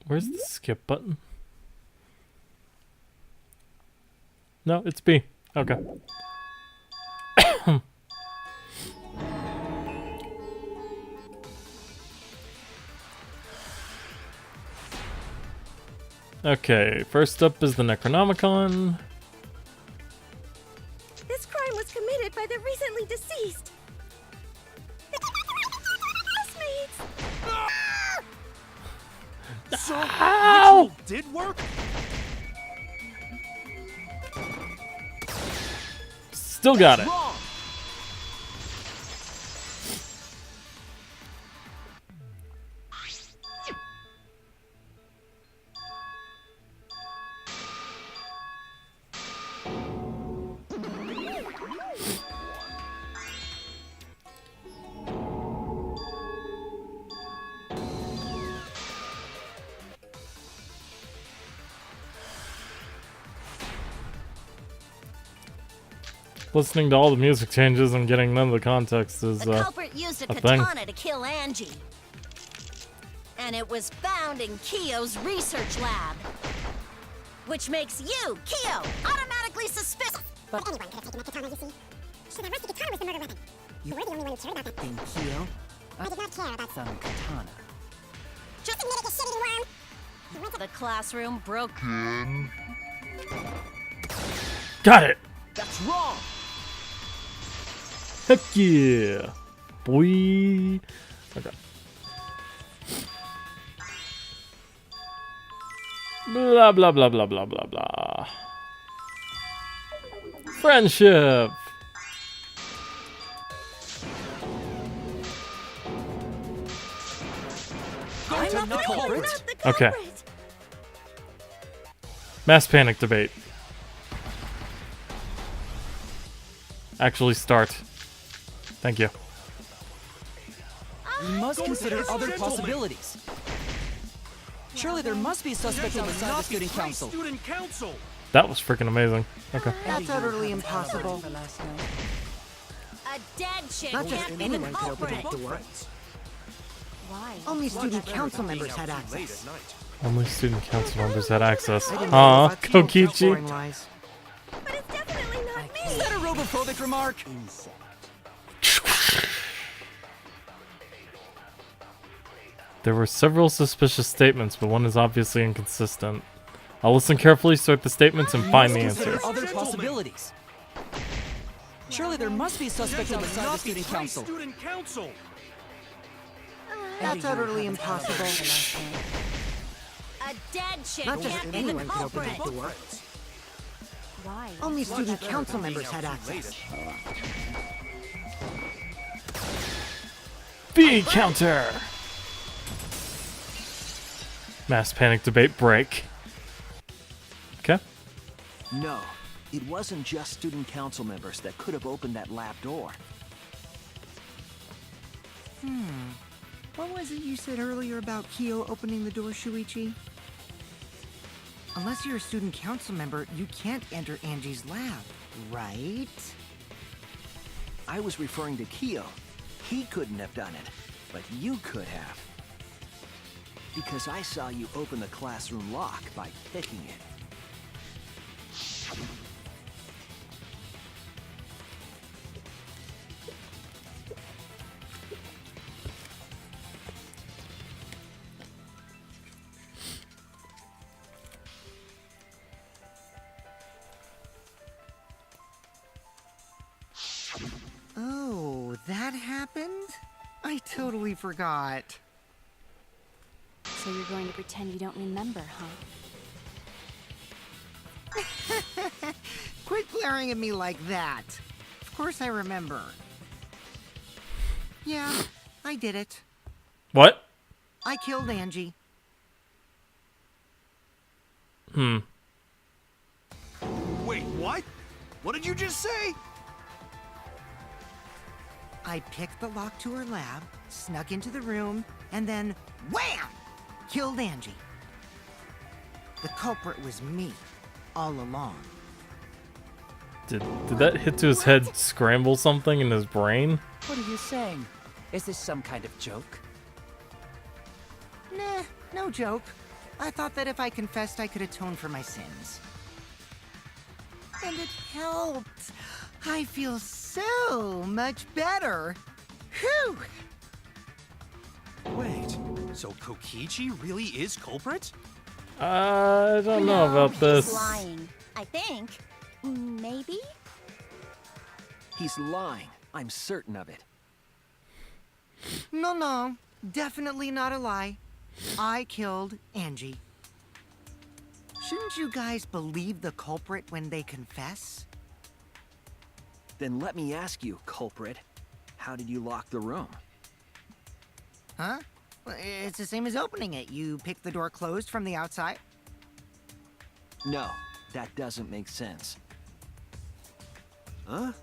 Where's the skip button? No, it's B. Okay. Okay, first up is the Necronomicon. This crime was committed by the recently deceased. Classmates! So, Ow! ritual did work? Still got it. Wrong. Listening to all the music changes and getting none of the context is The culprit used a thing. katana to kill Angie. And it was found in Kiyo's research lab. Which makes you, Kiyo, automatically suspicious. But anyone could have taken that katana, you see. So that must be katana was the murder weapon. You were the only one who cared about that. Then Kyo? I did not care about Some katana. Just admit it, you shitty worm! You went to The classroom broke. Got it! That's wrong. Heck yeah! Boy! Okay. Blah blah blah blah blah blah blah. Friendship! I'm not the culprit. Okay. Mass panic debate. Actually start. Thank you. We must consider other possibilities. Surely there must be a suspect inside the student council. Student council. That was freaking amazing. Okay. That's utterly impossible. A dead chick Not just can't be the anyone could open culprit. that door. Why? Only student council members had Late access. at night. Only student council members had access. I didn't know Aw, about student council Kokichi. boring lies. But it's definitely not Is me! that a robophobic remark? There were several suspicious statements, but one is obviously inconsistent. I'll listen carefully, sort the statements, and find the answer. Consider other possibilities. Surely there must be a suspect inside the student council. Student council. That's utterly impossible. A dead chick Not just can't be the anyone could open culprit. that door. Why? Only student council members had access. B counter! Mass panic debate break. Okay. No, it wasn't just student council members that could have opened that lab door. What was it you said earlier about Kyo opening the door, Shuichi? Unless you're a student council member, you can't enter Angie's lab, right? I was referring to Kyo. He couldn't have done it, but you could have. Because I saw you open the classroom lock by picking it. Oh, that happened? I totally forgot. So you're going to pretend you don't remember, huh? Quit glaring at me like that. Of course I remember. Yeah, I did it. What? I killed Angie. Wait, what? What did you just say? I picked the lock to her lab, snuck into the room, and then wham! Killed Angie. The culprit was me, all along. Did that hit to his head scramble something in his brain? What are you saying? Is this some kind of joke? Nah, no joke. I thought that if I confessed, I could atone for my sins. And it helped. I feel so much better. Whew! Wait, so Kokichi really is culprit? I don't know about He's this. lying. I think. Maybe? He's lying. I'm certain of it. No, definitely not a lie. I killed Angie. Shouldn't you guys believe the culprit when they confess? Then let me ask you, culprit. How did you lock the room? Huh? Well, it's the same as opening it. You pick the door closed from the outside. No, that doesn't make sense. Huh?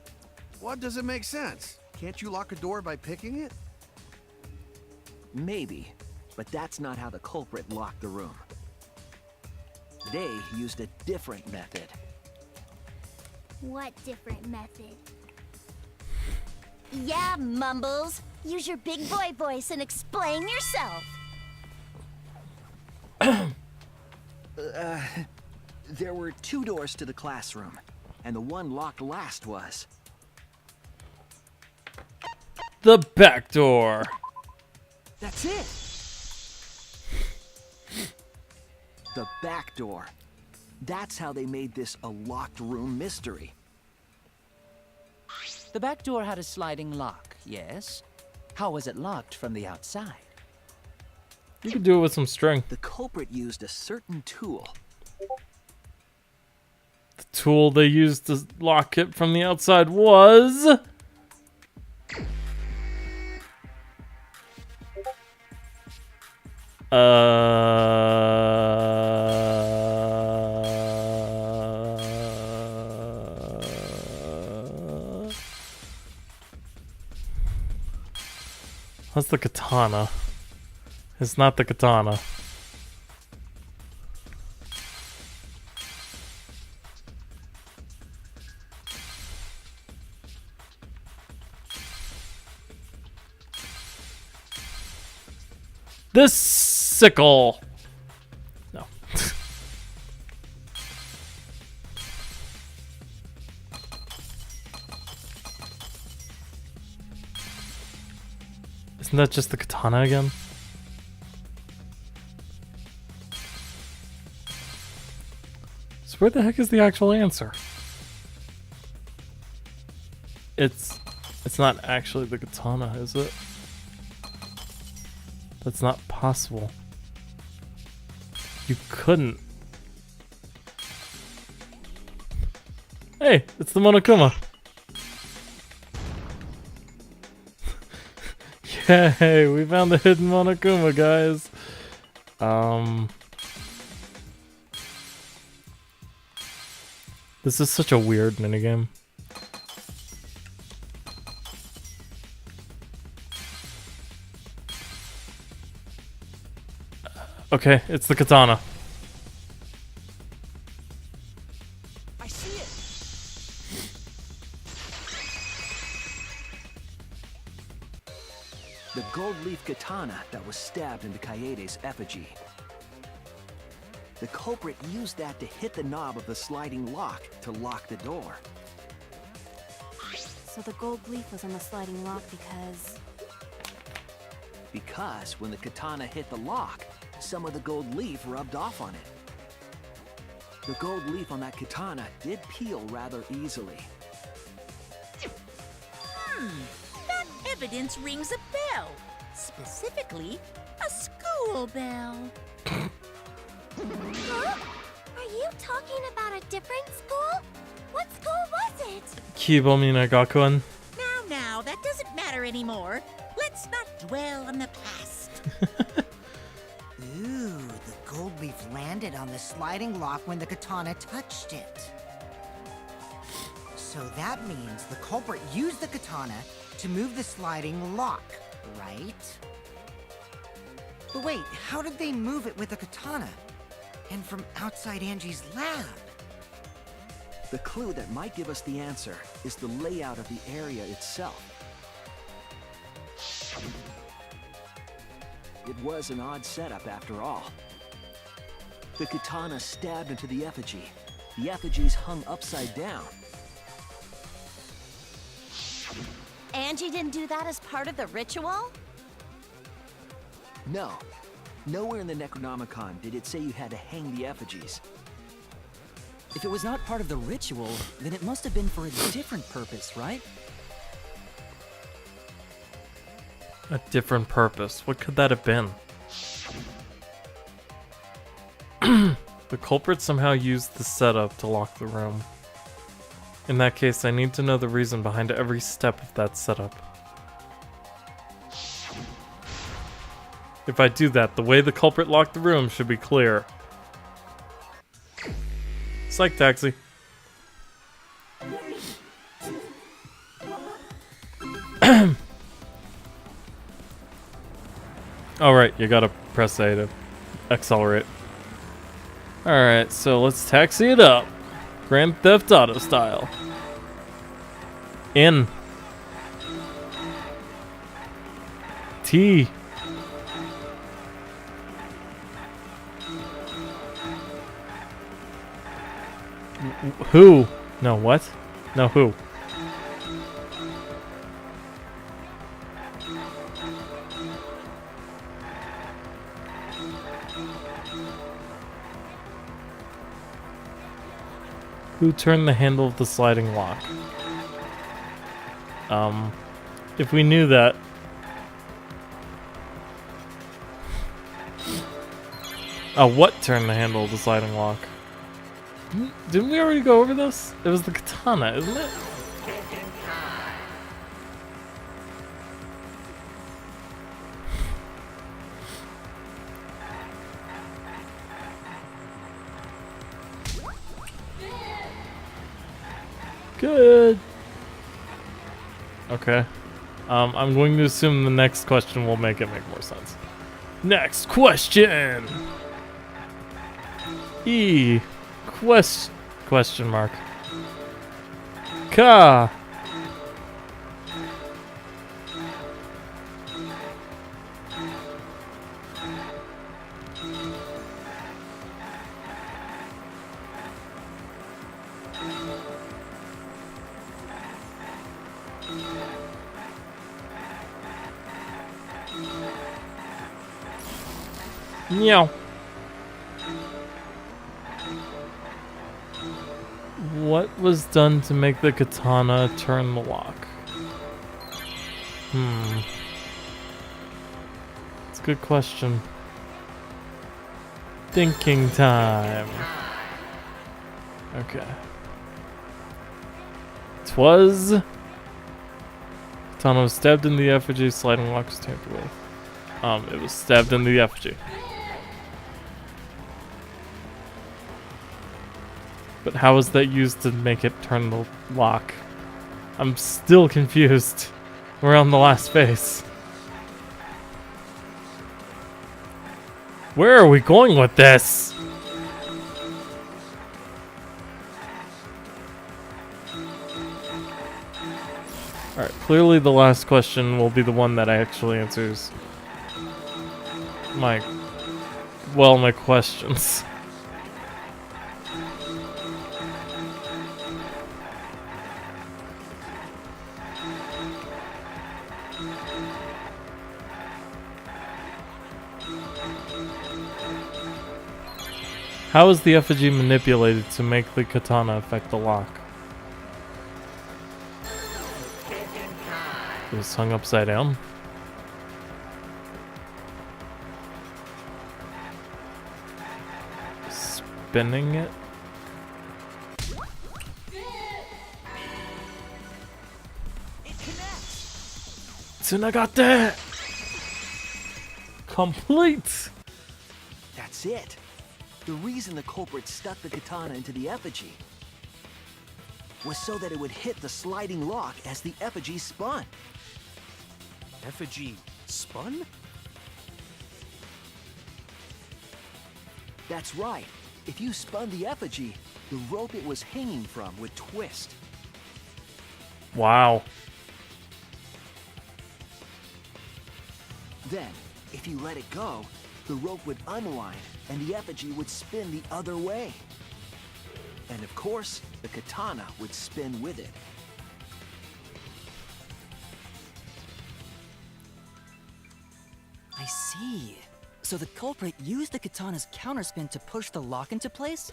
What doesn't make sense? Can't you lock a door by picking it? Maybe, but that's not how the culprit locked the room. They used a different method. What different method? Yeah, Mumbles. Use your big boy voice and explain yourself. There were 2 doors to the classroom, and the one locked last was... The back door. That's it! The back door. That's how they made this a locked room mystery. The back door had a sliding lock, yes? How was it locked from the outside? You could do it with some string. The culprit used a certain tool. The tool they used to lock it from the outside was... That's the katana. It's not the katana. This sickle. No. Isn't that just the katana again? So where the heck is the actual answer? It's not actually the katana, is it? That's not possible. You couldn't. Hey, it's the Monokuma. Yay, we found the hidden Monokuma, guys. This is such a weird minigame. Okay, it's the katana. I see it! The gold leaf katana that was stabbed into Kaede's effigy. The culprit used that to hit the knob of the sliding lock to lock the door. So the gold leaf was on the sliding lock Because when the katana hit the lock, some of the gold leaf rubbed off on it. The gold leaf on that katana did peel rather easily. That evidence rings a bell. Specifically, a school school bell. Huh? Are you talking about a different school? What school was it? Kibomi Nagakuen. Now, that doesn't matter anymore. Let's not dwell on the past. Ooh, the gold leaf landed on the sliding lock when the katana touched it. So that means the culprit used the katana to move the sliding lock, right? But wait, how did they move it with a katana? And from outside Angie's lab? The clue that might give us the answer is the layout of the area itself. It was an odd setup after all. The katana stabbed into the effigy. The effigy's hung upside down. Angie didn't do that as part of the ritual? No. Nowhere in the Necronomicon did it say you had to hang the effigies. If it was not part of the ritual, then it must have been for a different purpose, right? A different purpose. What could that have been? The culprit somehow used the setup to lock the room. In that case, I need to know the reason behind every step of that setup. If I do that, the way the culprit locked the room should be clear. Psych taxi. Alright, you gotta press A to accelerate. Alright, so let's taxi it up. Grand Theft Auto style. In. T. Who? No, what? No, who? Who turned the handle of the sliding lock? If we knew that... what turned the handle of the sliding lock? Didn't we already go over this? It was the katana, isn't it? Good. Okay. I'm going to assume the next question will make it make more sense. Next question. E. Question mark. Ka. Meow. What was done to make the katana turn the lock? It's a good question. Thinking time. Okay. 'Twas... Katana was stabbed in the effigy, sliding lock was tampered with. It was stabbed in the effigy. But how was that used to make it turn the lock? I'm still confused. We're on the last phase. Where are we going with this? Alright, clearly the last question will be the one that actually answers my questions. How is the effigy manipulated to make the katana affect the lock? It was hung upside down. spinning it? Tsunagate! Complete! That's it. The reason the culprit stuck the katana into the effigy was so that it would hit the sliding lock as the effigy spun. Effigy spun? That's right. If you spun the effigy, the rope it was hanging from would twist. Wow. Then, if you let it go, the rope would unwind and the effigy would spin the other way. And of course, the katana would spin with it. I see. So the culprit used the katana's counterspin to push the lock into place?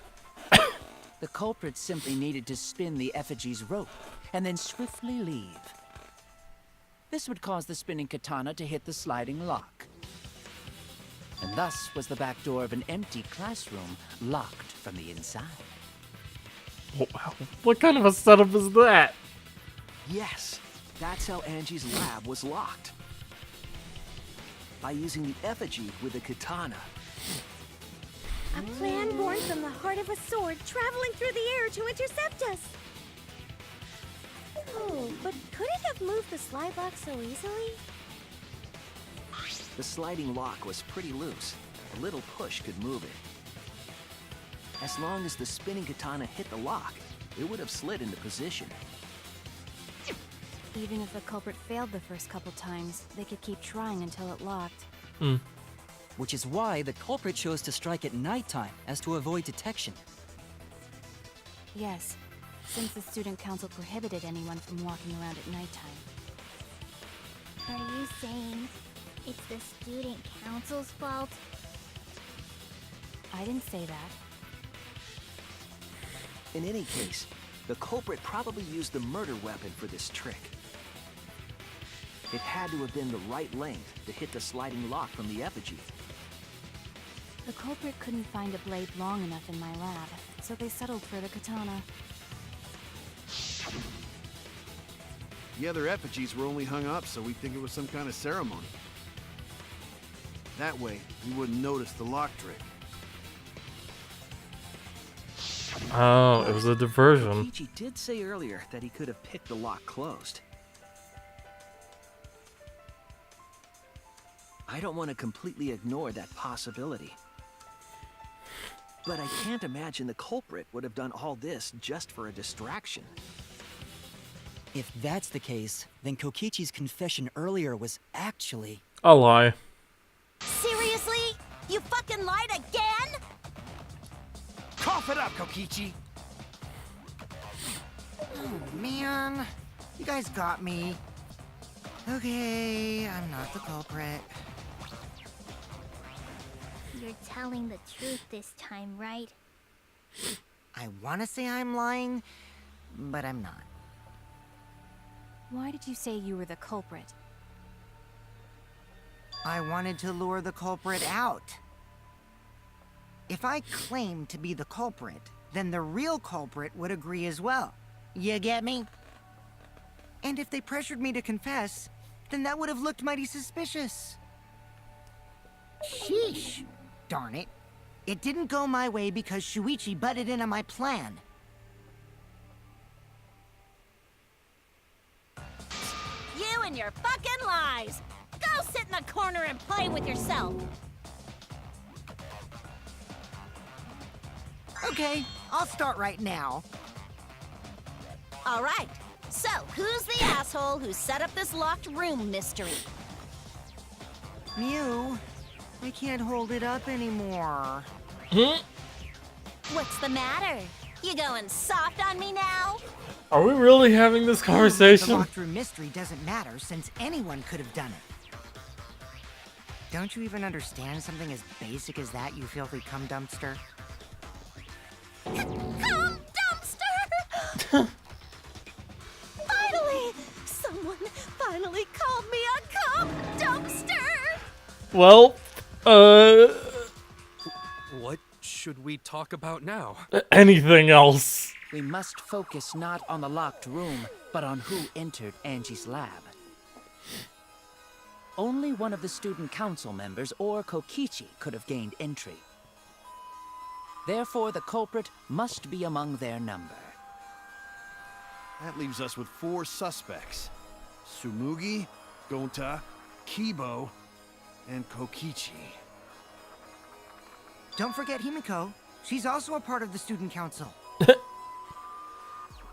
The culprit simply needed to spin the effigy's rope and then swiftly leave. This would cause the spinning katana to hit the sliding lock. And thus was the back door of an empty classroom locked from the inside. Wow. What kind of a setup is that? Yes, that's how Angie's lab was locked. By using the effigy with the katana. A plan born from the heart of a sword traveling through the air to intercept us. Oh, but could it have moved the slide lock so easily? The sliding lock was pretty loose. A little push could move it. As long as the spinning katana hit the lock, it would have slid into position. Even if the culprit failed the first couple times, they could keep trying until it locked. Which is why the culprit chose to strike at nighttime, as to avoid detection. Yes, since the student council prohibited anyone from walking around at nighttime. Are you saying it's the student council's fault? I didn't say that. In any case, the culprit probably used the murder weapon for this trick. It had to have been the right length to hit the sliding lock from the effigy. The culprit couldn't find a blade long enough in my lab, so they settled for the katana. The other effigies were only hung up so we'd think it was some kind of ceremony. That way, we wouldn't notice the lock trick. Oh, it was a diversion. Kokichi did say earlier that he could have picked the lock closed. I don't want to completely ignore that possibility. But I can't imagine the culprit would have done all this just for a distraction. If that's the case, then Kokichi's confession earlier was actually... a lie. Seriously? You fucking lied again? Cough it up, Kokichi! Oh, man. You guys got me. Okay, I'm not the culprit. You're telling the truth this time, right? I want to say I'm lying, but I'm not. Why did you say you were the culprit? I wanted to lure the culprit out. If I claimed to be the culprit, then the real culprit would agree as well. You get me? And if they pressured me to confess, then that would have looked mighty suspicious. Sheesh. Darn it. It didn't go my way because Shuichi butted in on my plan. You and your fucking lies! Go sit in the corner and play with yourself! Okay, I'll start right now. Alright, so who's the asshole who set up this locked room mystery? Mew, I can't hold it up anymore. What's the matter? You going soft on me now? Are we really having this conversation? The locked room mystery doesn't matter since anyone could have done it. Don't you even understand something as basic as that, you filthy cum dumpster? Cum dumpster! Finally! Someone finally called me a cum dumpster! Well, What should we talk about now? Anything else? We must focus not on the locked room, but on who entered Angie's lab. Only one of the student council members or Kokichi could have gained entry. Therefore, the culprit must be among their number. That leaves us with 4 suspects. Tsumugi, Gonta, Kibo, and Kokichi. Don't forget Himiko. She's also a part of the student council.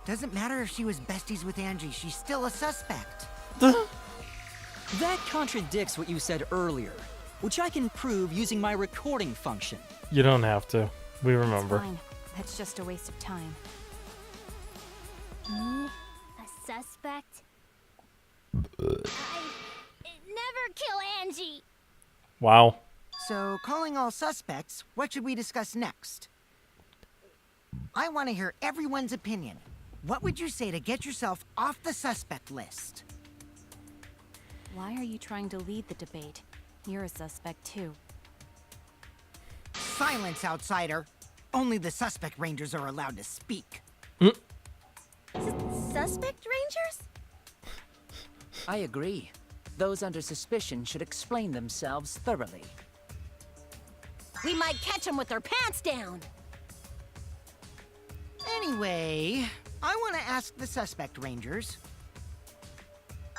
Doesn't matter if she was besties with Angie, she's still a suspect. That contradicts what you said earlier, which I can prove using my recording function. You don't have to. We remember. Fine. That's just a waste of time. Me? A suspect? I never kill Angie! Wow. So, calling all suspects, what should we discuss next? I want to hear everyone's opinion. What would you say to get yourself off the suspect list? Why are you trying to lead the debate? You're a suspect too. Silence, outsider. Only the suspect rangers are allowed to speak. Suspect rangers? I agree. Those under suspicion should explain themselves thoroughly. We might catch them with their pants down. Anyway, I want to ask the suspect rangers.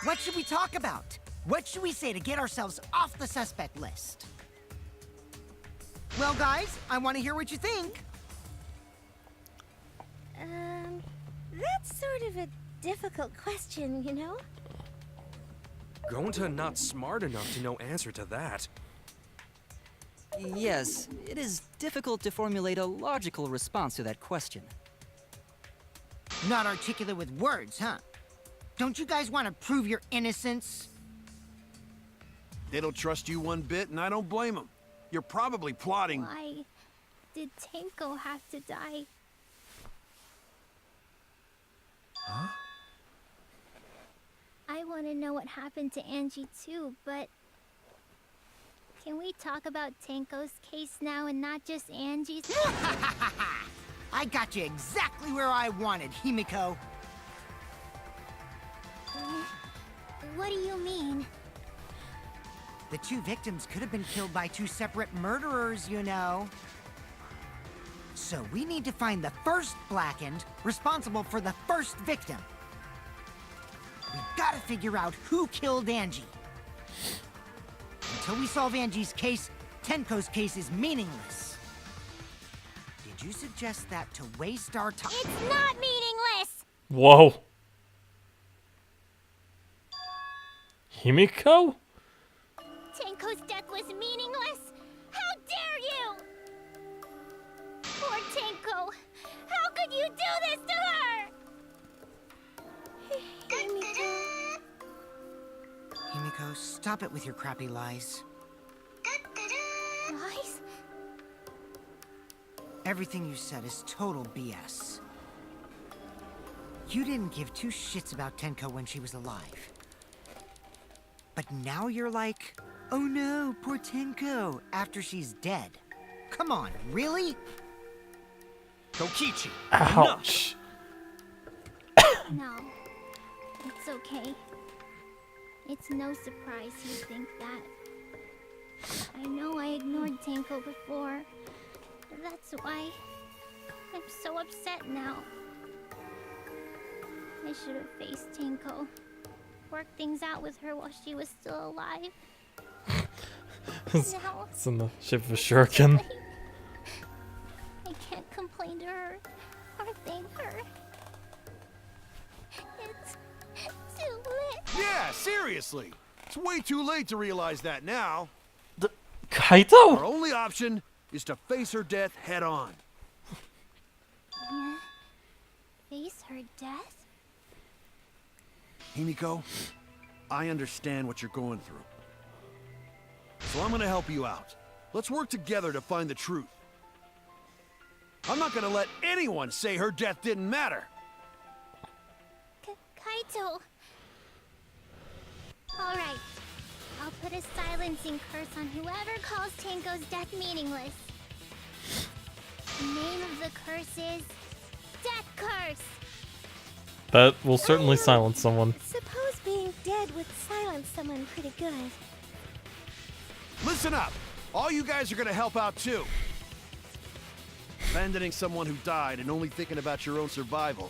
What should we talk about? What should we say to get ourselves off the suspect list? Well, guys, I want to hear what you think. That's sort of a difficult question, you know? Gonta not smart enough to know answer to that. Yes, it is difficult to formulate a logical response to that question. Not articulate with words, huh? Don't you guys want to prove your innocence? They don't trust you one bit, and I don't blame them. You're probably plotting... Why did Tenko have to die? Huh? I want to know what happened to Angie too, but... Can we talk about Tenko's case now and not just Angie's? I got you exactly where I wanted, Himiko. What do you mean? The 2 victims could have been killed by 2 separate murderers, you know. So we need to find the first Blackened responsible for the first victim. We've got to figure out who killed Angie. Until we solve Angie's case, Tenko's case is meaningless. Did you suggest that to waste our time? It's not meaningless! Whoa. Himiko? Tenko's death was meaningless? How dare you! Poor Tenko! How could you do this to her? Himiko, stop it with your crappy lies. Lies? Everything you said is total BS. You didn't give 2 shits about Tenko when she was alive. But now you're like, oh no, poor Tenko, after she's dead. Come on, really? Kokichi! Ouch. No. It's okay. It's no surprise you think that. I know I ignored Tenko before. That's why I'm so upset now. I should have faced Tenko. Worked things out with her while she was still alive. Now, It's in the shape of a shuriken. I can't complain to her or thank her. It's too late. Yeah, seriously! It's way too late to realize that now. Kaito? Our only option is to face her death head on. Face her death? Himiko, I understand what you're going through. So I'm gonna help you out. Let's work together to find the truth. I'm not gonna let anyone say her death didn't matter. Kaito. Alright. I'll put a silencing curse on whoever calls Tenko's death meaningless. The name of the curse is Death Curse. That will certainly silence someone. Suppose being dead would silence someone pretty good. Listen up! All you guys are gonna help out too. Abandoning someone who died and only thinking about your own survival.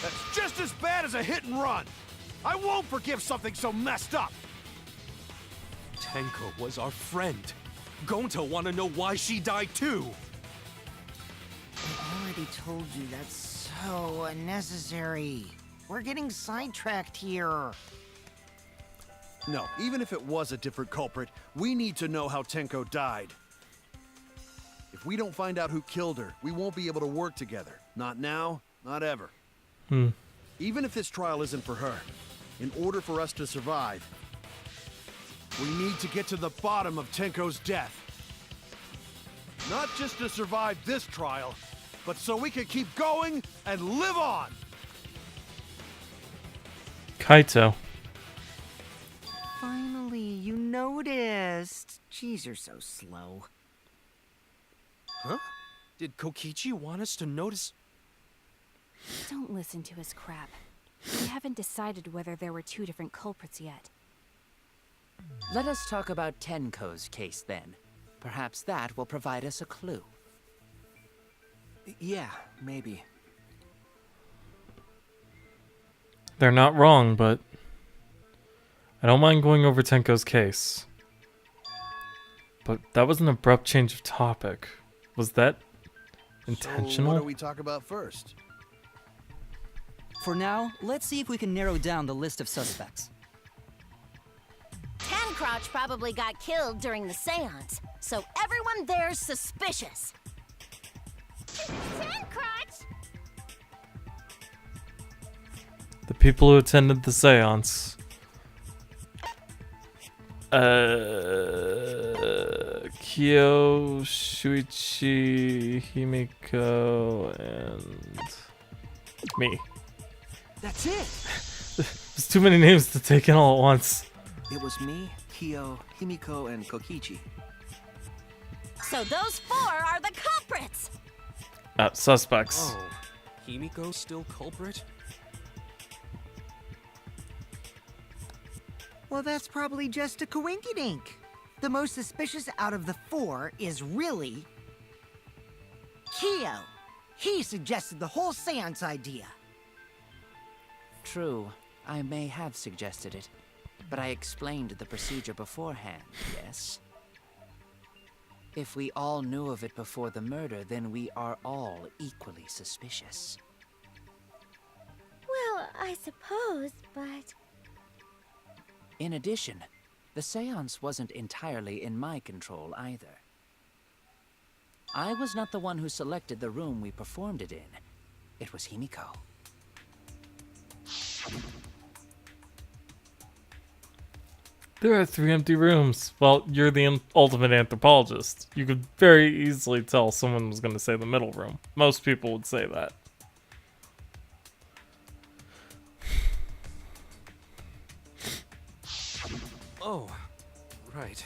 That's just as bad as a hit and run! I won't forgive something so messed up! Tenko was our friend. Gonta wanna know why she died too. I already told you that's so unnecessary. We're getting sidetracked here. No, even if it was a different culprit, we need to know how Tenko died. If we don't find out who killed her, we won't be able to work together. Not now, not ever. Even if this trial isn't for her, in order for us to survive, we need to get to the bottom of Tenko's death. Not just to survive this trial, but so we can keep going and live on! Kaito. Finally, you noticed. Jeez, you're so slow. Huh? Did Kokichi want us to notice? Don't listen to his crap. We haven't decided whether there were two different culprits yet. Let us talk about Tenko's case then. Perhaps that will provide us a clue. Yeah, maybe. They're not wrong, but I don't mind going over Tenko's case. But that was an abrupt change of topic. Was that intentional? So what do we talk about first? For now, let's see if we can narrow down the list of suspects. Tancrotch probably got killed during the seance, so everyone there's suspicious. Tancrotch! The people who attended the seance. Kyo, Shuichi, Himiko, and me. That's it! There's too many names to take in all at once. It was me, Kyo, Himiko, and Kokichi. So those four are the culprits! Suspects. Oh, Himiko's still culprit? Well, that's probably just a coinkydink. The most suspicious out of the four is really Kyo. He suggested the whole seance idea. True, I may have suggested it, but I explained the procedure beforehand, yes? If we all knew of it before the murder, then we are all equally suspicious. Well, I suppose, but... In addition, the seance wasn't entirely in my control either. I was not the one who selected the room we performed it in. It was Himiko. There are 3 empty rooms. Well, you're the ultimate anthropologist. You could very easily tell someone was going to say the middle room. Most people would say that. Oh, right.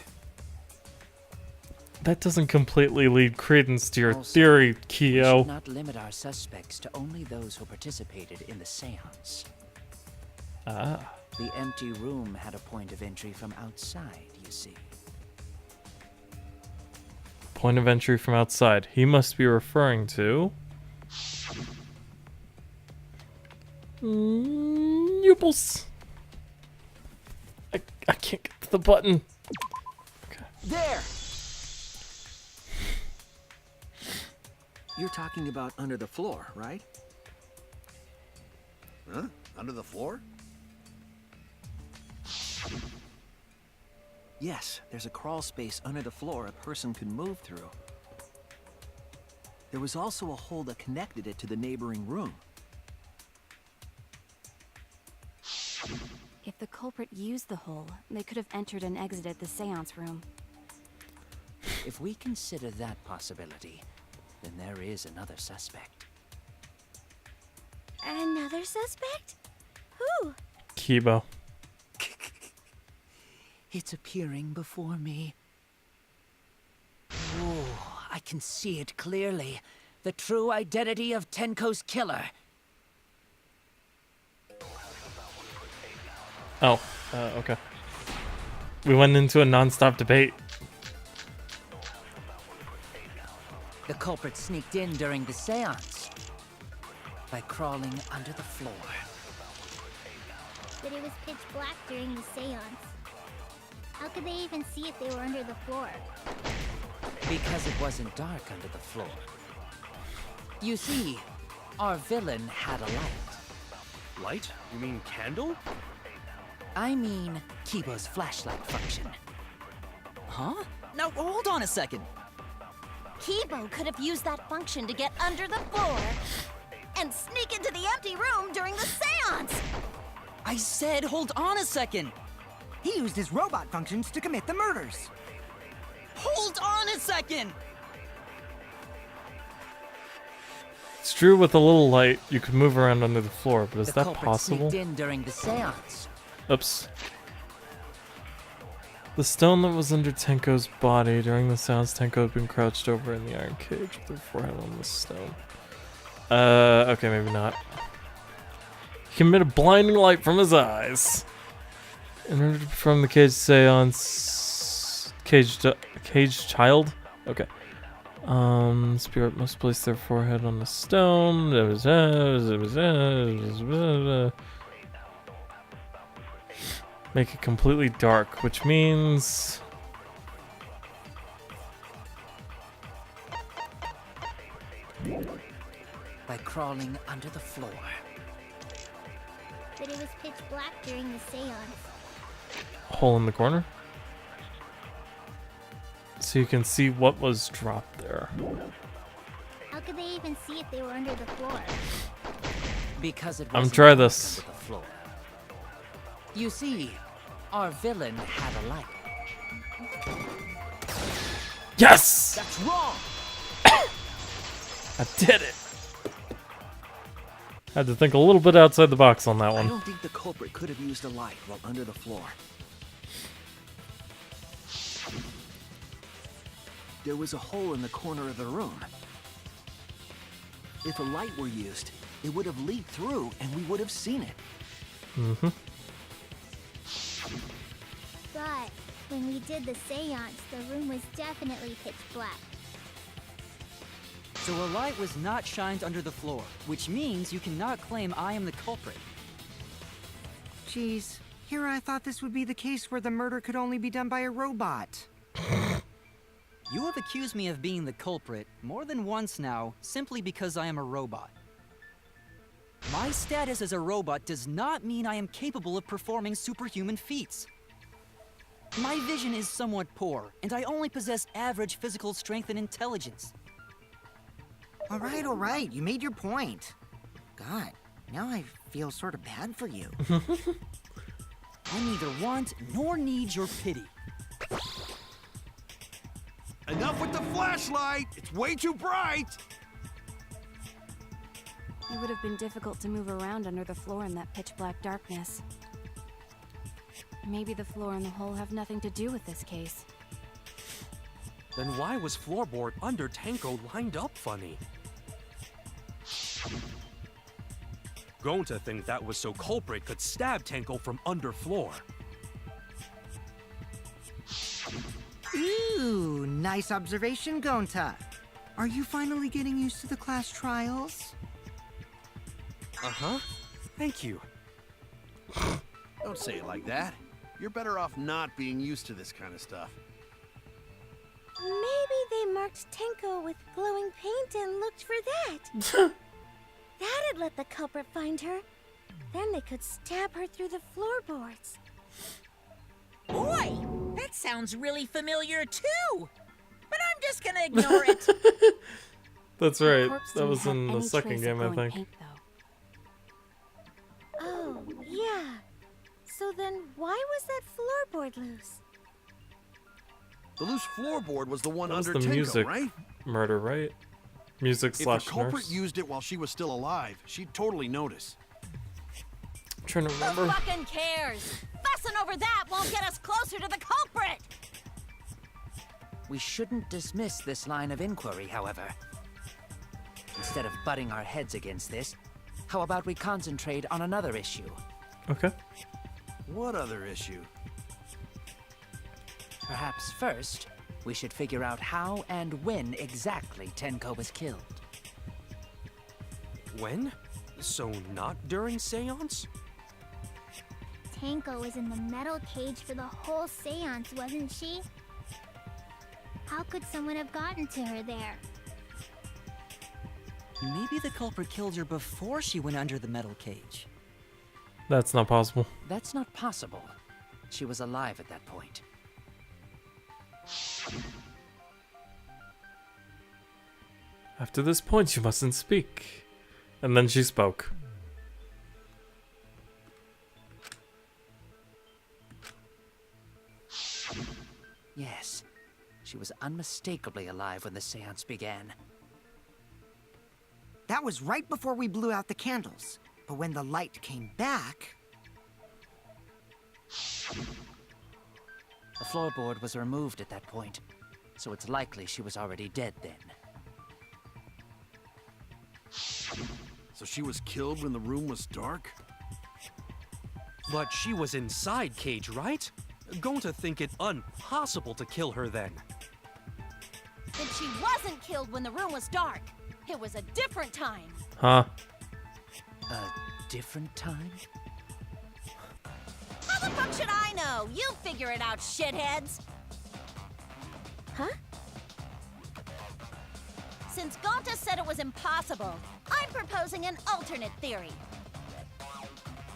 That doesn't completely lead credence to your Also, theory, We Kyo. should not limit our suspects to only those who participated in the seance. Ah. The empty room had a point of entry from outside, you see. Point of entry from outside. He must be referring to... Nuples. I can't get to the button. Okay. There! You're talking about under the floor, right? Huh? Under the floor? Yes, there's a crawl space under the floor a person could move through. There was also a hole that connected it to the neighboring room. If the culprit used the hole, they could have entered and exited the seance room. If we consider that possibility, then there is another suspect. Another suspect? Who? Kibo. It's appearing before me. Oh, I can see it clearly. The true identity of Tenko's killer. Oh, okay. We went into a non-stop debate. The culprit sneaked in during the seance by crawling under the floor. But it was pitch black during the seance. How could they even see if they were under the floor? Because it wasn't dark under the floor. You see, our villain had a light. Light? You mean candle? I mean, Kibo's flashlight function. Huh? Now, hold on a second. Kibo could have used that function to get under the floor and sneak into the empty room during the seance. I said hold on a second. He used his robot functions to commit the murders. Hold on a second. It's true, with a little light, you could move around under the floor, but is The that culprit possible? sneaked in during the seance. Oops. The stone that was under Tenko's body during the seance, Tenko had been crouched over in the iron cage with her forehead on the stone. Okay, maybe not. He emitted a blinding light from his eyes. In order to perform the cage seance, caged child? Okay. Spirit must place their forehead on the stone. Make it completely dark, which means... By crawling under the floor. But it was pitch black during the seance. Hole in the corner? So you can see what was dropped there. How could they even see if they were under the floor? Because it I'm wasn't try dark this. under the floor. You see, our villain had a light. Yes! That's wrong! I did it! Had to think a little bit outside the box on that I one. don't think the culprit could have used a light while under the floor. There was a hole in the corner of the room. If a light were used, it would have leaked through and we would have seen it. Mm-hmm. But when we did the seance, the room was definitely pitch black. So a light was not shined under the floor, which means you cannot claim I am the culprit. Jeez, here I thought this would be the case where the murder could only be done by a robot. You have accused me of being the culprit more than once now, simply because I am a robot. My status as a robot does not mean I am capable of performing superhuman feats. My vision is somewhat poor, and I only possess average physical strength and intelligence. All right, you made your point. God, now I feel sort of bad for you. I neither want nor need your pity. Enough with the flashlight! It's way too bright! It would have been difficult to move around under the floor in that pitch black darkness. Maybe the floor and the hole have nothing to do with this case. Then why was floorboard under Tenko lined up funny? Going to think that was so culprit could stab Tenko from under floor. Ooh, nice observation, Gonta. Are you finally getting used to the class trials? Uh-huh. Thank you. Don't say it like that. You're better off not being used to this kind of stuff. Maybe they marked Tenko with glowing paint and looked for that. That'd let the culprit find her. Then they could stab her through the floorboards. Boy, that sounds really familiar too. But I'm just gonna ignore it. That's The right. corpse That didn't was have in the any second trace of game, I glowing think. paint, though. Oh, yeah. So then why was that floorboard loose? The loose floorboard was the one That was under the Tenko, music right? murder, right? Music If the slash culprit nurse. used it while she was still alive, she'd totally notice. I'm trying to Who remember. fucking cares? Fussing over that won't get us closer to the culprit. We shouldn't dismiss this line of inquiry, however. Instead of butting our heads against this, how about we concentrate on another issue? Okay. What other issue? Perhaps first, we should figure out how and when exactly Tenko was killed. When? So not during seance? Tenko was in the metal cage for the whole seance, wasn't she? How could someone have gotten to her there? Maybe the culprit killed her before she went under the metal cage. That's not possible. That's not possible. She was alive at that point. After this point, you mustn't speak. And then she spoke. Yes, she was unmistakably alive when the seance began. That was right before we blew out the candles. But when the light came back... The floorboard was removed at that point, so it's likely she was already dead then. So she was killed when the room was dark? But she was inside cage, right? Going to think it impossible to kill her then. Then she wasn't killed when the room was dark. It was a different time. Huh? A different time? How the fuck should I know? You figure it out, shitheads. Huh? Since Gonta said it was impossible, I'm proposing an alternate theory.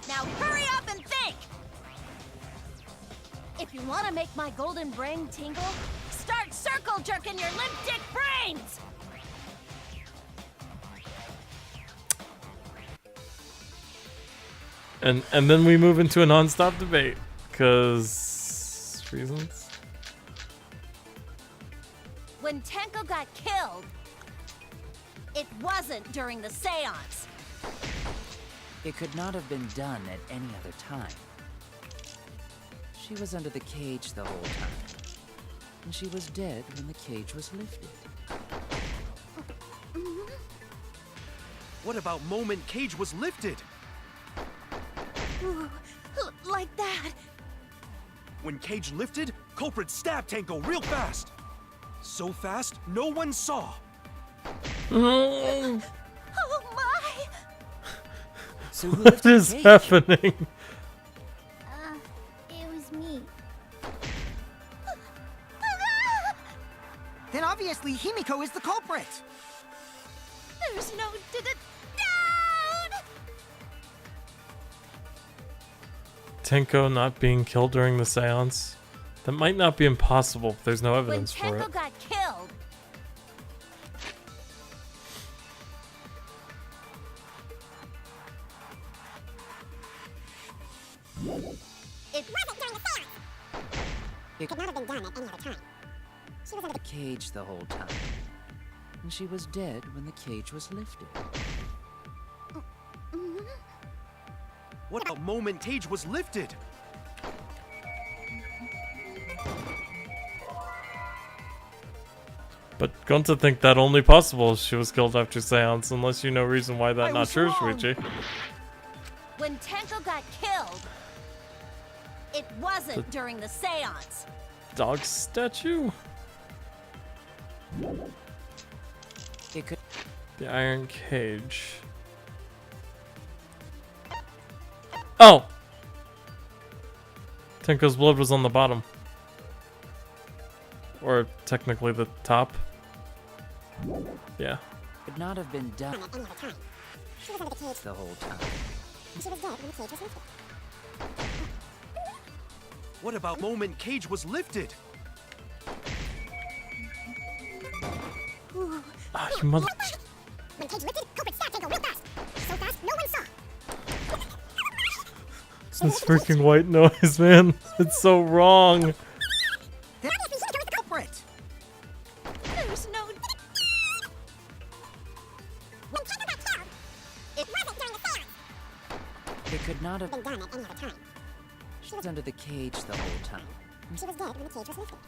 Now hurry up and think! If you want to make my golden brain tingle, start circle jerking your limp dick brains! And then we move into a non-stop debate, cause reasons. When Tenko got killed, it wasn't during the seance. It could not have been done at any other time. She was under the cage the whole time, and she was dead when the cage was lifted. What about moment cage was lifted? Ooh, like that. When cage lifted, culprit stabbed Tenko real fast. So fast, no one saw. Oh my! So who What lifted the is cage? happening? It was me. Then obviously Himiko is the culprit! There's no down! Tenko not being killed during the seance? That might not be impossible, but there's no When evidence for Tenko it. got killed, it wasn't during the seance. It Could not have been done at any other time. She was under the cage the whole time, and she was dead when the cage was lifted. What about moment cage was lifted? But Gonta think that only possible if she was killed after seance, unless you know reason why I that not was true, wrong. Shuichi. When Tenko got killed, it wasn't during the seance. Dog statue? It could. The iron cage. Oh! Tenko's blood was on the bottom. Or technically the top. Yeah. Could not have been done at any other time. She was under the cage. the whole time. She was dead when the cage was lifted. What about moment cage was lifted? Ah, you mother. When cage lifted, culprit stabbed Tenko real fast. So fast, no one saw. This freaking white noise, man. It's so wrong. Then obviously Himiko is the culprit! There's no. When Tenko got killed, it wasn't during the seance. It could not have Been done at any other time. She was under the cage the whole time. She was dead when the cage was lifted.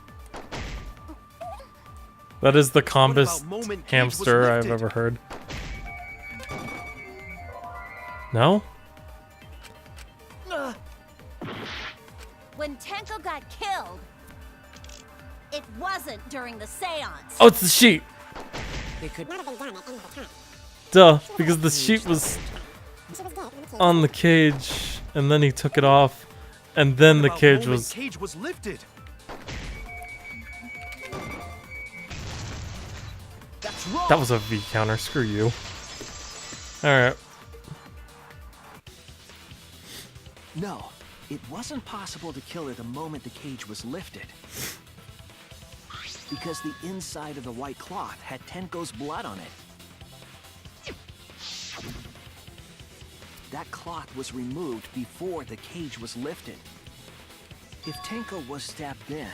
That is the What calmest about moment Cage was hamster I've lifted? ever heard. No? When Tenko got killed, it wasn't during the seance. Oh, it's the sheep. It could Duh, because the sheep was on the cage, and then he took it off, and then the What about cage moment was... Cage was lifted. That's wrong. That was a V counter, screw you. Alright. No, it wasn't possible to kill her the moment the cage was lifted. Because the inside of the white cloth had Tenko's blood on it. That cloth was removed before the cage was lifted. If Tenko was stabbed then,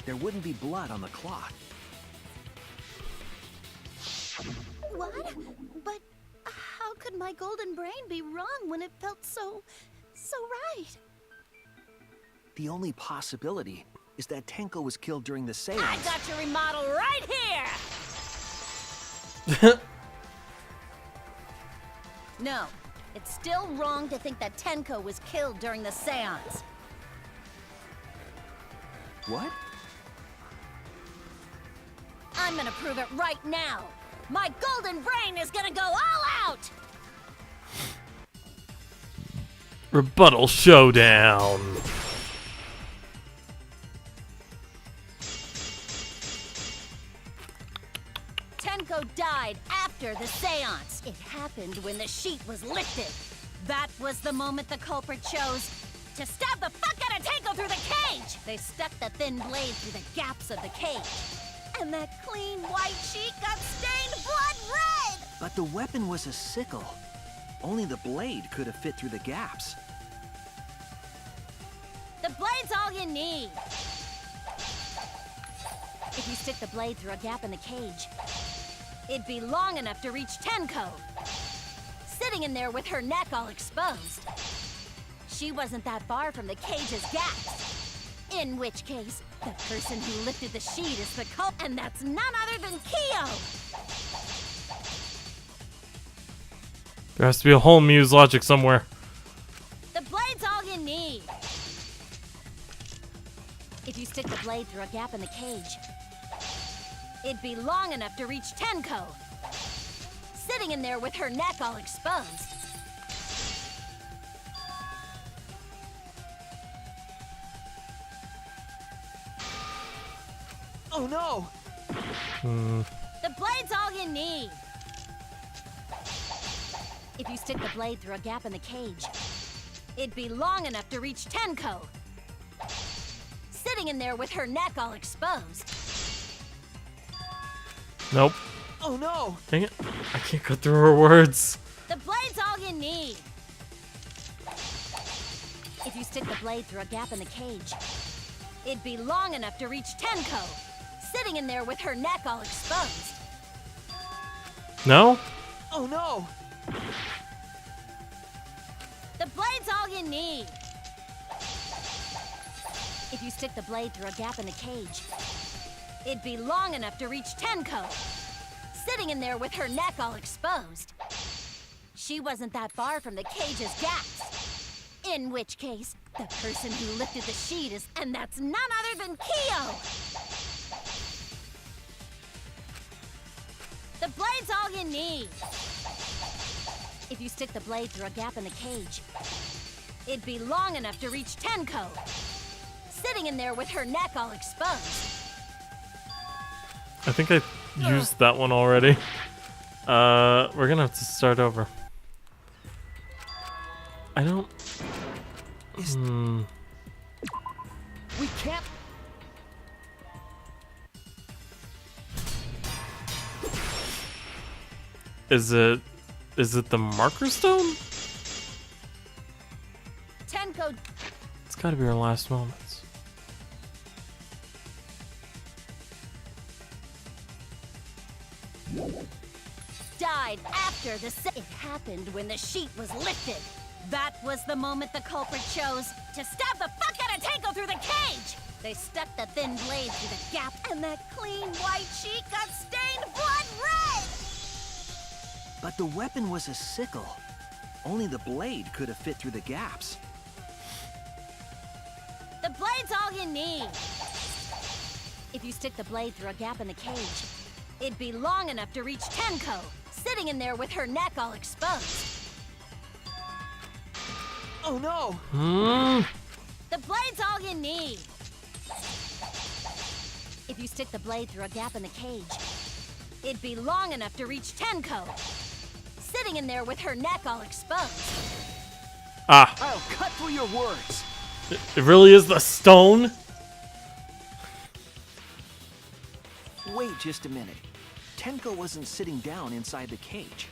there wouldn't be blood on the cloth. What? But how could my golden brain be wrong when it felt so right? The only possibility is that Tenko was killed during the seance. I got your remodel right here! No, it's still wrong to think that Tenko was killed during the seance. What? I'm gonna prove it right now. My golden brain is gonna go all out! Rebuttal showdown. Tenko died after the seance. It happened when the sheet was lifted. That was the moment the culprit chose to stab the fuck out of Tenko through the cage. They stuck the thin blade through the gaps of the cage. And that clean white sheet got stained blood red! But the weapon was a sickle. Only the blade could have fit through the gaps. The blade's all you need. If you stick the blade through a gap in the cage, it'd be long enough to reach Tenko, sitting in there with her neck all exposed. She wasn't that far from the cage's gaps. In which case, the person who lifted the sheet is the culprit, and that's none other than Kyo! There has to be a whole Muse logic somewhere. The blade's all you need. If you stick the blade through a gap in the cage, it'd be long enough to reach Tenko, sitting in there with her neck all exposed. Oh no! The blade's all you need. If you stick the blade through a gap in the cage, it'd be long enough to reach Tenko, sitting in there with her neck all exposed. Nope. Oh no! Dang it. I can't go through her words. The blade's all you need. If you stick the blade through a gap in the cage, it'd be long enough to reach Tenko, sitting in there with her neck all exposed. No? Oh no! The blade's all you need. If you stick the blade through a gap in the cage, it'd be long enough to reach Tenko, sitting in there with her neck all exposed. She wasn't that far from the cage's gaps. In which case, the person who lifted the sheet is, and that's none other than Kyo! The blade's all you need. If you stick the blade through a gap in the cage, it'd be long enough to reach Tenko, sitting in there with her neck all exposed. I think I used that one already. We're gonna have to start over. I don't... We can't. Is it the marker stone? Tenko It's gotta be our last moments. died after the It happened when the sheet was lifted. That was the moment the culprit chose to stab the fuck out of Tenko through the cage! They stuck the thin blade through the gap, and that clean white sheet got stained blood red! But the weapon was a sickle. Only the blade could have fit through the gaps. The blade's all you need. If you stick the blade through a gap in the cage, it'd be long enough to reach Tenko, sitting in there with her neck all exposed. Oh no! The blade's all you need. If you stick the blade through a gap in the cage, it'd be long enough to reach Tenko, sitting in there with her neck all exposed. Ah. I'll cut through your words. It really is the stone? Wait just a minute. Tenko wasn't sitting down inside the cage.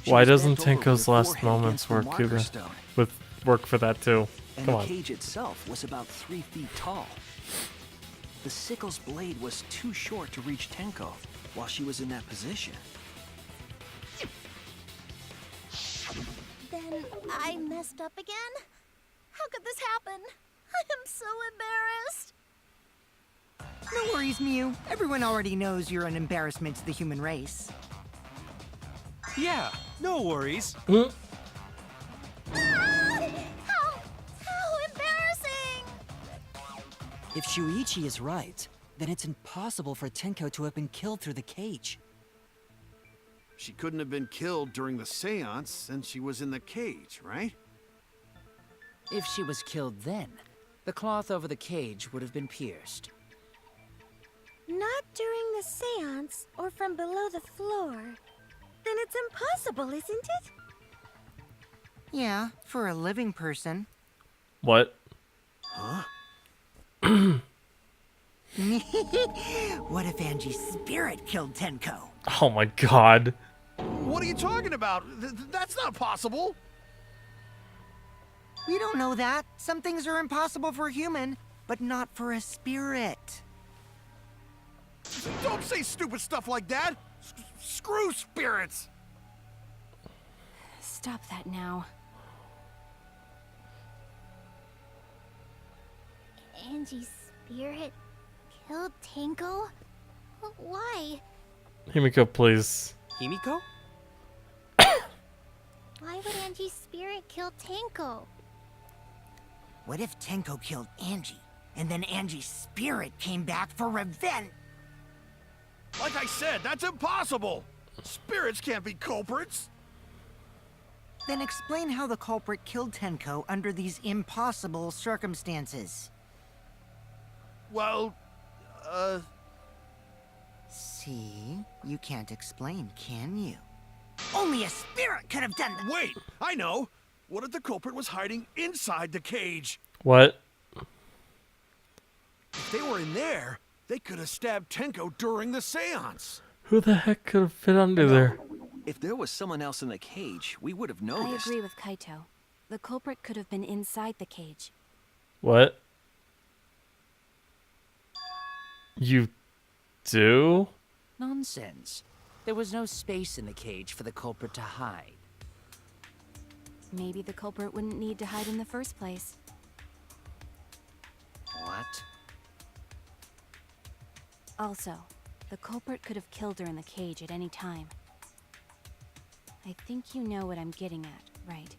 Why doesn't Tenko's last moments work, Cuba? Work for that too. And Come the on. cage itself was about 3 feet tall. The sickle's blade was too short to reach Tenko while she was in that position. Then I messed up again? How could this happen? I am so embarrassed. No worries, Mew. Everyone already knows you're an embarrassment to the human race. Yeah, no worries. How embarrassing! If Shuichi is right, then it's impossible for Tenko to have been killed through the cage. She couldn't have been killed during the seance since she was in the cage, right? If she was killed then, the cloth over the cage would have been pierced. Not during the seance or from below the floor. Then it's impossible, isn't it? Yeah, for a living person. What? Huh? What if Angie's spirit killed Tenko? Oh my god. What are you talking about? That's not possible. We don't know that. Some things are impossible for a human, but not for a spirit. Don't say stupid stuff like that. Screw spirits. Stop that now. Angie's spirit killed Tenko? Why? Himiko, please. Himiko? Why would Angie's spirit kill Tenko? What if Tenko killed Angie, and then Angie's spirit came back for revenge? Like I said, that's impossible. Spirits can't be culprits. Then explain how the culprit killed Tenko under these impossible circumstances. Well, See? You can't explain, can you? Only a spirit could have done that! Wait, I know. What if the culprit was hiding inside the cage? What? If they were in there, they could have stabbed Tenko during the seance. Who the heck could have fit under there? If there was someone else in the cage, we would have I noticed. agree with Kaito. The culprit could have been inside the cage. What? You do? Nonsense. There was no space in the cage for the culprit to hide. Maybe the culprit wouldn't need to hide in the first place. What? Also, the culprit could have killed her in the cage at any time. I think you know what I'm getting at, right?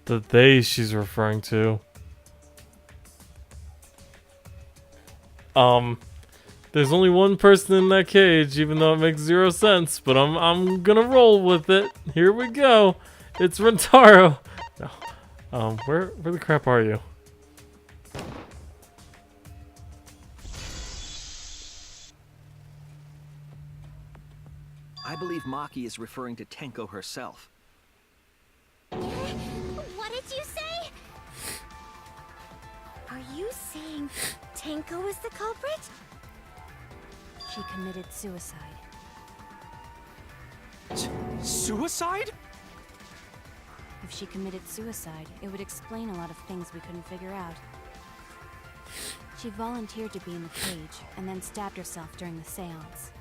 The they she's referring to. There's only one person in that cage, even though it makes 0 sense, but I'm gonna roll with it. Here we go. It's Rentaro. No. Where the crap are you? I believe Maki is referring to Tenko herself. What did you say? Are you saying Tenko is the culprit? She committed suicide. Suicide? If she committed suicide, it would explain a lot of things we couldn't figure out. She volunteered to be in the cage, and then stabbed herself during the seance.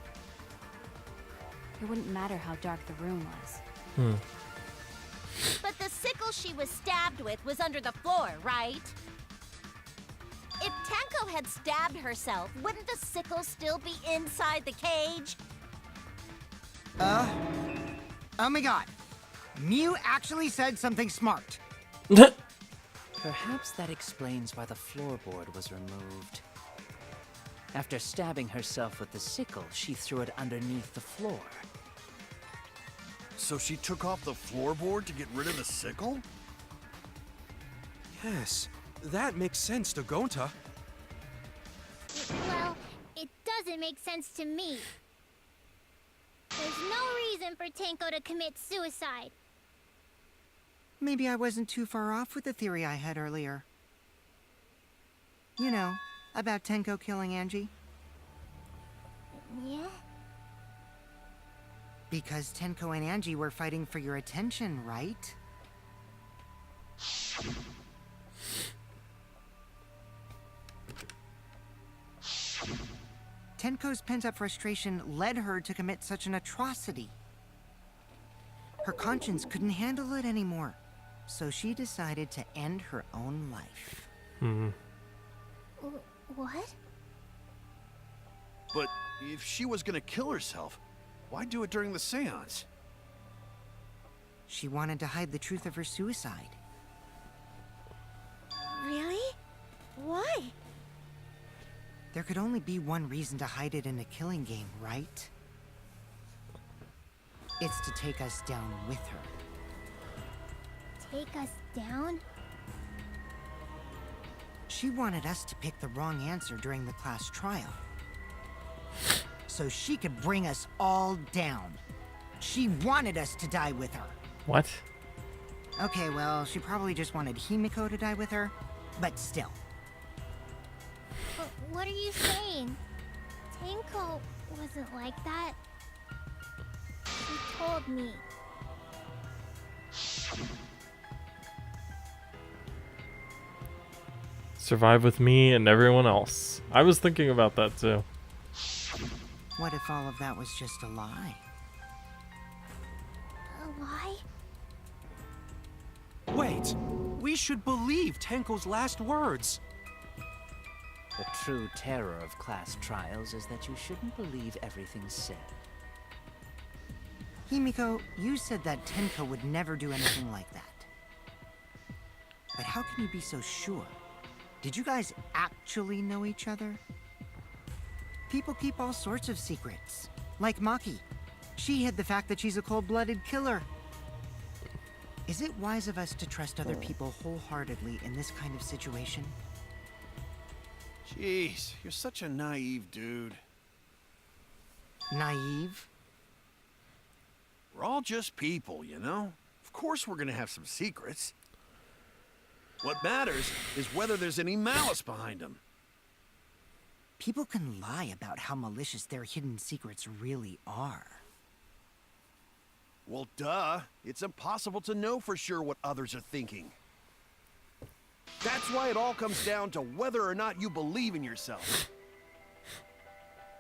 It wouldn't matter how dark the room was. But the sickle she was stabbed with was under the floor, right? If Tenko had stabbed herself, wouldn't the sickle still be inside the cage? Oh my god. Mew actually said something smart. Perhaps that explains why the floorboard was removed. After stabbing herself with the sickle, she threw it underneath the floor. So she took off the floorboard to get rid of the sickle? Yes, that makes sense to Gonta. Well, it doesn't make sense to me. There's no reason for Tenko to commit suicide. Maybe I wasn't too far off with the theory I had earlier. You know, about Tenko killing Angie. Yeah? Because Tenko and Angie were fighting for your attention, right? Tenko's pent-up frustration led her to commit such an atrocity. Her conscience couldn't handle it anymore, so she decided to end her own life. What? But if she was gonna kill herself, why do it during the seance? She wanted to hide the truth of her suicide. Really? Why? There could only be one reason to hide it in a killing game, right? It's to take us down with her. Take us down? She wanted us to pick the wrong answer during the class trial, so she could bring us all down. She wanted us to die with her. What? Okay, well, she probably just wanted Himiko to die with her, but still. But what are you saying? Tenko wasn't like that. She told me. Survive with me and everyone else. I was thinking about that too. What if all of that was just a lie? A lie? Wait, we should believe Tenko's last words. The true terror of class trials is that you shouldn't believe everything said. Himiko, you said that Tenko would never do anything like that. But how can you be so sure? Did you guys actually know each other? People keep all sorts of secrets. Like Maki. She hid the fact that she's a cold-blooded killer. Is it wise of us to trust other people wholeheartedly in this kind of situation? Jeez, you're such a naive dude. Naive? We're all just people, you know? Of course we're gonna have some secrets. What matters is whether there's any malice behind them. People can lie about how malicious their hidden secrets really are. Well, duh. It's impossible to know for sure what others are thinking. That's why it all comes down to whether or not you believe in yourself.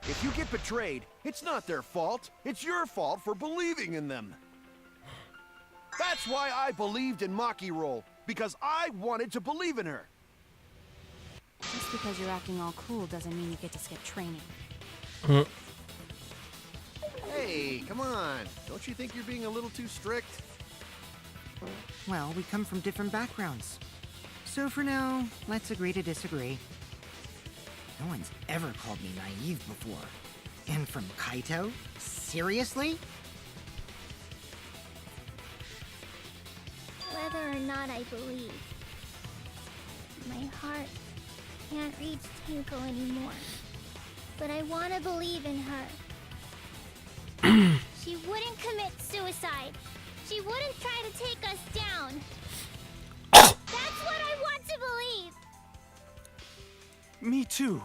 If you get betrayed, it's not their fault. It's your fault for believing in them. That's why I believed in Maki Roll, because I wanted to believe in her. Just because you're acting all cool doesn't mean you get to skip training. Hey, come on. Don't you think you're being a little too strict? Well, we come from different backgrounds. So for now, let's agree to disagree. No one's ever called me naive before. And from Kaito? Seriously? Whether or not I believe, my heart can't reach Tenko anymore. But I want to believe in her. She wouldn't commit suicide. She wouldn't try to take us down. That's what I want to believe. Me too.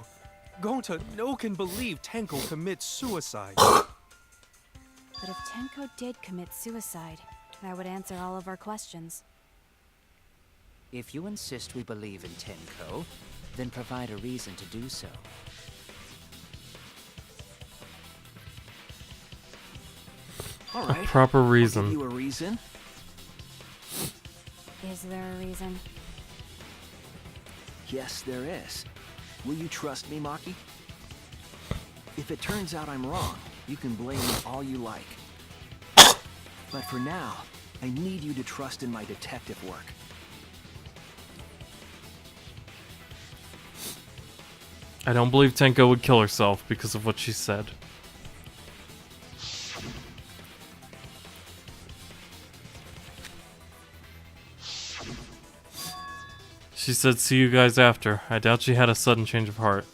Gonta no can believe Tenko commits suicide. But if Tenko did commit suicide, that would answer all of our questions. If you insist we believe in Tenko, then provide a reason to do so. All right. A proper I'll reason. give you a reason. Is there a reason? Yes, there is. Will you trust me, Maki? If it turns out I'm wrong, you can blame me all you like. But for now, I need you to trust in my detective work. I don't believe Tenko would kill herself because of what she said. She said, "See you guys after." I doubt she had a sudden change of heart.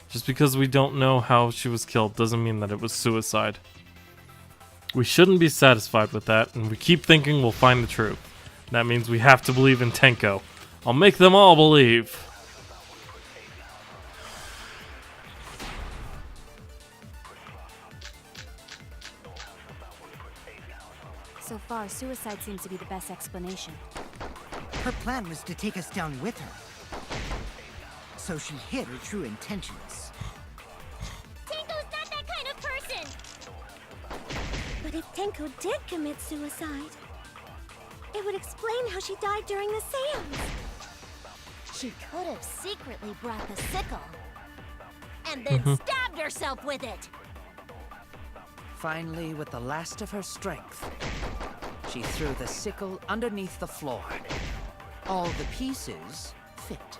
Just because we don't know how she was killed doesn't mean that it was suicide. We shouldn't be satisfied with that, and we keep thinking we'll find the truth. That means we have to believe in Tenko. I'll make them all believe. So far, suicide seems to be the best explanation. Her plan was to take us down with her. So she hid her true intentions. Tenko's not that kind of person! But if Tenko did commit suicide, it would explain how she died during the seance. She could have secretly brought the sickle and then stabbed herself with it. Finally, with the last of her strength, she threw the sickle underneath the floor. All the pieces fit.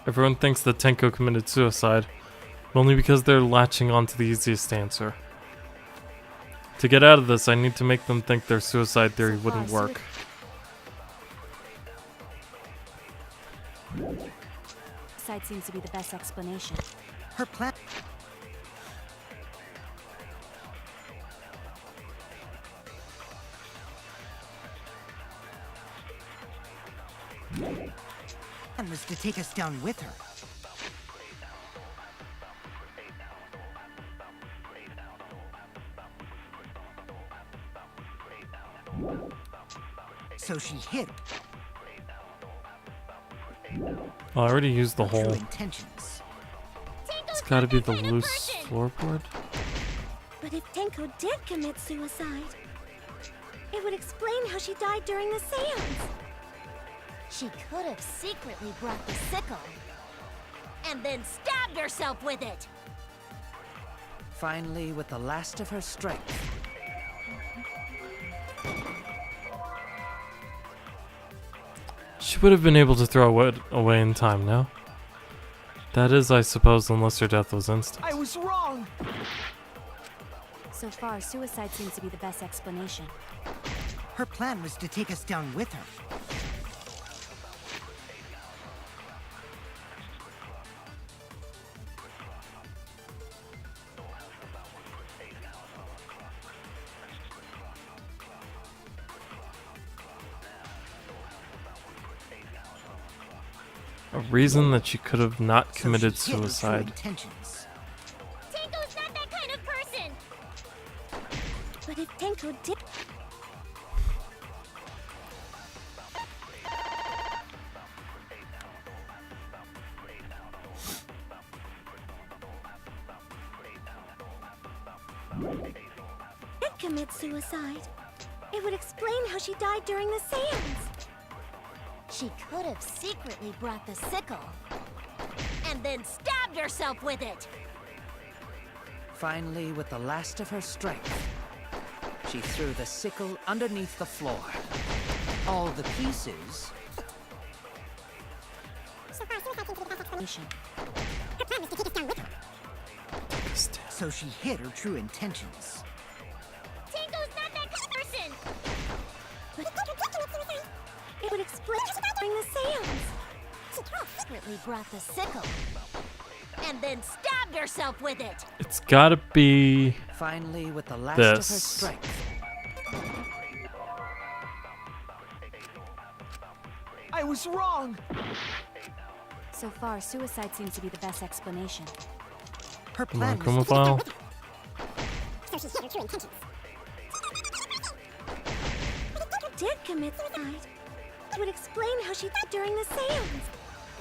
Everyone thinks that Tenko committed suicide, but only because they're latching onto the easiest answer. To get out of this, I need to make them think their suicide theory wouldn't work. Suicide seems to be the best explanation. Her plan... was to take us down with her. So she hid. Oh, I already used the True hole. intentions. It's gotta be the loose floorboard. But if Tenko did commit suicide, it would explain how she died during the seance. She could have secretly brought the sickle and then stabbed herself with it. Finally, with the last of her strength, She would have been able to throw it away in time, no? That is, I suppose, unless her death was instant. I was wrong! So far, suicide seems to be the best explanation. Her plan was to take us down with her. A reason that she could have not So committed she hid her true suicide. intentions. Tenko's not that kind of person! But if Tenko did... did commit suicide, it would explain how she died during the seance. She could have secretly brought the sickle and then stabbed herself with it. finally, with the last of her strength, she threw the sickle underneath the floor. All the pieces So she hid her true intentions. Tenko's not that kind of person! It would explain during the seance. She secretly brought the sickle and then stabbed herself with it. It's gotta be finally, with the last of her this. strength, I was wrong! So far, suicide seems to be the best explanation. Her Come on, plan come on, was to file. So she hid her true intentions. Did commit suicide, it would explain how she died during the seance.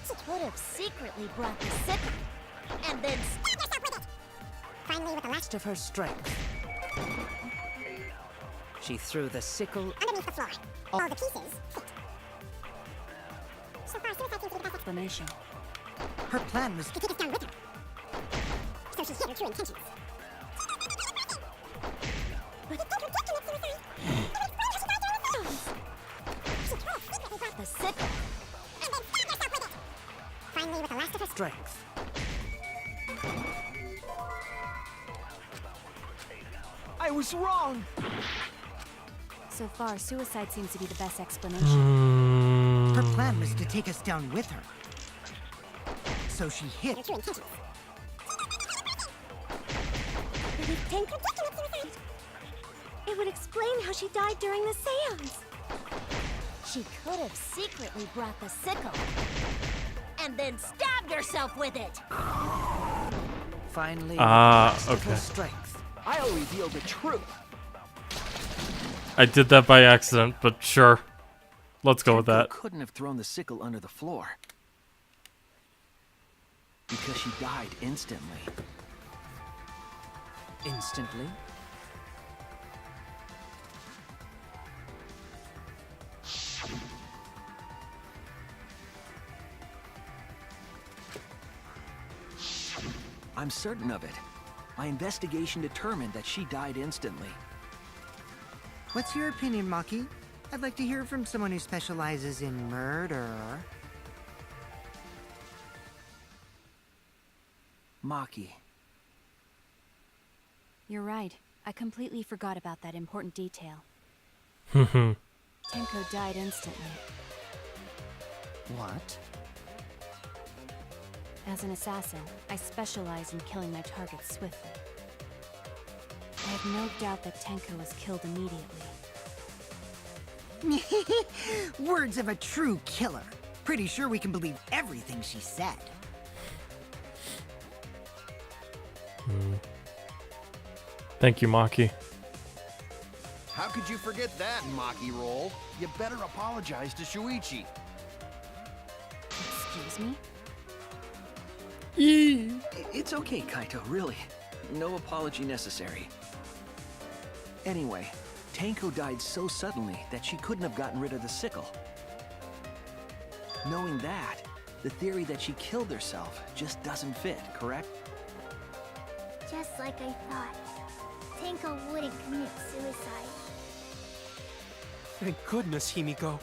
She could have secretly brought the sickle and then stabbed herself with it. Finally, with the last of her strength, She threw the sickle underneath the floor. All the pieces fit. So far, suicide seems to be the best Explanation. Her plan was to take us down with her. So she hid her true intentions. But it did commit suicide. She could have secretly brought The sickle. and then stabbed herself with it. Finally, with the last of her strength. I was wrong! So far, suicide seems to be the best explanation. her plan was to take us down with her. So she hid. her true intentions. But if Tenko did commit suicide, It would explain how she died during the seance. She could have secretly brought the sickle and then stabbed herself with it. Finally, okay. strength. I'll reveal the truth. I did that by accident, but sure. Let's go with Tenko that. couldn't have thrown the sickle under the floor. Because she died instantly. Instantly. I'm certain of it. My investigation determined that she died instantly. What's your opinion, Maki? I'd like to hear from someone who specializes in murder. Maki. You're right. I completely forgot about that important detail. Hmm. Tenko died instantly. What? As an assassin, I specialize in killing my targets swiftly. I have no doubt that Tenko was killed immediately. Words of a true killer. Pretty sure we can believe everything she said. Thank you, Maki. How could you forget that, Maki Roll? You better apologize to Shuichi. Excuse me? It's okay, Kaito, really. No apology necessary. Anyway, Tenko died so suddenly that she couldn't have gotten rid of the sickle. Knowing that, the theory that she killed herself just doesn't fit, correct? just like I thought. Tenko wouldn't commit suicide. Thank goodness, Himiko.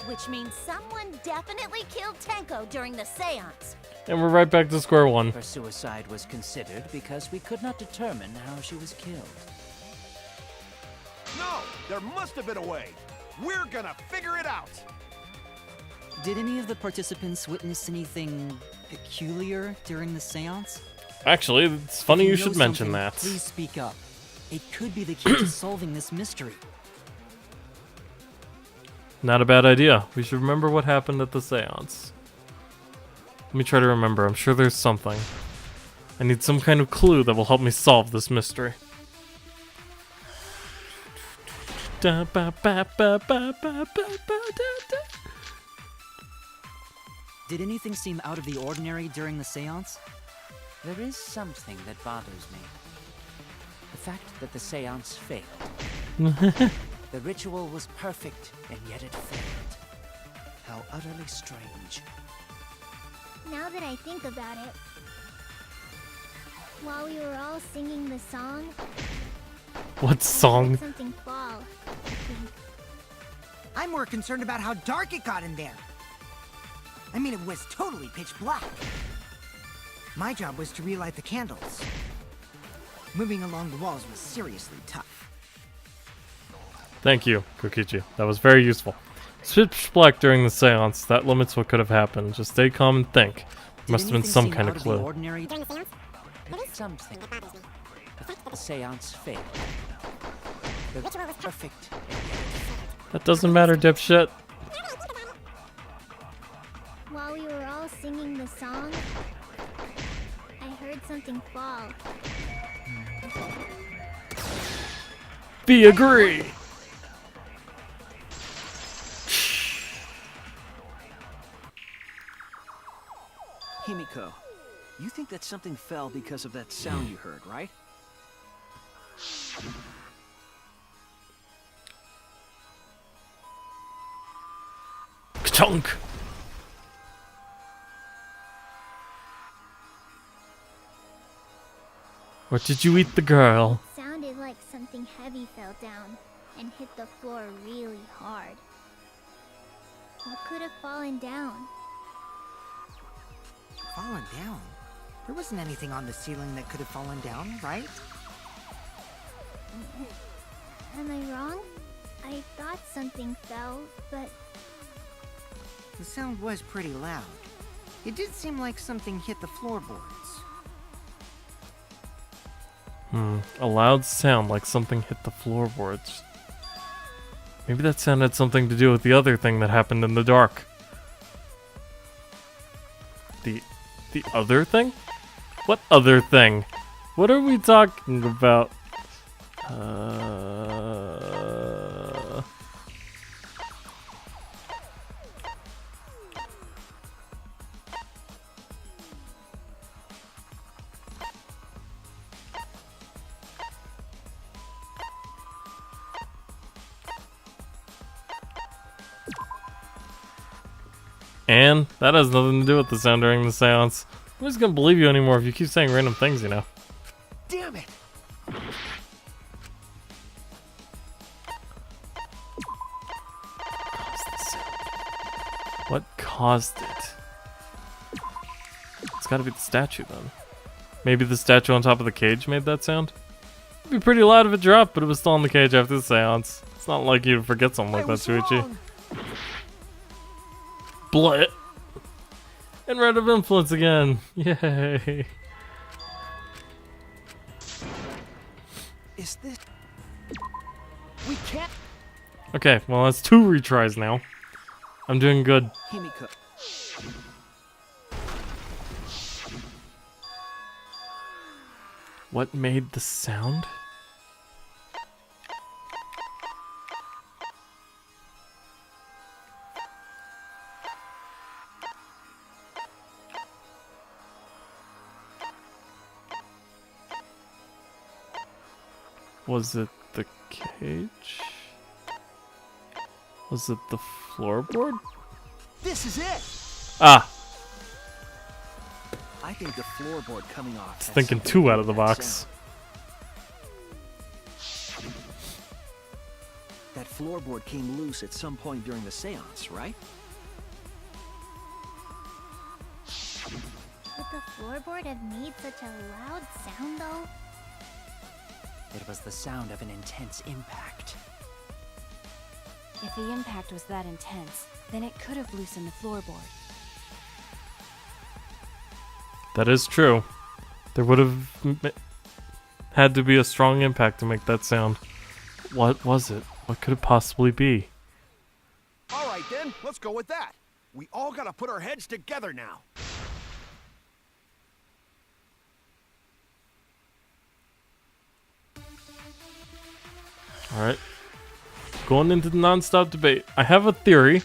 Which means someone definitely killed Tenko during the seance. And we're right back to square one. Her suicide was considered because we could not determine how she was killed. No! There must have been a way! We're gonna figure it out! Did any of the participants witness anything peculiar during the seance? Actually, it's funny If you know should mention something, that. Please speak up. It could be the key to solving this mystery. Not a bad idea. We should remember what happened at the seance. Let me try to remember. I'm sure there's something. I need some kind of clue that will help me solve this mystery. Did anything seem out of the ordinary during the seance? There is something that bothers me. The fact that the seance failed. The ritual was perfect, and yet it failed. How utterly strange. Now that I think about it, while we were all singing the song, What I song? heard something fall. I think. I'm more concerned about how dark it got in there. I mean, it was totally pitch black. My job was to relight the candles. Moving along the walls was seriously tough. Thank you, Kokichi. That was very useful. Pitch black during the seance. That limits what could have happened. Just stay calm and think. Did Must have been anything some seem kind out of the clue. ordinary? During the seance, There is something that bothers me. The fact that the seance failed. The ritual was perfect, and yet it failed. That doesn't matter, dipshit. While we were all singing the song, I heard something fall. We agree. Himiko, you think that something fell because of that sound you heard, right? Chunk! What did you eat the girl? Sounded like something heavy fell down and hit the floor really hard. What could have fallen down? Fallen down? There wasn't anything on the ceiling that could have fallen down, right? Am I wrong? I thought something fell, but The sound was pretty loud. It did seem like something hit the floorboards. A loud sound like something hit the floorboards. Maybe that sound had something to do with the other thing that happened in the dark. The other thing? What other thing? What are we talking about? And that has nothing to do with the sound during the seance. I'm just gonna believe you anymore if you keep saying random things, you know. Damn it! What caused it? It's gotta be the statue then. Maybe the statue on top of the cage made that sound? It'd be pretty loud if it dropped, but it was still on the cage after the seance. It's not like you forget something like that, Shuichi. Blit! And red of influence again! Yay! Is this... We can't... Okay, well that's 2 retries now. I'm doing good. Himiko. What made the sound? Was it the cage? Was it the floorboard? This is it! Ah! I think the floorboard coming off. It's thinking 2 out of the box. That floorboard came loose at some point during the seance, right? Would the floorboard have made such a loud sound, though? It was the sound of an intense impact. If the impact was that intense, then it could have loosened the floorboard. That is true. There would have had to be a strong impact to make that sound. What was it? What could it possibly be? All right then, let's go with that. We all gotta put our heads together now. Alright. Going into the non-stop debate. I have a theory.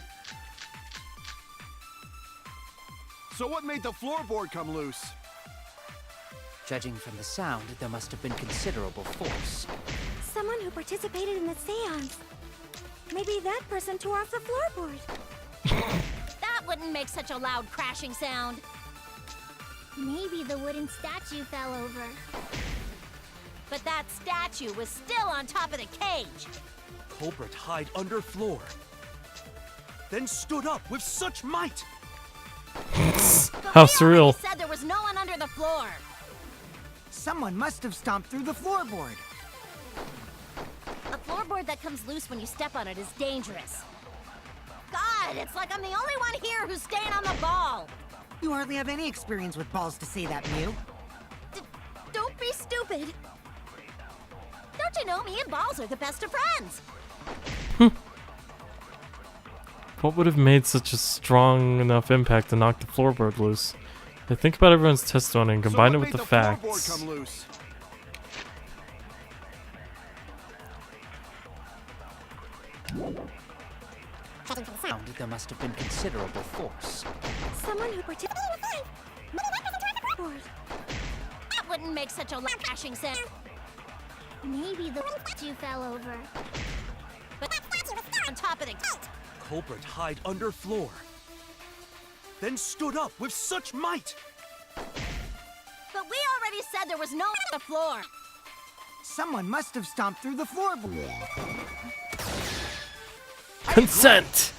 So what made the floorboard come loose? Judging from the sound, there must have been considerable force. Someone who participated in the seance. Maybe that person tore off the floorboard. That wouldn't make such a loud crashing sound. Maybe the wooden statue fell over. But that statue was still on top of the cage. Culprit hide under floor. Then stood up with such might. How surreal. Said there was no one under the floor. Someone must have stomped through the floorboard. A floorboard that comes loose when you step on it is dangerous. God, it's like I'm the only one here who's staying on the ball. You hardly have any experience with balls to say that, Mew. Don't be stupid. Don't you know me and Balls are the best of friends? What would have made such a strong enough impact to knock the floorboard loose? I think about everyone's testimony and combine it with the facts. Come loose? Sound, there must have been considerable force. Someone who participated in the fight. Maybe that person tore off the floorboard. That wouldn't make such a loud crashing sound. Maybe the statue fell over. But that statue was still on top of the cage. Culprit hide under floor. then stood up with such might. But we already said there was no on the floor. Someone must have stomped through the floorboard. Consent!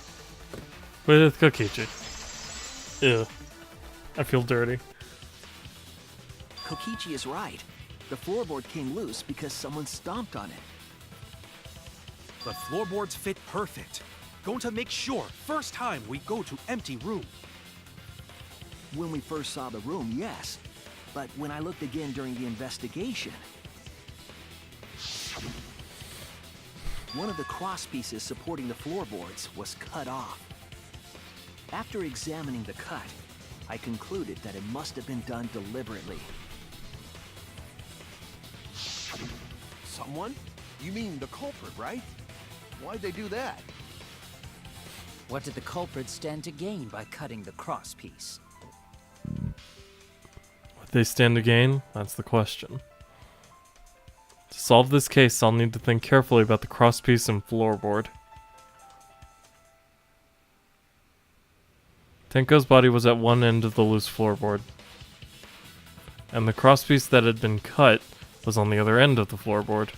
With Kokichi. Ew. I feel dirty. Kokichi is right. The floorboard came loose because someone stomped on it. The floorboards fit perfect. Going to make sure first time we go to empty room. When we first saw the room, yes. But when I looked again during the investigation, one of the cross pieces supporting the floorboards was cut off. After examining the cut, I concluded that it must have been done deliberately. Someone? You mean the culprit, right? Why'd they do that? What did the culprit stand to gain by cutting the cross piece? Would they stand to gain? That's the question. To solve this case, I'll need to think carefully about the crosspiece and floorboard. Tenko's body was at one end of the loose floorboard, and the crosspiece that had been cut was on the other end of the floorboard.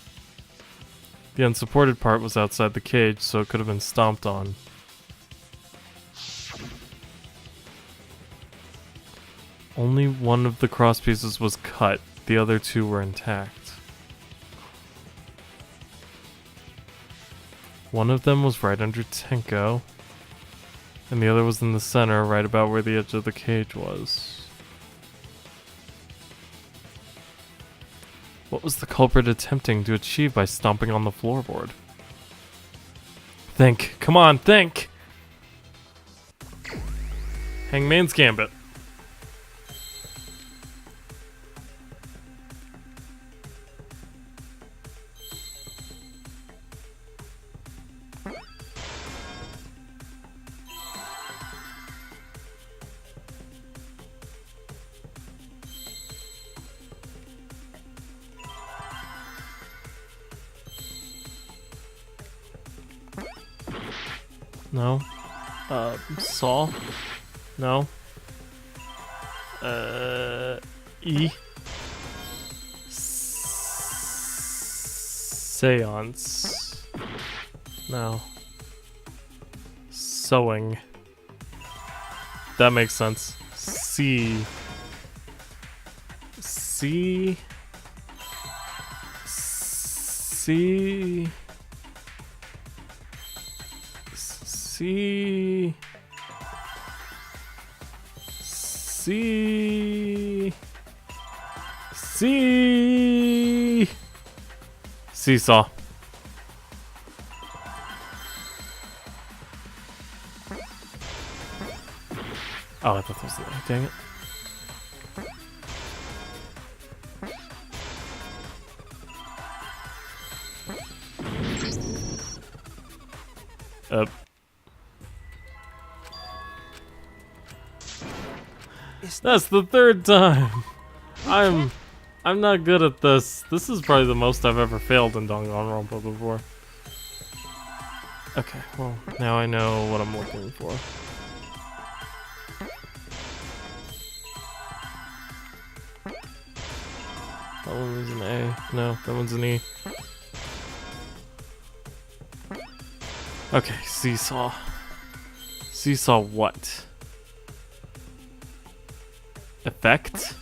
The unsupported part was outside the cage, so it could have been stomped on. Only one of the crosspieces was cut, the other two were intact. One of them was right under Tenko, and the other was in the center, right about where the edge of the cage was. What was the culprit attempting to achieve by stomping on the floorboard? Think. Come on, think! Hangman's Gambit. No. Saw? No. E. Seance. No. Sewing. That makes sense. C. C. C. C. C. C. Seesaw. Oh, I thought that was the A. Dang it. That's the third time. I'm not good at this. This is probably the most I've ever failed in Danganronpa before. Okay, well, now I know what I'm looking for. That one was an A. No, that one's an E. Okay, seesaw. Seesaw what? Effect?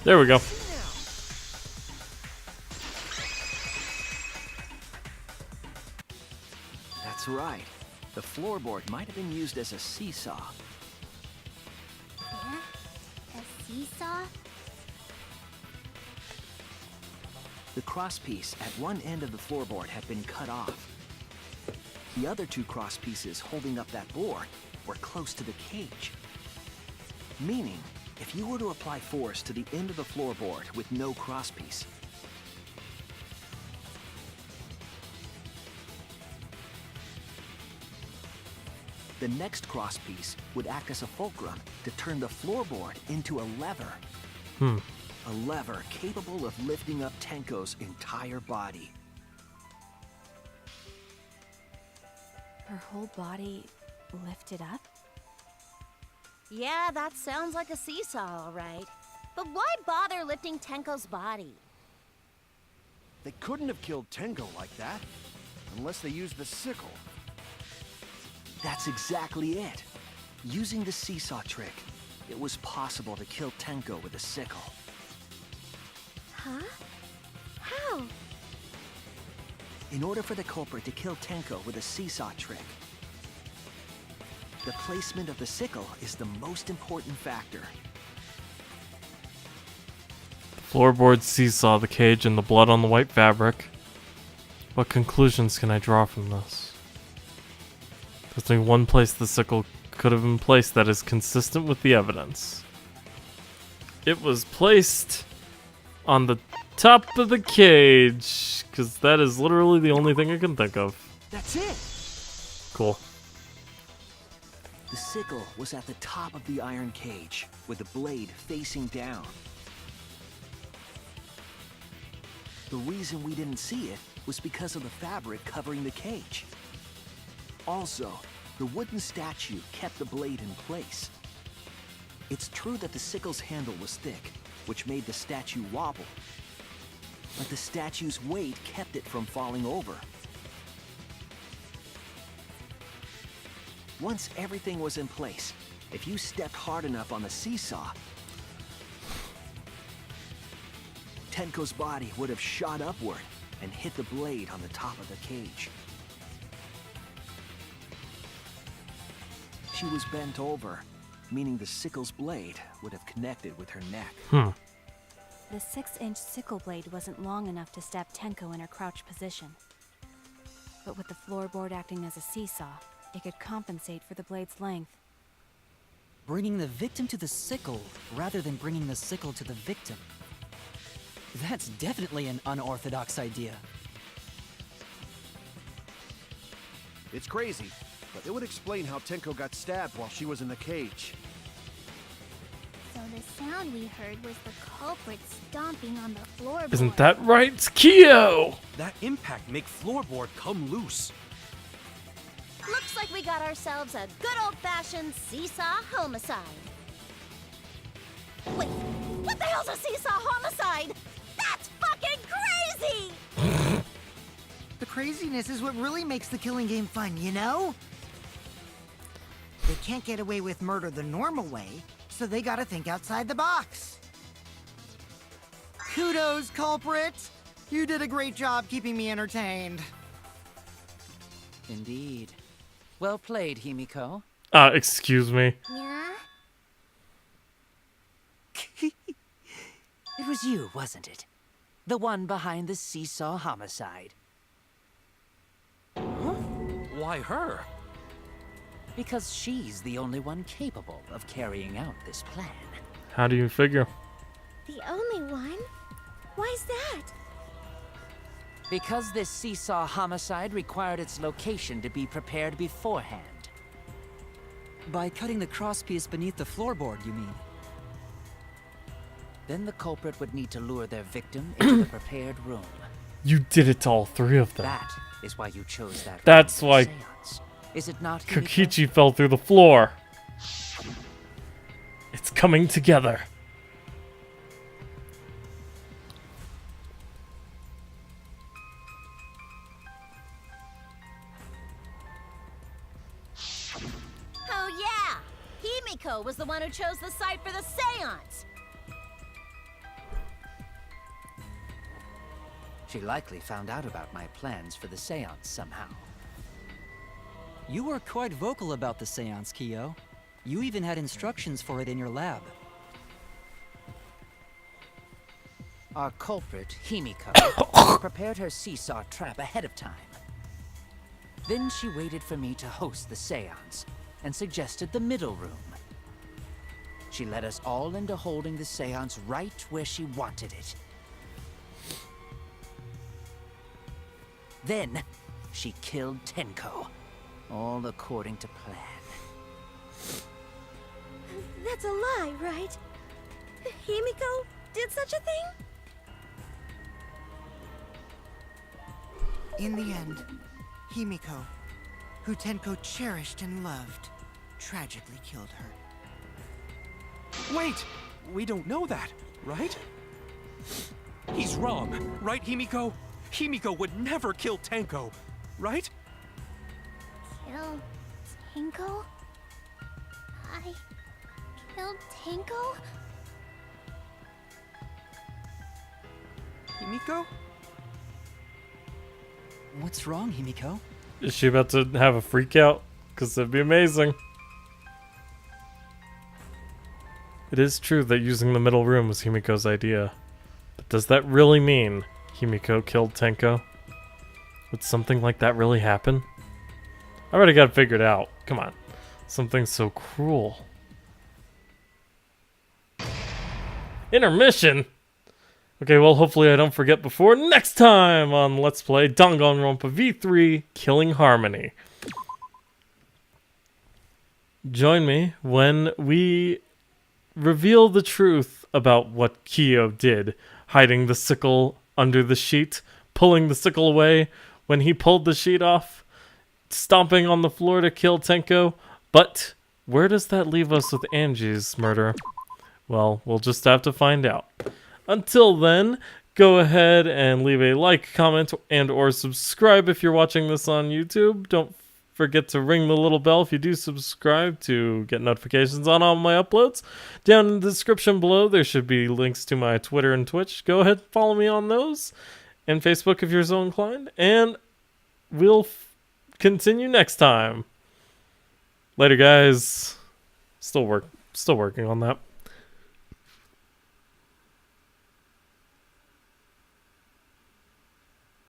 There we go. that's right. The floorboard might have been used as a seesaw. Yeah? A seesaw? The crosspiece at one end of the floorboard had been cut off. The other two crosspieces holding up that board were close to the cage. Meaning, if you were to apply force to the end of the floorboard with no crosspiece, The next crosspiece would act as a fulcrum to turn the floorboard into a lever. A lever capable of lifting up Tenko's entire body. Her whole body lifted up? Yeah, that sounds like a seesaw, all right. But why bother lifting Tenko's body? They couldn't have killed Tenko like that, unless they used the sickle. That's exactly it. Using the seesaw trick, it was possible to kill Tenko with a sickle. Huh? How? In order for the culprit to kill Tenko with a seesaw trick, the placement of the sickle is the most important factor. The floorboard seesaw, the cage, and the blood on the white fabric. What conclusions can I draw from this? There's only one place the sickle could have been placed that is consistent with the evidence. It was placed on the top of the cage, because that is literally the only thing I can think of. That's it! Cool. The sickle was at the top of the iron cage, with the blade facing down. The reason we didn't see it was because of the fabric covering the cage. Also, the wooden statue kept the blade in place. It's true that the sickle's handle was thick, which made the statue wobble. But the statue's weight kept it from falling over. Once everything was in place, if you stepped hard enough on the seesaw, Tenko's body would have shot upward and hit the blade on the top of the cage. She was bent over, meaning the sickle's blade would have connected with her neck. The 6-inch sickle blade wasn't long enough to stab Tenko in her crouched position. But with the floorboard acting as a seesaw, it could compensate for the blade's length. Bringing the victim to the sickle rather than bringing the sickle to the victim. That's definitely an unorthodox idea. It's crazy, but it would explain how Tenko got stabbed while she was in the cage. So the sound we heard was the culprit stomping on the floorboard. Isn't that right? It's Kyo! That impact make floorboard come loose. Looks like we got ourselves a good old-fashioned seesaw homicide. Wait, what the hell's a seesaw homicide? That's fucking crazy! The craziness is what really makes the killing game fun, you know? They can't get away with murder the normal way, so they gotta think outside the box. Kudos, culprit! You did a great job keeping me entertained. Indeed. Well played, Himiko. Excuse me. Yeah? It was you, wasn't it? The one behind the seesaw homicide. Why her? Because she's the only one capable of carrying out this plan. How do you figure? The only one? Why's that? Because this seesaw homicide required its location to be prepared beforehand. By cutting the crosspiece beneath the floorboard, you mean? Then the culprit would need to lure their victim into the prepared room. You did it to all three of them. That is why you chose that. That's why seance. Is it not, Himiko? Kokichi fell through the floor. It's coming together. Oh yeah! Himiko was the one who chose the site for the seance! She likely found out about my plans for the seance somehow. You were quite vocal about the seance, Kyo. You even had instructions for it in your lab. Our culprit, Himiko, prepared her seesaw trap ahead of time. Then she waited for me to host the seance and suggested the middle room. She led us all into holding the seance right where she wanted it. Then, she killed Tenko. All according to plan. That's a lie, right? Himiko did such a thing? In the end, Himiko, who Tenko cherished and loved, tragically killed her. Wait! We don't know that, right? He's wrong, right, Himiko? Himiko would never kill Tenko, right? Kill Tenko? I killed Tenko? Himiko? What's wrong, Himiko? Is she about to have a freak out? Because that'd be amazing. It is true that using the middle room was Himiko's idea. But does that really mean Himiko killed Tenko? Would something like that really happen? I already got it figured out. Come on. Something so cruel. Intermission! Okay, well, hopefully I don't forget before next time on Let's Play Danganronpa V3 Killing Harmony. Join me when we reveal the truth about what Kyo did, hiding the sickle under the sheet, pulling the sickle away when he pulled the sheet off, stomping on the floor to kill Tenko. But where does that leave us with Angie's murder? Well, we'll just have to find out. Until then, go ahead and leave a like, comment, and or subscribe if you're watching this on YouTube. Don't forget to ring the little bell if you do subscribe to get notifications on all my uploads. Down in the description below, there should be links to my Twitter and Twitch. Go ahead and follow me on those. And Facebook if you're so inclined. And we'll continue next time. Later, guys. Still working on that.